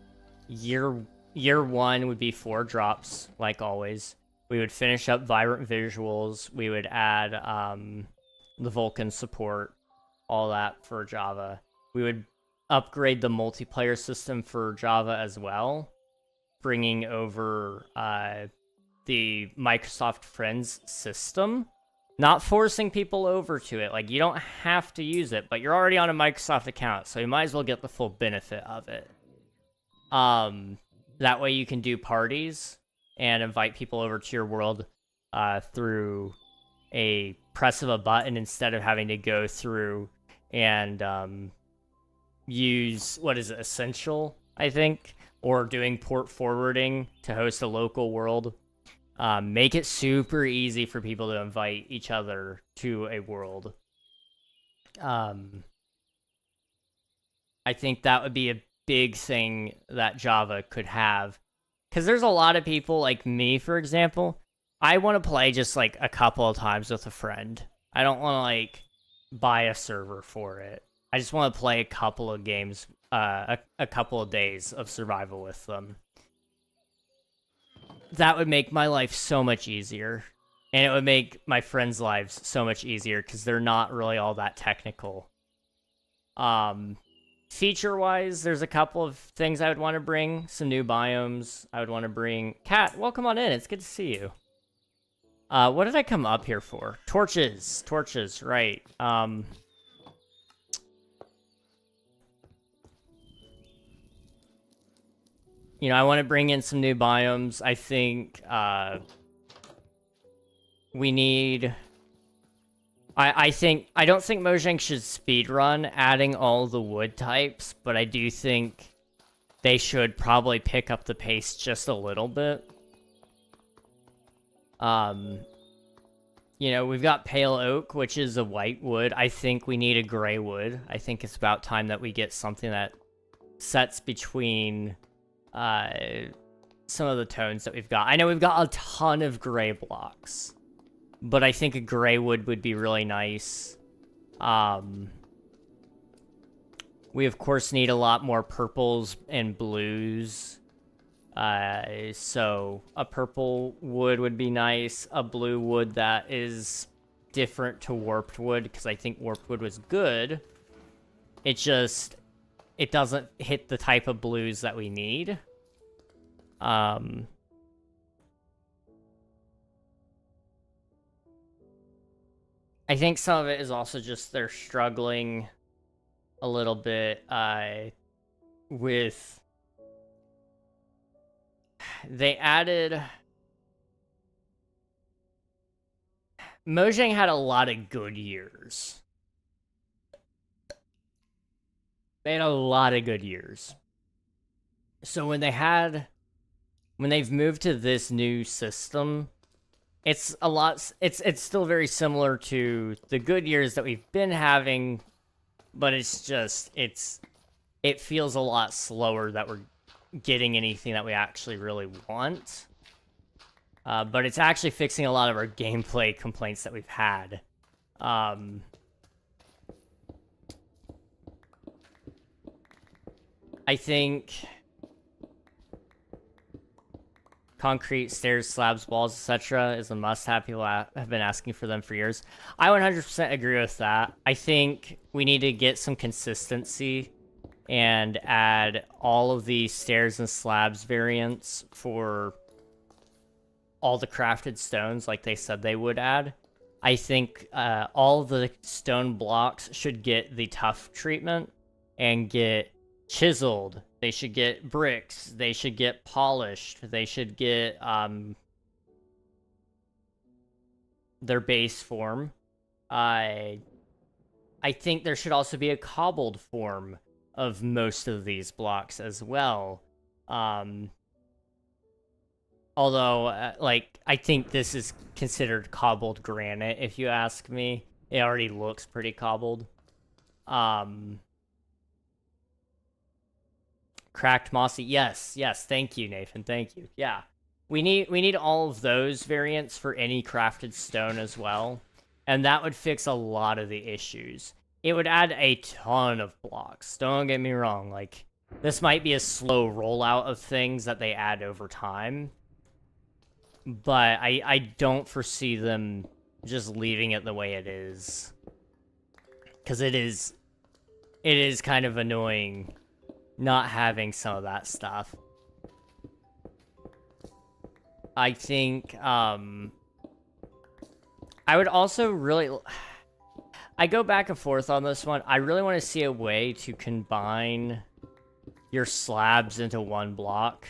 year one would be 4 drops, like always. We would finish up vibrant visuals. We would add the Vulkan support, all that for Java. We would upgrade the multiplayer system for Java as well, bringing over the Microsoft Friends system. Not forcing people over to it. Like, you don't have to use it, but you're already on a Microsoft account, so you might as well get the full benefit of it. That way you can do parties and invite people over to your world through a press of a button instead of having to go through and use, what is it, Essential, I think? Or doing port forwarding to host a local world. Make it super easy for people to invite each other to a world. I think that would be a big thing that Java could have. Because there's a lot of people like me, for example. I want to play just like a couple of times with a friend. I don't want to like buy a server for it. I just want to play a couple of games, a couple of days of survival with them. That would make my life so much easier. And it would make my friends' lives so much easier because they're not really all that technical. Feature-wise, there's a couple of things I would want to bring. Some new biomes. I would want to bring... Cat, welcome on in. It's good to see you. What did I come up here for? Torches. Torches, right. You know, I want to bring in some new biomes. I think, we need... I don't think Mojang should speedrun adding all the wood types, but I do think they should probably pick up the pace just a little bit. You know, we've got pale oak, which is a white wood. I think we need a gray wood. I think it's about time that we get something that sets between some of the tones that we've got. I know we've got a ton of gray blocks, but I think a gray wood would be really nice. We, of course, need a lot more purples and blues. So a purple wood would be nice. A blue wood that is different to warped wood, because I think warped wood was good. It doesn't hit the type of blues that we need. I think some of it is also just they're struggling a little bit with... They added... Mojang had a lot of good years. They had a lot of good years. So when they've moved to this new system, it's still very similar to the good years that we've been having, but it feels a lot slower that we're getting anything that we actually really want. But it's actually fixing a lot of our gameplay complaints that we've had. I think concrete, stairs, slabs, walls, etc. is a must-have. People have been asking for them for years. I 100% agree with that. I think we need to get some consistency and add all of the stairs and slabs variants for all the crafted stones like they said they would add. I think all of the stone blocks should get the tough treatment and get chiseled. They should get bricks. They should get polished. They should get their base form. I think there should also be a cobbled form of most of these blocks as well. Although, like, I think this is considered cobbled granite, if you ask me. It already looks pretty cobbled. Cracked mossy. Yes, thank you, Nathan. Thank you. Yeah. We need all of those variants for any crafted stone as well. And that would fix a lot of the issues. It would add a ton of blocks. Don't get me wrong. Like, this might be a slow rollout of things that they add over time. But I don't foresee them just leaving it the way it is. Because it is kind of annoying not having some of that stuff. I think, I would also really... I go back and forth on this one. I really want to see a way to combine your slabs into one block.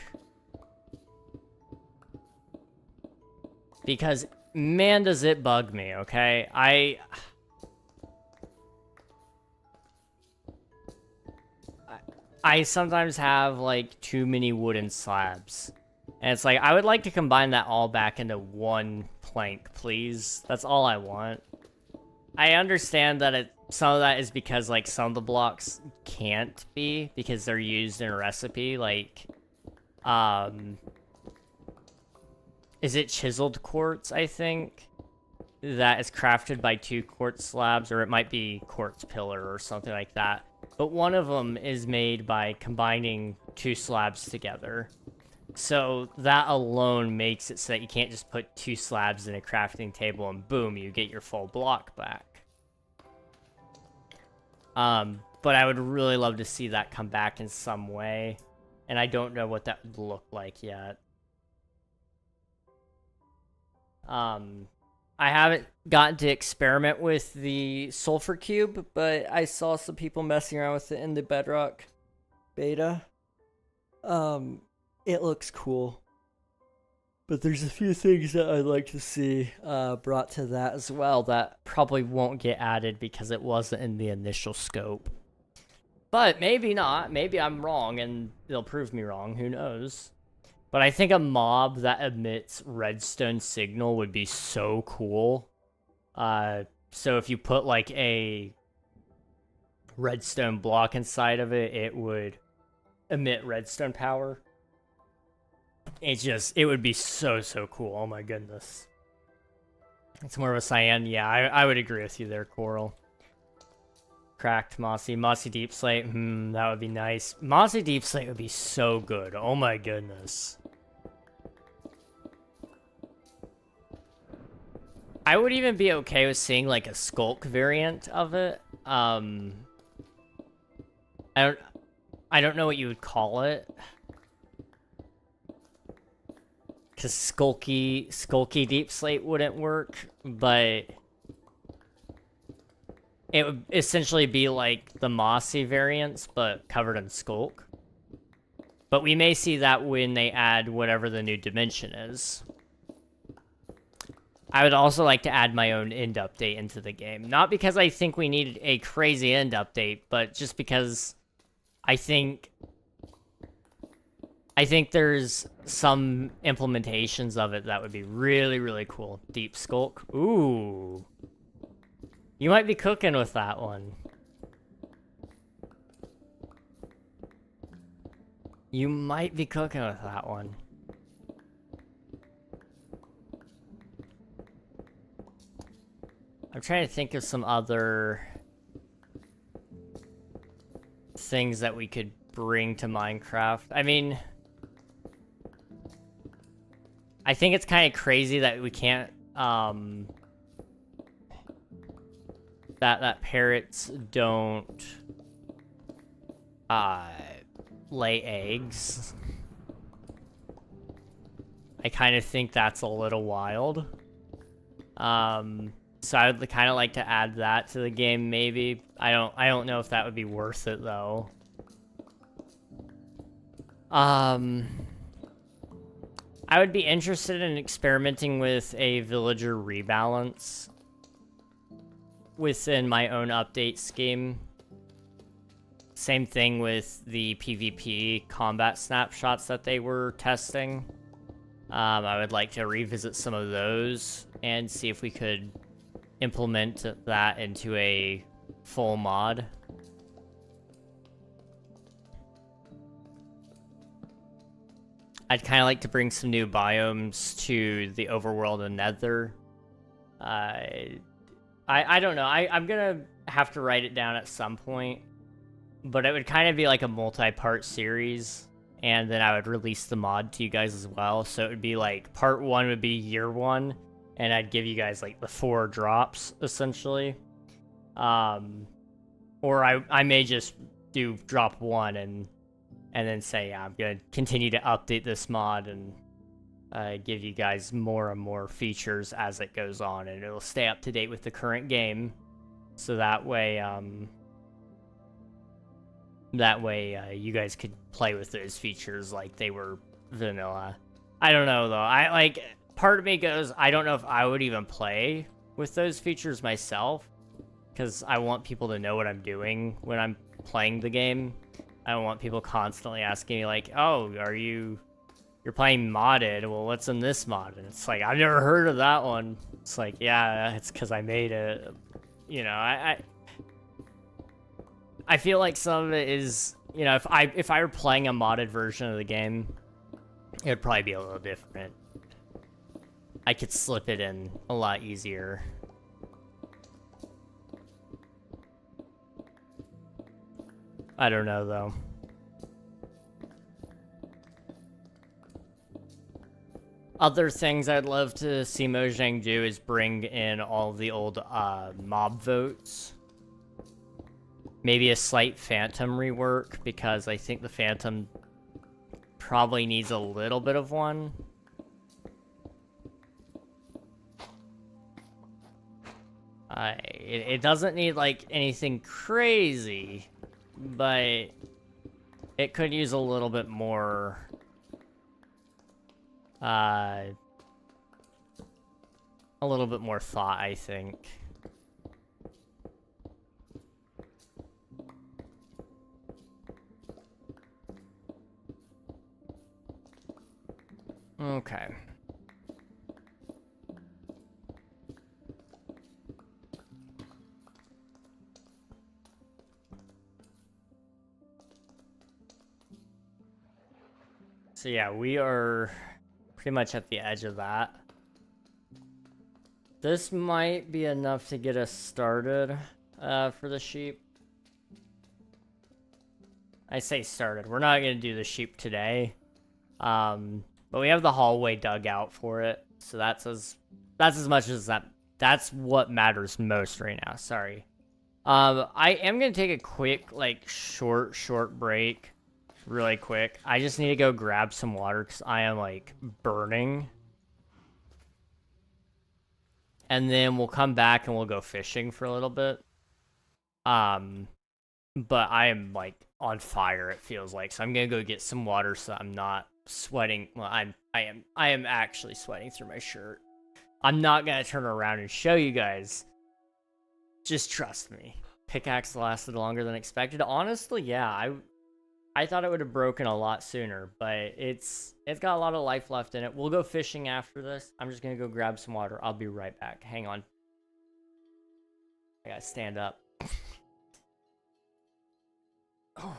Because, man, does it bug me, okay? I sometimes have, like, too many wooden slabs. And it's like, I would like to combine that all back into one plank, please. That's all I want. I understand that some of that is because, like, some of the blocks can't be because they're used in a recipe, like, is it chiseled quartz, I think? That is crafted by 2 quartz slabs, or it might be quartz pillar or something like that. But one of them is made by combining 2 slabs together. So that alone makes it so that you can't just put 2 slabs in a crafting table and boom, you get your full block back. But I would really love to see that come back in some way. And I don't know what that would look like yet. I haven't gotten to experiment with the sulfur cube, but I saw some people messing around with it in the Bedrock beta. It looks cool. But there's a few things that I'd like to see brought to that as well that probably won't get added because it wasn't in the initial scope. But maybe not. Maybe I'm wrong and they'll prove me wrong. Who knows? But I think a mob that emits redstone signal would be so cool. So if you put like a redstone block inside of it, it would emit redstone power. It would be so cool. Oh my goodness. It's more of a cyan. Yeah, I would agree with you there, Coral. Cracked Mossy Deep Slate. That would be nice. Mossy Deep Slate would be so good. Oh my goodness. I would even be okay with seeing like a Skulk variant of it. I don't know what you would call it. Cause Skulky Deep Slate wouldn't work, but it would essentially be like the Mossy variants, but covered in Skulk. But we may see that when they add whatever the new dimension is. I would also like to add my own end update into the game. Not because I think we need a crazy end update, but just because I think there's some implementations of it that would be really cool. Deep Skulk. Ooh. You might be cooking with that one. You might be cooking with that one. I'm trying to think of some other things that we could bring to Minecraft. I mean, I think it's kind of crazy that we can't, that parrots don't, lay eggs. I kind of think that's a little wild. So I would kind of like to add that to the game, maybe. I don't know if that would be worth it, though. I would be interested in experimenting with a villager rebalance within my own update scheme. Same thing with the PvP combat snapshots that they were testing. I would like to revisit some of those and see if we could implement that into a full mod. I'd kind of like to bring some new biomes to the overworld and nether. I don't know. I'm gonna have to write it down at some point, but it would kind of be like a multi-part series, and then I would release the mod to you guys as well. So it would be like part 1 would be year 1, and I'd give you guys like the 4 drops essentially. Or I may just do drop 1 and then say, yeah, I'm gonna continue to update this mod and give you guys more and more features as it goes on, and it'll stay up to date with the current game. So that way, you guys could play with those features like they were vanilla. I don't know though. Part of me goes, I don't know if I would even play with those features myself, because I want people to know what I'm doing when I'm playing the game. I don't want people constantly asking me like, oh, are you You're playing modded. Well, what's in this mod? And it's like, I've never heard of that one. It's like, yeah, it's because I made it. You know, I feel like some of it is, you know, if I were playing a modded version of the game, it would probably be a little different. I could slip it in a lot easier. I don't know, though. Other things I'd love to see Mojang do is bring in all the old mob votes. Maybe a slight Phantom rework, because I think the Phantom probably needs a little bit of one. It doesn't need, like, anything crazy, but it could use a little bit more, a little bit more thought, I think. Okay. So yeah, we are pretty much at the edge of that. This might be enough to get us started for the sheep. I say started. We're not going to do the sheep today. But we have the hallway dug out for it. So that's as much as that's what matters most right now. Sorry. I am going to take a quick, like, short break. Really quick. I just need to go grab some water because I am, like, burning. And then we'll come back and we'll go fishing for a little bit. But I am, like, on fire, it feels like. So I'm gonna go get some water so I'm not sweating. Well, I am actually sweating through my shirt. I'm not gonna turn around and show you guys. Just trust me. Pickaxe lasted longer than expected. Honestly, yeah, I thought it would have broken a lot sooner, but it's got a lot of life left in it. We'll go fishing after this. I'm just gonna go grab some water. I'll be right back. Hang on. I gotta stand up. Oh.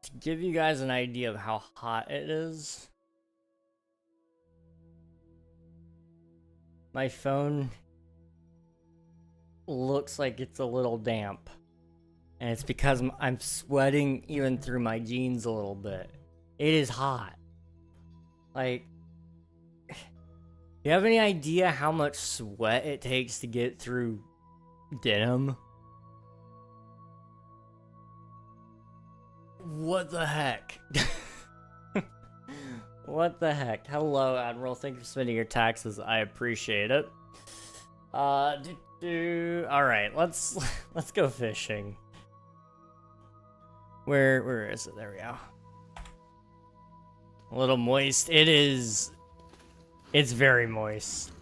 To give you guys an idea of how hot it is, my phone looks like it's a little damp. And it's because I'm sweating even through my jeans a little bit. It is hot. Like, you have any idea how much sweat it takes to get through denim? What the heck? What the heck? Hello, Admiral. Thank you for spending your taxes. I appreciate it. Alright, let's go fishing. Where is it? There we go. A little moist. It's very moist.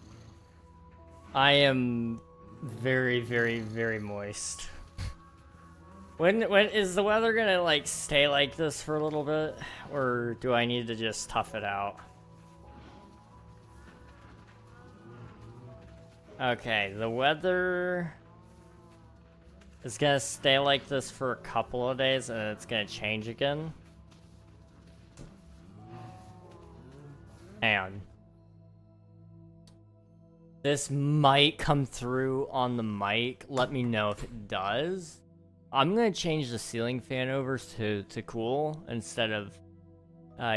I am very, very, very moist. When is the weather gonna like stay like this for a little bit, or do I need to just tough it out? Okay, the weather is gonna stay like this for a couple of days, and it's gonna change again. And this might come through on the mic. Let me know if it does. I'm gonna change the ceiling fan over to cool instead of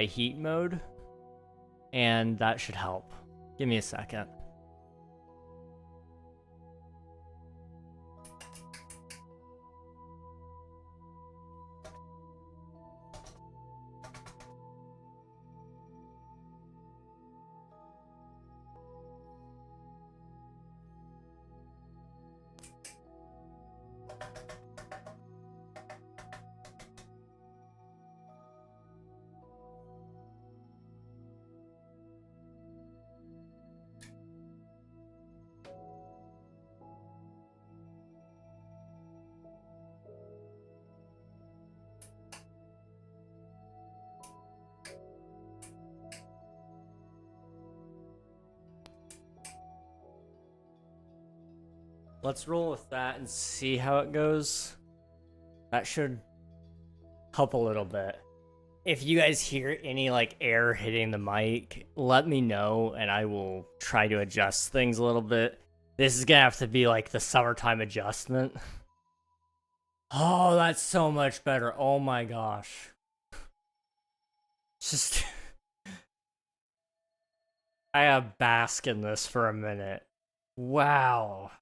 heat mode, and that should help. Give me a second. Let's roll with that and see how it goes. That should help a little bit. If you guys hear any like air hitting the mic, let me know and I will try to adjust things a little bit. This is gonna have to be like the summertime adjustment. Oh, that's so much better. Oh my gosh. Just I have bask in this for a minute. Wow.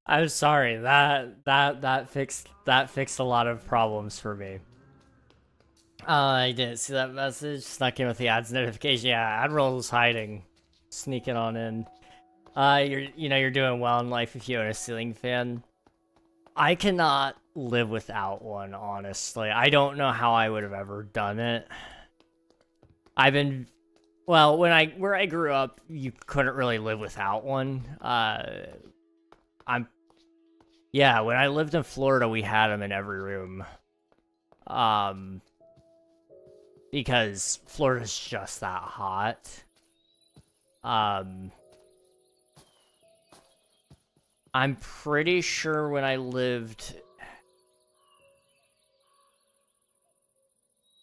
I'm sorry. That fixed a lot of problems for me. I didn't see that message. Snuck in with the ads notification. Yeah, Admiral's hiding, sneaking on in. You're doing well in life if you own a ceiling fan. I cannot live without one, honestly. I don't know how I would have ever done it. Well, where I grew up, you couldn't really live without one. Yeah, when I lived in Florida, we had them in every room. Because Florida's just that hot. I'm pretty sure when I lived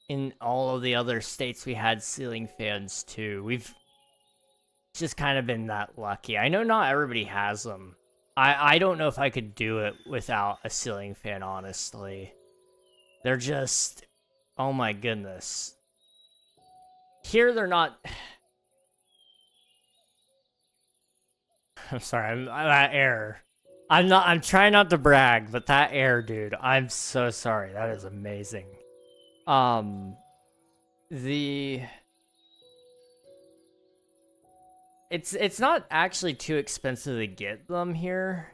in all of the other states, we had ceiling fans too. We've just kind of been that lucky. I know not everybody has them. I don't know if I could do it without a ceiling fan, honestly. They're just... Oh my goodness. Here they're not... I'm sorry, that air. I'm trying not to brag, but that air, dude, I'm so sorry. That is amazing. It's not actually too expensive to get them here.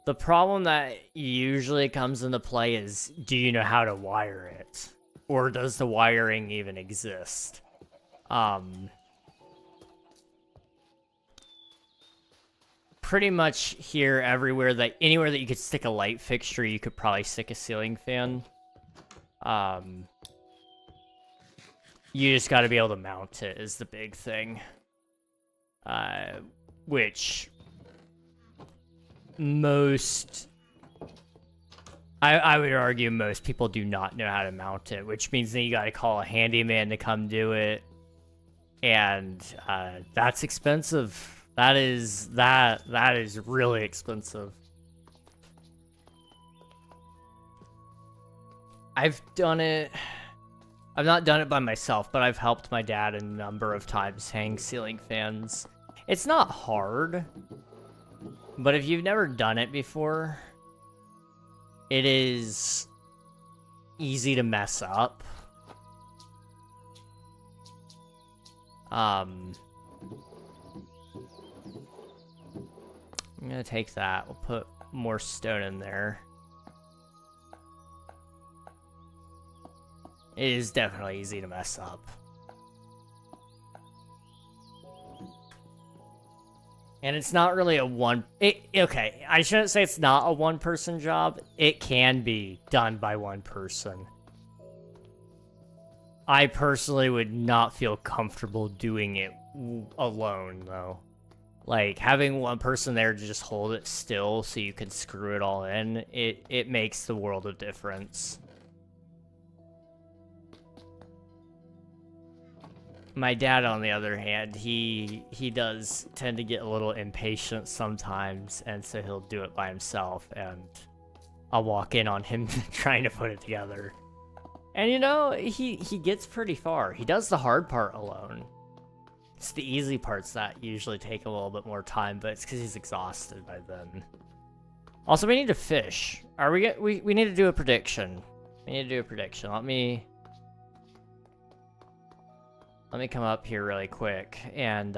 The problem that usually comes into play is, do you know how to wire it? Or does the wiring even exist? Pretty much here, anywhere that you could stick a light fixture, you could probably stick a ceiling fan. You just gotta be able to mount it is the big thing. Which I would argue most people do not know how to mount it, which means that you gotta call a handyman to come do it. And that's expensive. That is really expensive. I've done it. I've not done it by myself, but I've helped my dad a number of times hang ceiling fans. It's not hard, but if you've never done it before, it is easy to mess up. I'm gonna take that. We'll put more stone in there. It is definitely easy to mess up. And it's not really a okay, I shouldn't say it's not a one-person job. It can be done by one person. I personally would not feel comfortable doing it alone, though. Like, having one person there to just hold it still so you can screw it all in, it makes the world of difference. My dad, on the other hand, he does tend to get a little impatient sometimes, and so he'll do it by himself, and I'll walk in on him trying to put it together. And you know, he gets pretty far. He does the hard part alone. It's the easy parts that usually take a little bit more time, but it's because he's exhausted by then. Also, we need to fish. We need to do a prediction. We need to do a prediction. Let me come up here really quick, and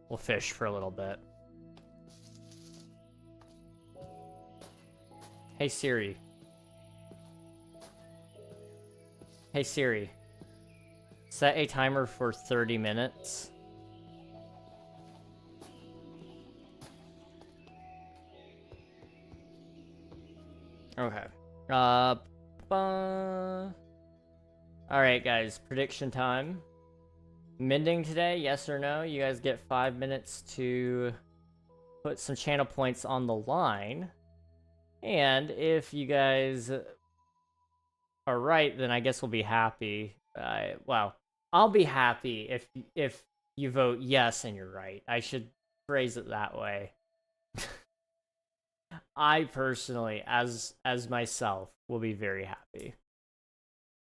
we'll fish for a little bit. Hey Siri. Hey Siri. Set a timer for 30 minutes. Okay. Alright guys, prediction time. Mending today, yes or no? You guys get 5 minutes to put some channel points on the line. And if you guys are right, then I guess we'll be happy. Well, I'll be happy if you vote yes and you're right. I should phrase it that way. I personally, as myself, will be very happy.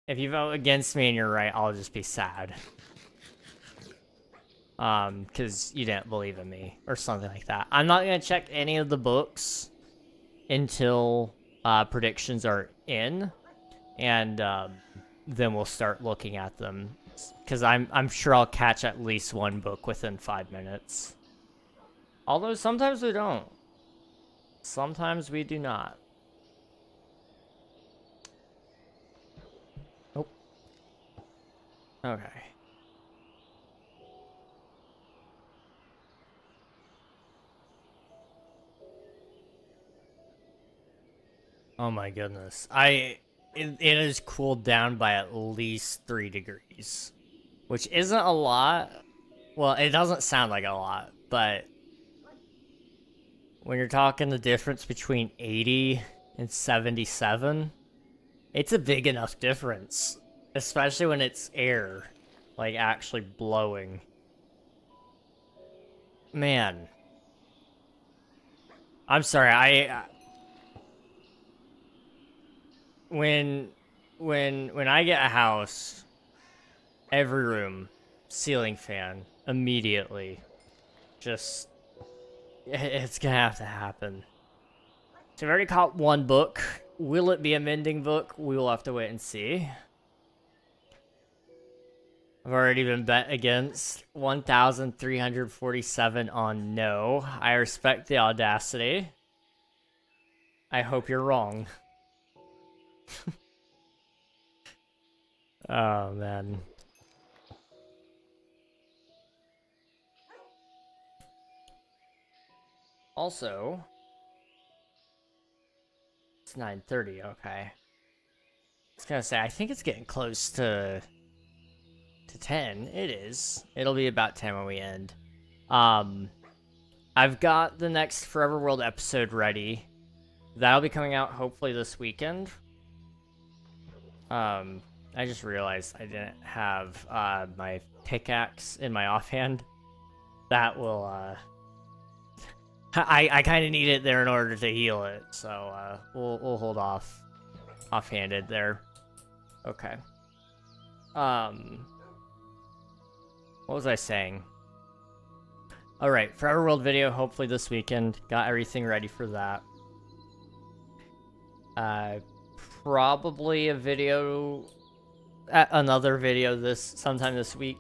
If you vote against me and you're right, I'll just be sad. Because you didn't believe in me, or something like that. I'm not gonna check any of the books until predictions are in, and then we'll start looking at them. Because I'm sure I'll catch at least one book within 5 minutes. Although sometimes we don't. Sometimes we do not. Nope. Okay. Oh my goodness. It has cooled down by at least 3 degrees. Which isn't a lot. Well, it doesn't sound like a lot, but when you're talking the difference between 80 and 77, it's a big enough difference. Especially when it's air, like, actually blowing. Man. I'm sorry, when I get a house, every room, ceiling fan, immediately. Just, it's gonna have to happen. So I've already caught one book. Will it be a mending book? We will have to wait and see. I've already been bet against. 1,347 on no. I respect the audacity. I hope you're wrong. Oh, man. Also, it's 9:30, okay. I was gonna say, I think it's getting close to 10. It is. It'll be about 10 when we end. I've got the next Forever World episode ready. That'll be coming out hopefully this weekend. I just realized I didn't have my pickaxe in my offhand. That will I kind of need it there in order to heal it, so we'll hold off offhanded there. Okay. What was I saying? Alright, Forever World video hopefully this weekend. Got everything ready for that. Probably a video, another video sometime this week.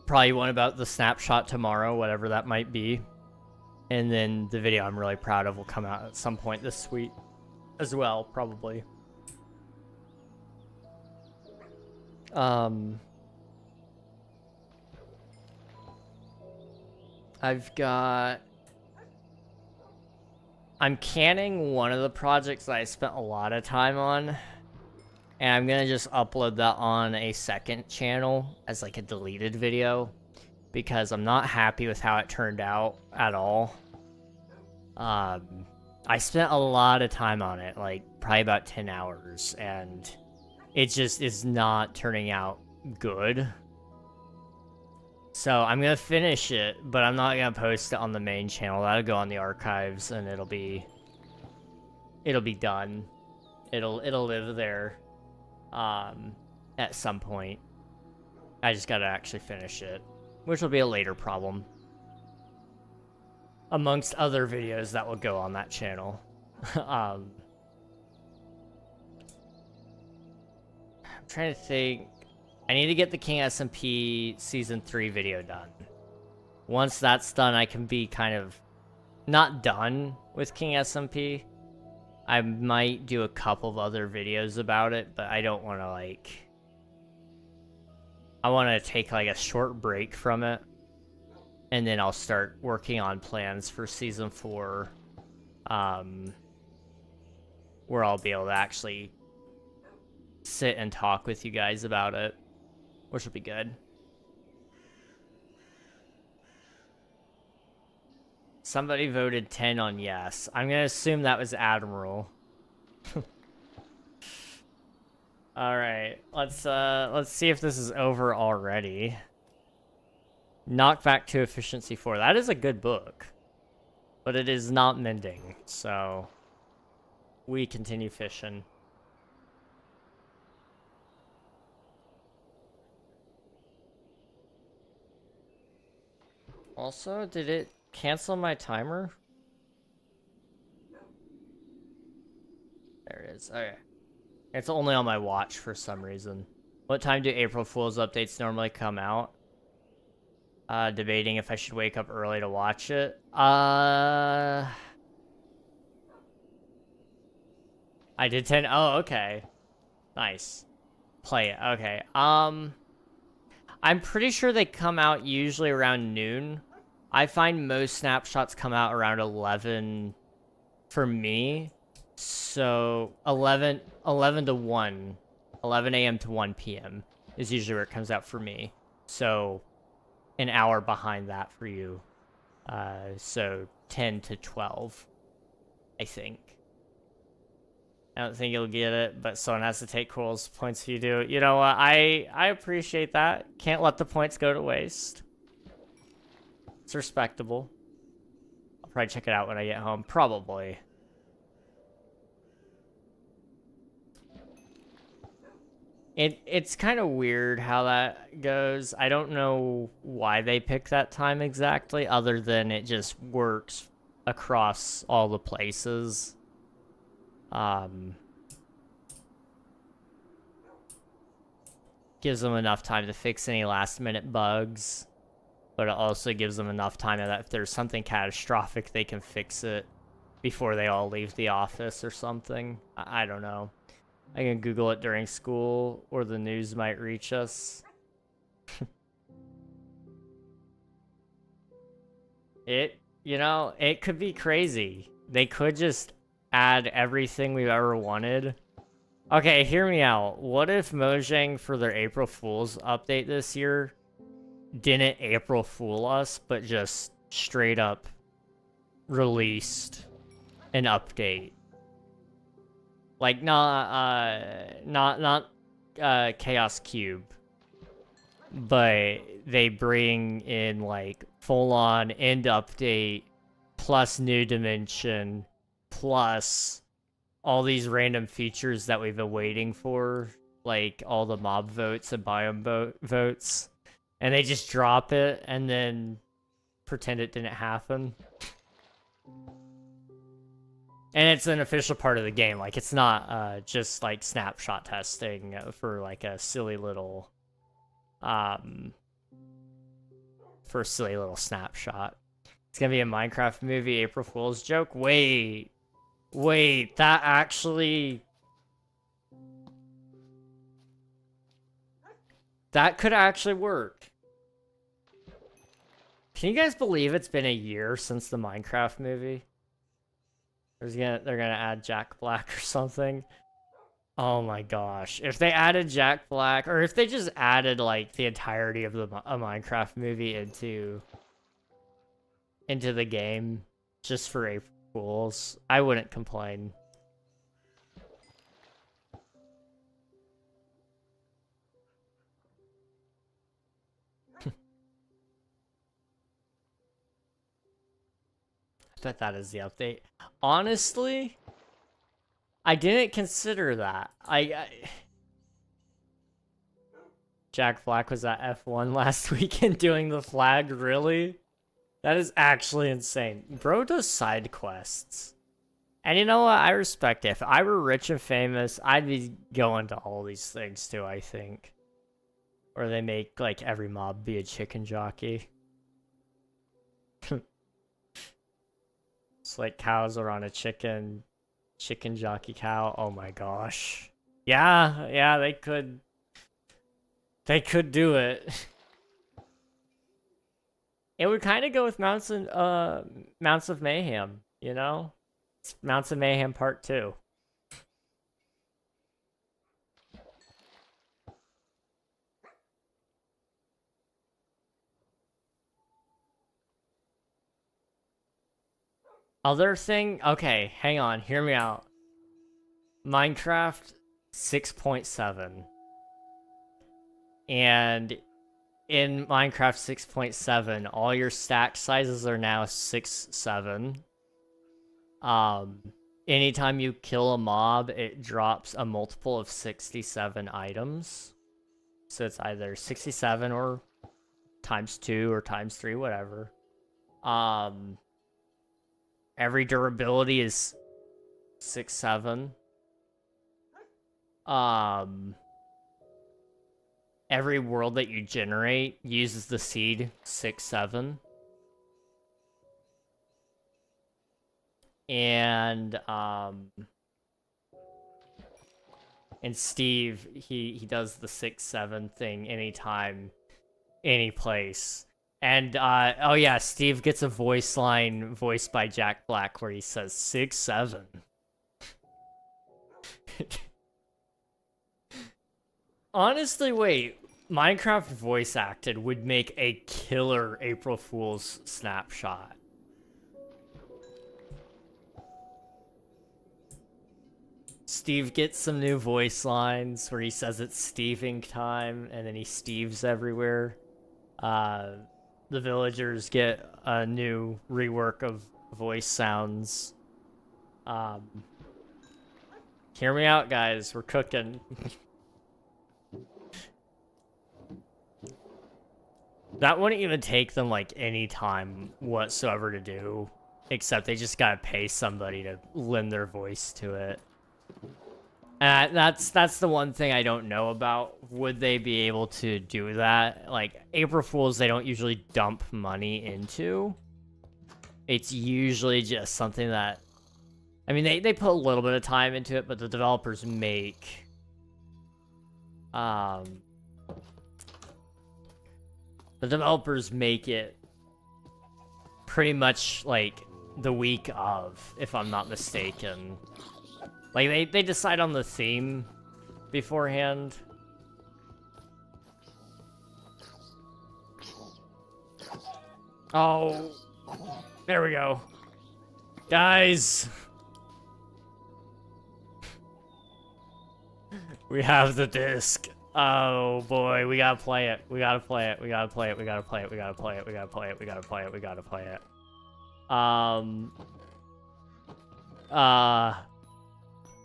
Probably one about the snapshot tomorrow, whatever that might be. And then the video I'm really proud of will come out at some point this week as well, probably. I've got... I'm canning one of the projects that I spent a lot of time on. And I'm gonna just upload that on a second channel as like a deleted video. Because I'm not happy with how it turned out at all. I spent a lot of time on it, like probably about 10 hours, and it just is not turning out good. So I'm gonna finish it, but I'm not gonna post it on the main channel. That'll go on the archives, and it'll be done. It'll live there, at some point. I just gotta actually finish it, which will be a later problem. Amongst other videos that will go on that channel. I'm trying to think. I need to get the King SMP Season 3 video done. Once that's done, I can be kind of not done with King SMP. I might do a couple of other videos about it, but I don't want to, like... I want to take, like, a short break from it. And then I'll start working on plans for Season 4. Where I'll be able to actually sit and talk with you guys about it. Which will be good. Somebody voted 10 on yes. I'm gonna assume that was Admiral. Alright, let's see if this is over already. Knockback to Efficiency 4. That is a good book. But it is not mending, so we continue fishing. Also, did it cancel my timer? There it is. Okay. It's only on my watch for some reason. What time do April Fool's updates normally come out? Debating if I should wake up early to watch it. I did 10. Oh, okay. Nice. Play it. Okay. I'm pretty sure they come out usually around noon. I find most snapshots come out around 11 for me. So 11 to 1. 11 a.m. to 1 p.m. is usually where it comes out for me. So an hour behind that for you. So 10 to 12, I think. I don't think you'll get it, but someone has to take Coral's points if you do. You know what? I appreciate that. Can't let the points go to waste. It's respectable. I'll probably check it out when I get home. Probably. It's kind of weird how that goes. I don't know why they pick that time exactly, other than it just works across all the places. Gives them enough time to fix any last-minute bugs, but it also gives them enough time that if there's something catastrophic, they can fix it before they all leave the office or something. I don't know. I can Google it during school, or the news might reach us. It could be crazy. They could just add everything we've ever wanted. Okay, hear me out. What if Mojang, for their April Fool's update this year, didn't April Fool us, but just straight up released an update? Like, not Chaos Cube, but they bring in, like, full-on end update, plus new dimension, plus all these random features that we've been waiting for, like all the mob votes and biome votes, and they just drop it and then pretend it didn't happen. And it's an official part of the game. Like, it's not just like snapshot testing for like a silly little snapshot. It's gonna be a Minecraft movie April Fool's joke. Wait, that actually... That could actually work. Can you guys believe it's been a year since the Minecraft movie? They're gonna add Jack Black or something. Oh my gosh. If they added Jack Black, or if they just added, like, the entirety of a Minecraft movie into the game, just for April Fools, I wouldn't complain. I bet that is the update. Honestly, I didn't consider that. Jack Black was at F1 last weekend doing the flag, really? That is actually insane. Bro does side quests. And you know what? I respect it. If I were rich and famous, I'd be going to all these things too, I think. Or they make, like, every mob be a chicken jockey. It's like cows are on a chicken jockey cow. Oh my gosh. Yeah, they could do it. It would kind of go with Mounts of Mayhem, you know? It's Mounts of Mayhem Part 2. Other thing, okay, hang on, hear me out. Minecraft 6.7. And in Minecraft 6.7, all your stack sizes are now 6, 7. Anytime you kill a mob, it drops a multiple of 67 items. So it's either 67 or ×2 or ×3, whatever. Every durability is 6, 7. Every world that you generate uses the seed 6, 7. And Steve, he does the 6, 7 thing anytime, any place. And oh yeah, Steve gets a voice line voiced by Jack Black where he says 6, 7. Honestly, wait, Minecraft voice acted would make a killer April Fool's snapshot. Steve gets some new voice lines where he says it's Steving time, and then he Steves everywhere. The villagers get a new rework of voice sounds. Hear me out, guys. We're cooking. That wouldn't even take them, like, any time whatsoever to do. Except they just gotta pay somebody to lend their voice to it. And that's the one thing I don't know about. Would they be able to do that? Like, April Fools, they don't usually dump money into. It's usually just something that... I mean, they put a little bit of time into it, but the developers make... The developers make it pretty much, like, the week of, if I'm not mistaken. Like, they decide on the theme beforehand. Oh, there we go. Guys! We have the disc. Oh boy, we gotta play it. We gotta play it. We gotta play it. We gotta play it. We gotta play it. We gotta play it. We gotta play it. We gotta play it.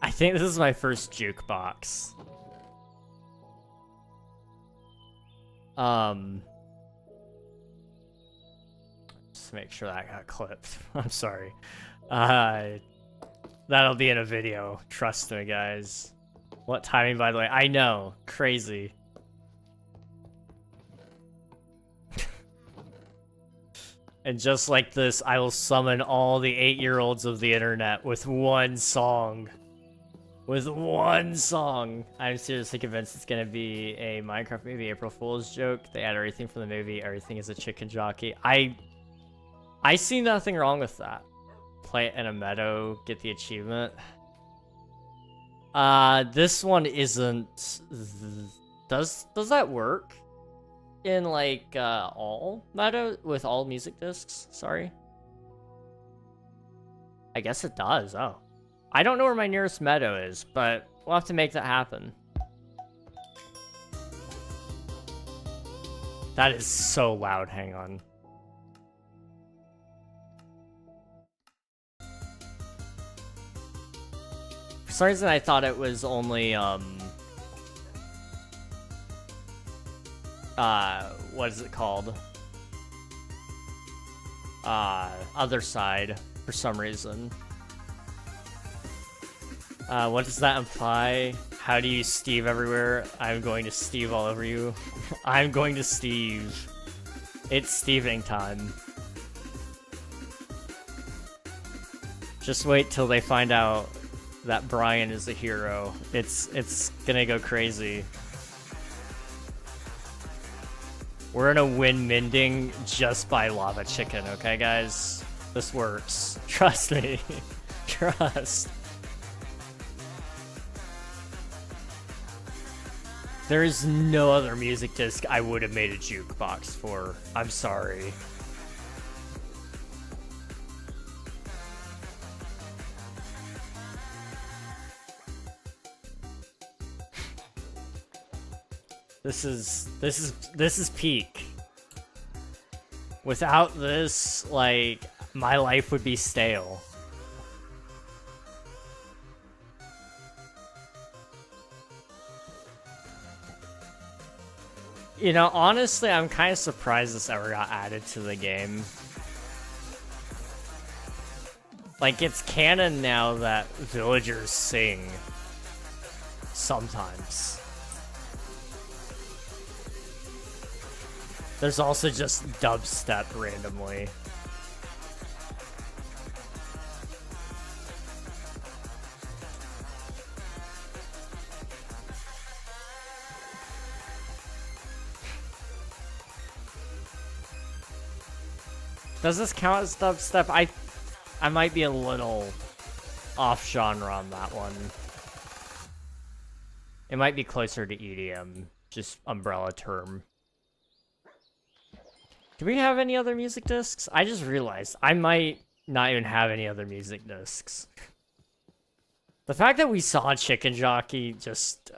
I think this is my first jukebox. Just make sure that got clipped. I'm sorry. That'll be in a video. Trust me, guys. What timing, by the way? I know. Crazy. And just like this, I will summon all the 8-year-olds of the internet with one song. With one song. I'm seriously convinced it's gonna be a Minecraft movie April Fool's joke. They add everything from the movie. Everything is a chicken jockey. I see nothing wrong with that. Play it in a meadow, get the achievement. This one isn't. Does that work in like all meadow with all music discs? Sorry. I guess it does. Oh. I don't know where my nearest meadow is, but we'll have to make that happen. That is so loud. Hang on. For some reason, I thought it was only, what is it called? Other side, for some reason. What does that imply? How do you Steve everywhere? I'm going to Steve all over you. I'm going to Steve. It's Steving time. Just wait till they find out that Brian is a hero. It's gonna go crazy. We're gonna win Mending just by Lava Chicken, okay guys? This works. Trust me. Trust. There is no other music disc I would have made a jukebox for. I'm sorry. This is peak. Without this, like, my life would be stale. You know, honestly, I'm kind of surprised this ever got added to the game. Like, it's canon now that villagers sing. Sometimes. There's also just dubstep randomly. Does this count as dubstep? I might be a little off genre on that one. It might be closer to EDM, just umbrella term. Do we have any other music discs? I just realized I might not even have any other music discs. The fact that we saw Chicken Jockey, just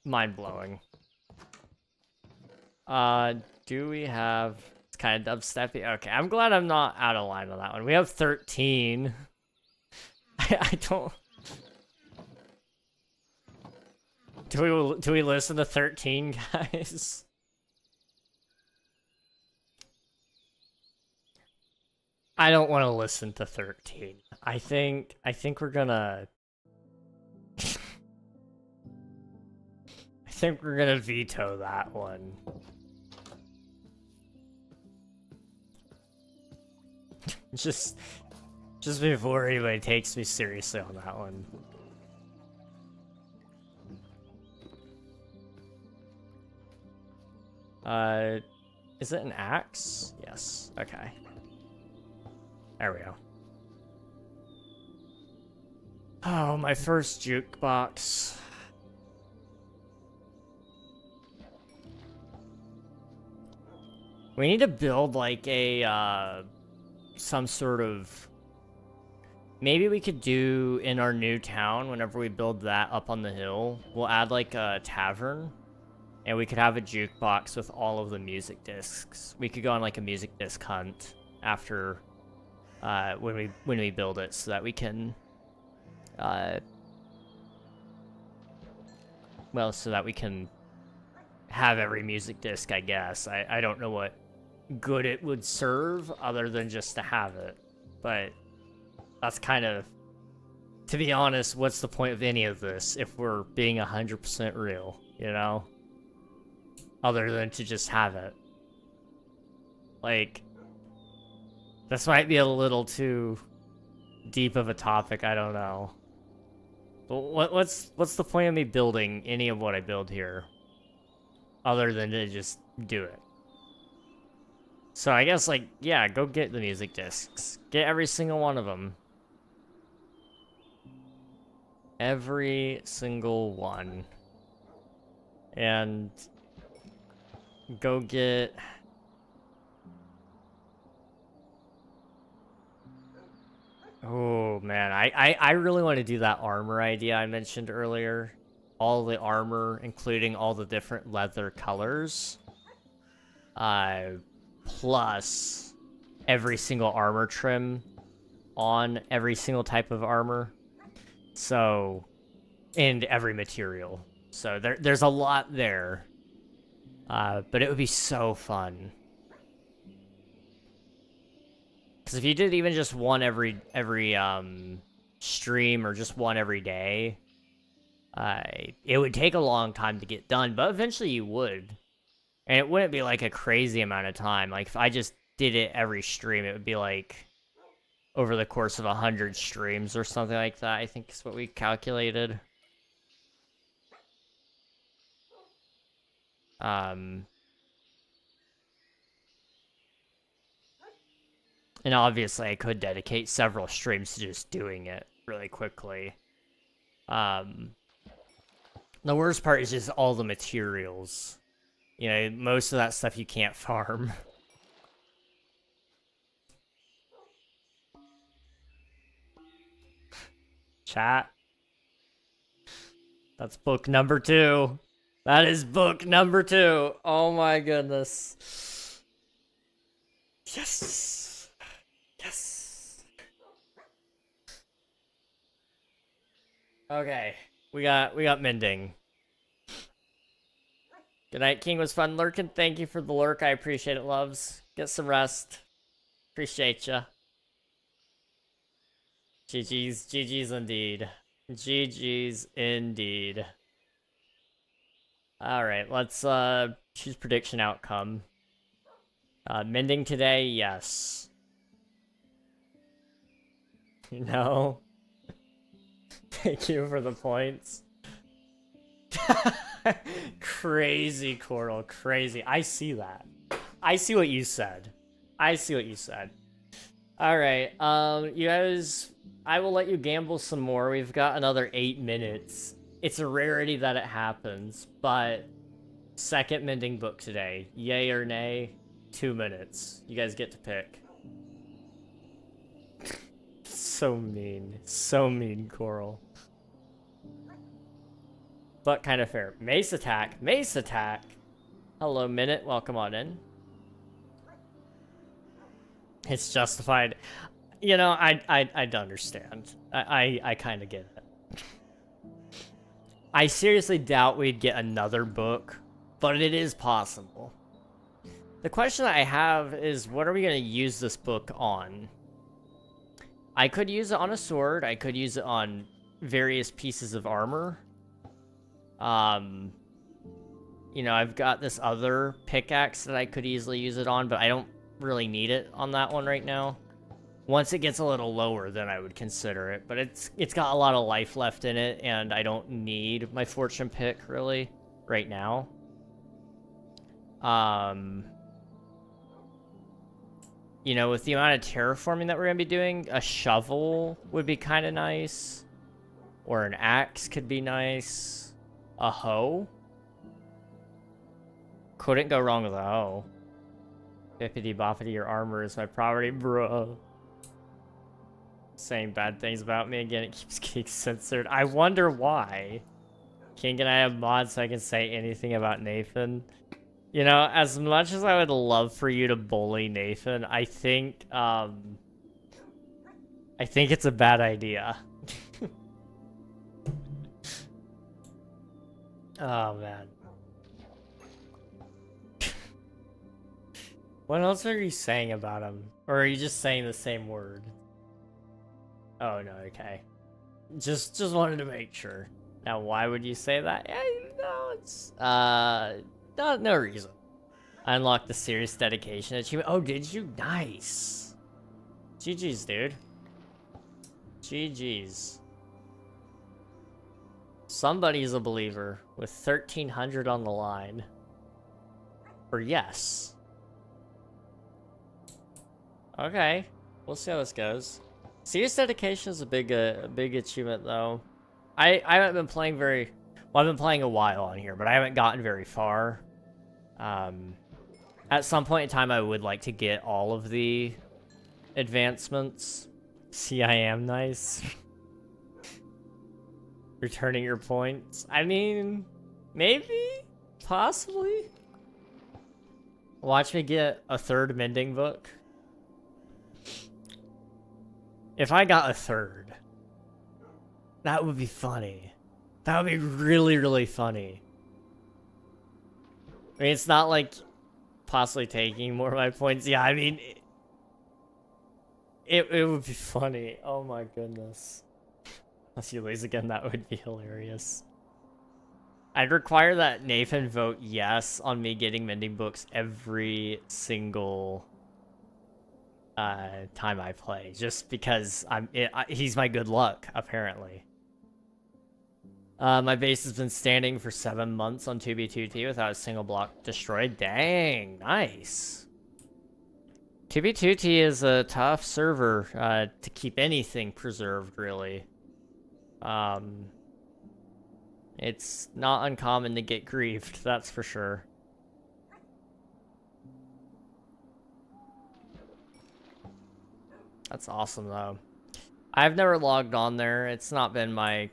mind-blowing. Do we have... It's kind of dubsteppy. Okay, I'm glad I'm not out of line on that one. We have 13. I don't... Do we listen to 13, guys? I don't want to listen to 13. I think we're gonna... I think we're gonna veto that one. Just before anybody takes me seriously on that one. Is it an axe? Yes. Okay. There we go. Oh, my first jukebox. We need to build like a some sort of... Maybe we could do in our new town, whenever we build that up on the hill, we'll add like a tavern. And we could have a jukebox with all of the music discs. We could go on like a music disc hunt after when we build it, so that we can well, so that we can have every music disc, I guess. I don't know what good it would serve other than just to have it, but that's kind of, to be honest, what's the point of any of this if we're being 100% real, you know? Other than to just have it. Like, this might be a little too deep of a topic, I don't know. But what's the point of me building any of what I build here? Other than to just do it. So I guess, like, yeah, go get the music discs. Get every single one of them. Every single one. And go get... Oh, man. I really want to do that armor idea I mentioned earlier. All the armor, including all the different leather colors. Plus every single armor trim on every single type of armor. So, and every material. So there's a lot there. But it would be so fun. Because if you did even just one every stream or just one every day, it would take a long time to get done, but eventually you would. And it wouldn't be like a crazy amount of time. Like if I just did it every stream, it would be like over the course of 100 streams or something like that, I think is what we calculated. And obviously I could dedicate several streams to just doing it really quickly. The worst part is just all the materials. You know, most of that stuff you can't farm. Chat. That's book number 2. That is book number 2. Oh my goodness. Yes. Yes. Okay. We got mending. Good night, King. Was fun lurking. Thank you for the lurk. I appreciate it, loves. Get some rest. Appreciate ya. GG's. GG's indeed. GG's indeed. Alright, let's choose prediction outcome. Mending today, yes. No. Thank you for the points. Crazy, Coral, crazy. I see that. I see what you said. I see what you said. Alright, you guys, I will let you gamble some more. We've got another 8 minutes. It's a rarity that it happens, but second mending book today. Yay or nay? 2 minutes. You guys get to pick. So mean. So mean, Coral. But kind of fair. Mace attack. Mace attack. Hello, Minute. Welcome on in. It's justified. You know, I don't understand. I kind of get it. I seriously doubt we'd get another book, but it is possible. The question I have is, what are we going to use this book on? I could use it on a sword. I could use it on various pieces of armor. You know, I've got this other pickaxe that I could easily use it on, but I don't really need it on that one right now. Once it gets a little lower, then I would consider it, but it's got a lot of life left in it, and I don't need my fortune pick, really, right now. You know, with the amount of terraforming that we're going to be doing, a shovel would be kind of nice. Or an axe could be nice. A hoe? Couldn't go wrong with a hoe. Bippity boppity, your armor is my property, bruh. Saying bad things about me again, it keeps getting censored. I wonder why. King and I have mods so I can say anything about Nathan. You know, as much as I would love for you to bully Nathan, I think it's a bad idea. Oh, man. What else are you saying about him? Or are you just saying the same word? Oh, no, okay. Just wanted to make sure. Now, why would you say that? Yeah, no, it's, no reason. I unlocked the serious dedication achievement. Oh, did you? Nice. GG's, dude. GG's. Somebody's a believer with 1,300 on the line. Or yes. Okay, we'll see how this goes. Serious dedication is a big achievement, though. I haven't been playing very... Well, I've been playing a while on here, but I haven't gotten very far. At some point in time, I would like to get all of the advancements. See, I am nice. Returning your points. I mean, maybe? Possibly? Watch me get a 3rd mending book. If I got a 3rd, that would be funny. That would be really, really funny. I mean, it's not like possibly taking more of my points. Yeah, I mean, it would be funny. Oh my goodness. Unless you lose again, that would be hilarious. I'd require that Nathan vote yes on me getting mending books every single time I play, just because he's my good luck, apparently. My base has been standing for 7 months on 2B2T without a single block destroyed. Dang, nice. 2B2T is a tough server to keep anything preserved, really. It's not uncommon to get griefed, that's for sure. That's awesome, though. I've never logged on there. It's not been my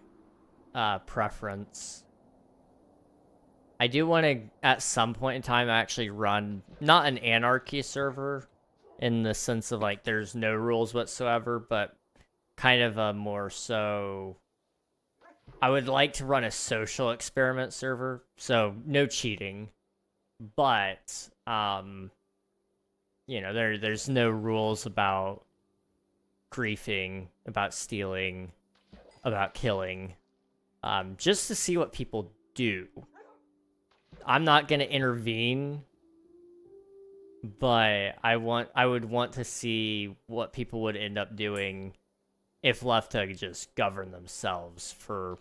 preference. I do want to, at some point in time, actually run, not an anarchy server, in the sense of, like, there's no rules whatsoever, but kind of a more so... I would like to run a social experiment server, so no cheating, but, you know, there's no rules about griefing, about stealing, about killing, just to see what people do. I'm not going to intervene, but I would want to see what people would end up doing if left to just govern themselves for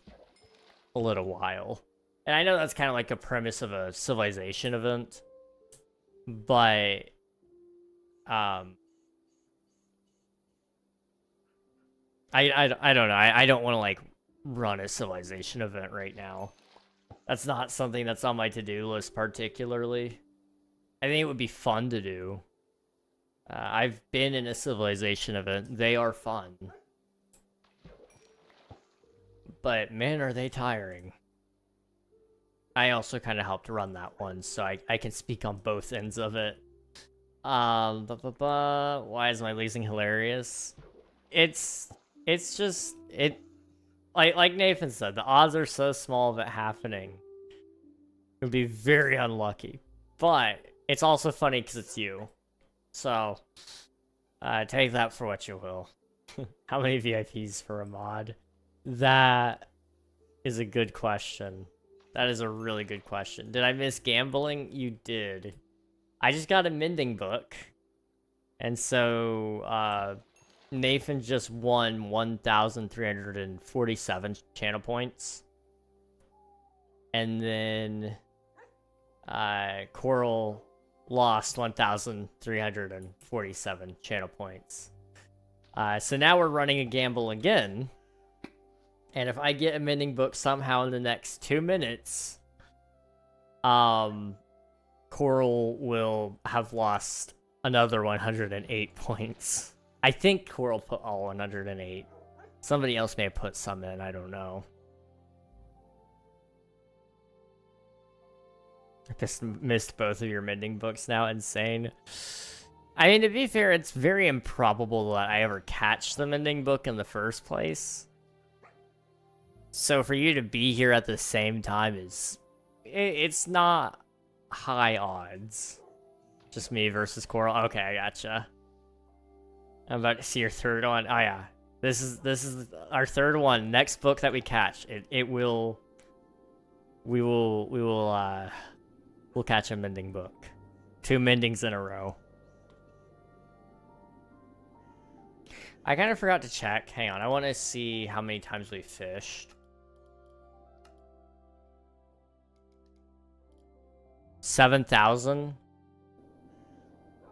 a little while. And I know that's kind of like a premise of a civilization event, but I don't know. I don't want to like run a civilization event right now. That's not something that's on my to-do list particularly. I think it would be fun to do. I've been in a civilization event. They are fun. But man, are they tiring. I also kind of helped run that one, so I can speak on both ends of it. Why is my losing hilarious? It's just, like Nathan said, the odds are so small of it happening. It would be very unlucky. But it's also funny because it's you. So, take that for what you will. How many VIPs for a mod? That is a good question. That is a really good question. Did I miss gambling? You did. I just got a mending book. And so, Nathan just won 1,347 channel points. And then, Coral lost 1,347 channel points. So now we're running a gamble again. And if I get a mending book somehow in the next 2 minutes, Coral will have lost another 108 points. I think Coral put all 108. Somebody else may have put some in, I don't know. I just missed both of your mending books now, insane. I mean, to be fair, it's very improbable that I ever catch the mending book in the first place. So for you to be here at the same time is... It's not high odds. Just me versus Coral. Okay, I gotcha. I'm about to see your third one. Oh yeah. This is our third one. Next book that we catch. We'll catch a mending book. 2 mendings in a row. I kind of forgot to check. Hang on, I want to see how many times we fished. 7,000?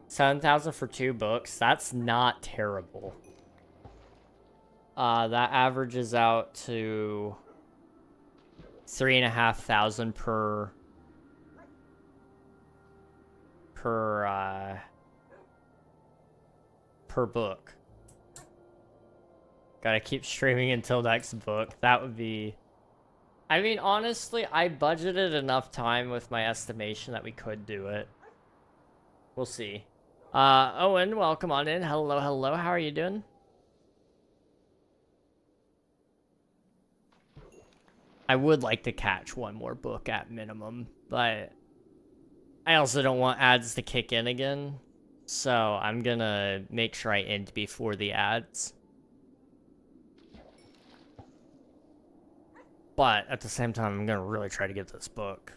7,000 for 2 books? That's not terrible. That averages out to 3,500 per book. Gotta keep streaming until next book. That would be... I mean, honestly, I budgeted enough time with my estimation that we could do it. We'll see. Owen, welcome on in. Hello, hello. How are you doing? I would like to catch one more book at minimum, but I also don't want ads to kick in again. So I'm gonna make sure I end before the ads. But at the same time, I'm gonna really try to get this book.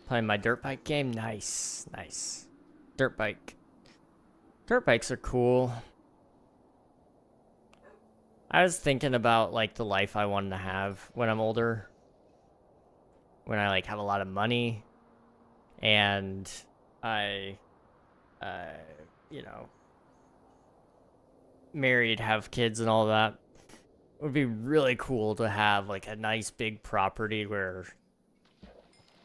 Playing my dirt bike game? Nice, nice. Dirt bike. Dirt bikes are cool. I was thinking about, like, the life I wanted to have when I'm older. When I, like, have a lot of money. And I, you know, married, have kids and all that. It would be really cool to have, like, a nice big property where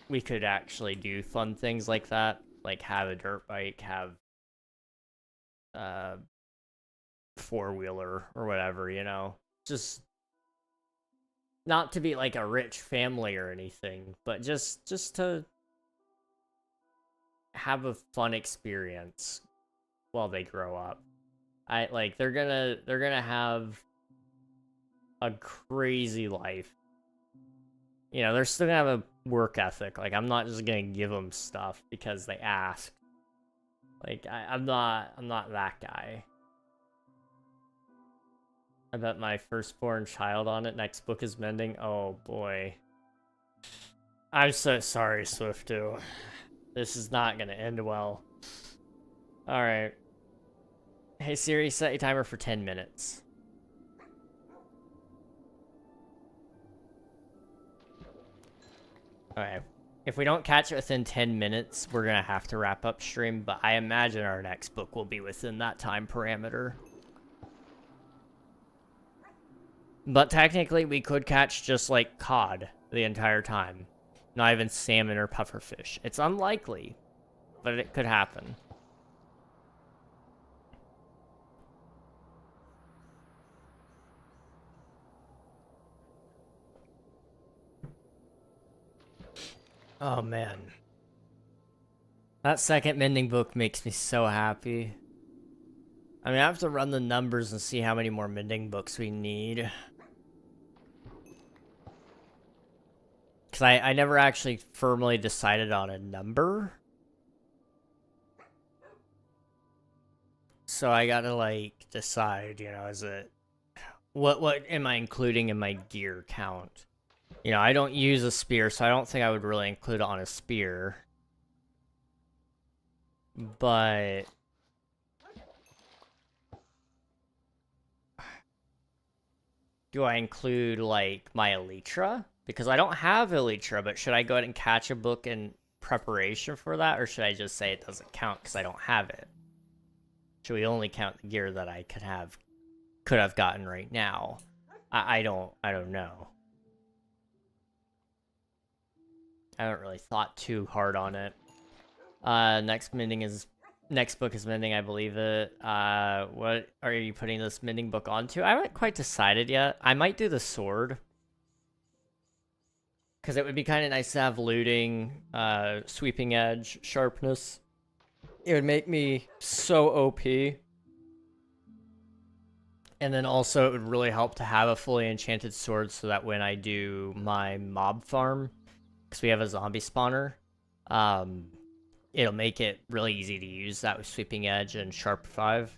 we could actually do fun things like that. Like, have a dirt bike, have four-wheeler or whatever, you know? Just not to be like a rich family or anything, but just to have a fun experience while they grow up. They're gonna have a crazy life. You know, they're still gonna have a work ethic. Like, I'm not just gonna give them stuff because they ask. Like, I'm not that guy. I bet my firstborn child on it. Next book is mending. Oh boy. I'm so sorry, Swiftu. This is not gonna end well. Alright. Hey Siri, set your timer for 10 minutes. Okay. If we don't catch it within 10 minutes, we're gonna have to wrap up stream, but I imagine our next book will be within that time parameter. But technically, we could catch just, like, cod the entire time. Not even salmon or pufferfish. It's unlikely, but it could happen. Oh, man. That second mending book makes me so happy. I mean, I have to run the numbers and see how many more mending books we need. Because I never actually firmly decided on a number. So I gotta, like, decide, you know, is it... What am I including in my gear count? You know, I don't use a spear, so I don't think I would really include it on a spear. But... do I include, like, my elytra? Because I don't have elytra, but should I go ahead and catch a book in preparation for that? Or should I just say it doesn't count because I don't have it? Should we only count the gear that I could have gotten right now? I don't know. I haven't really thought too hard on it. Next book is mending, I believe it. What are you putting this mending book onto? I haven't quite decided yet. I might do the sword. Because it would be kind of nice to have looting, sweeping edge, sharpness. It would make me so OP. And then also it would really help to have a fully enchanted sword so that when I do my mob farm, because we have a zombie spawner, it'll make it really easy to use that with sweeping edge and sharp 5.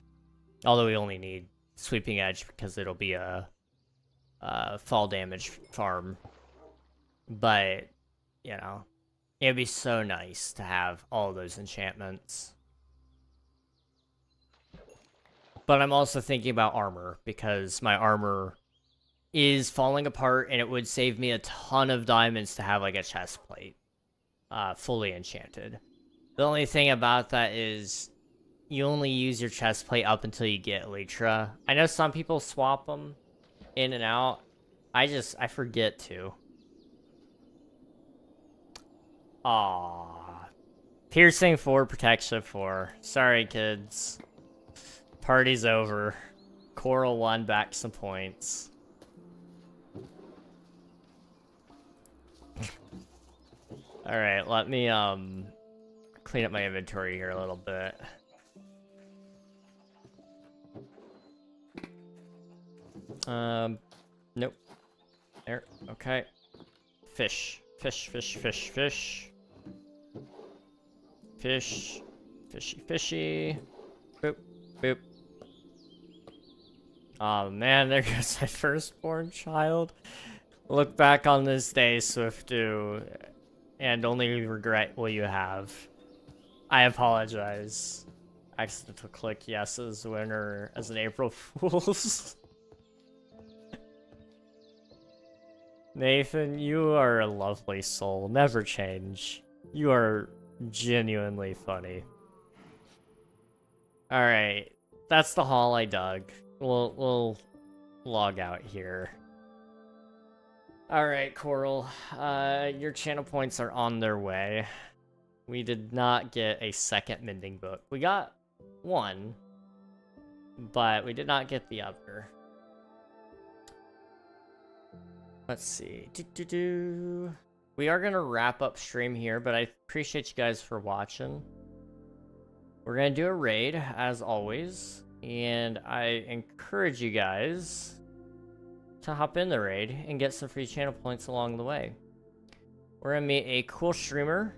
Although we only need sweeping edge because it'll be a fall damage farm. But, you know, it'd be so nice to have all those enchantments. But I'm also thinking about armor, because my armor is falling apart, and it would save me a ton of diamonds to have like a chest plate, fully enchanted. The only thing about that is you only use your chest plate up until you get Elytra. I know some people swap them in and out. I forget to. Aww. Piercing 4, protection 4. Sorry, kids. Party's over. Coral 1, back some points. Alright, let me, clean up my inventory here a little bit. Nope. There, okay. Fish. Fish, fish, fish, fish. Fish. Fishy, fishy. Boop, boop. Oh man, there goes my firstborn child. Look back on this day, Swiftu, and only regret what you have. I apologize. Accidental click yes as winner as an April Fool's. Nathan, you are a lovely soul. Never change. You are genuinely funny. Alright. That's the hole I dug. We'll log out here. Alright, Coral. Your channel points are on their way. We did not get a second mending book. We got one, but we did not get the other. Let's see. We are going to wrap up stream here, but I appreciate you guys for watching. We're going to do a raid, as always, and I encourage you guys to hop in the raid and get some free channel points along the way. We're going to meet a cool streamer.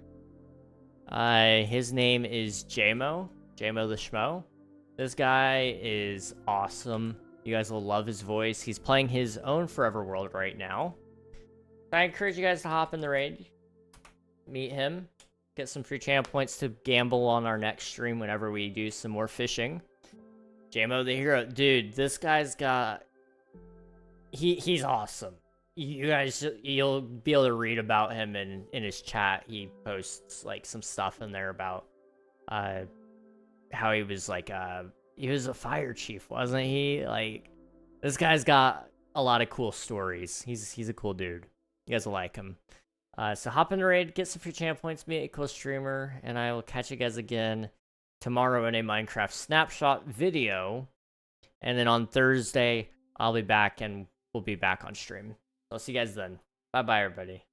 His name is Jamo the Schmo. This guy is awesome. You guys will love his voice. He's playing his own Forever World right now. I encourage you guys to hop in the raid, meet him, get some free channel points to gamble on our next stream whenever we do some more fishing. Jamo the Hero. Dude, this guy's got... He's awesome. You guys, you'll be able to read about him in his chat. He posts, like, some stuff in there about how he was, like, he was a fire chief, wasn't he? Like, this guy's got a lot of cool stories. He's a cool dude. You guys will like him. So hop in the raid, get some free channel points, meet a cool streamer, and I will catch you guys again tomorrow in a Minecraft snapshot video. And then on Thursday, I'll be back and we'll be back on stream. I'll see you guys then. Bye-bye, everybody.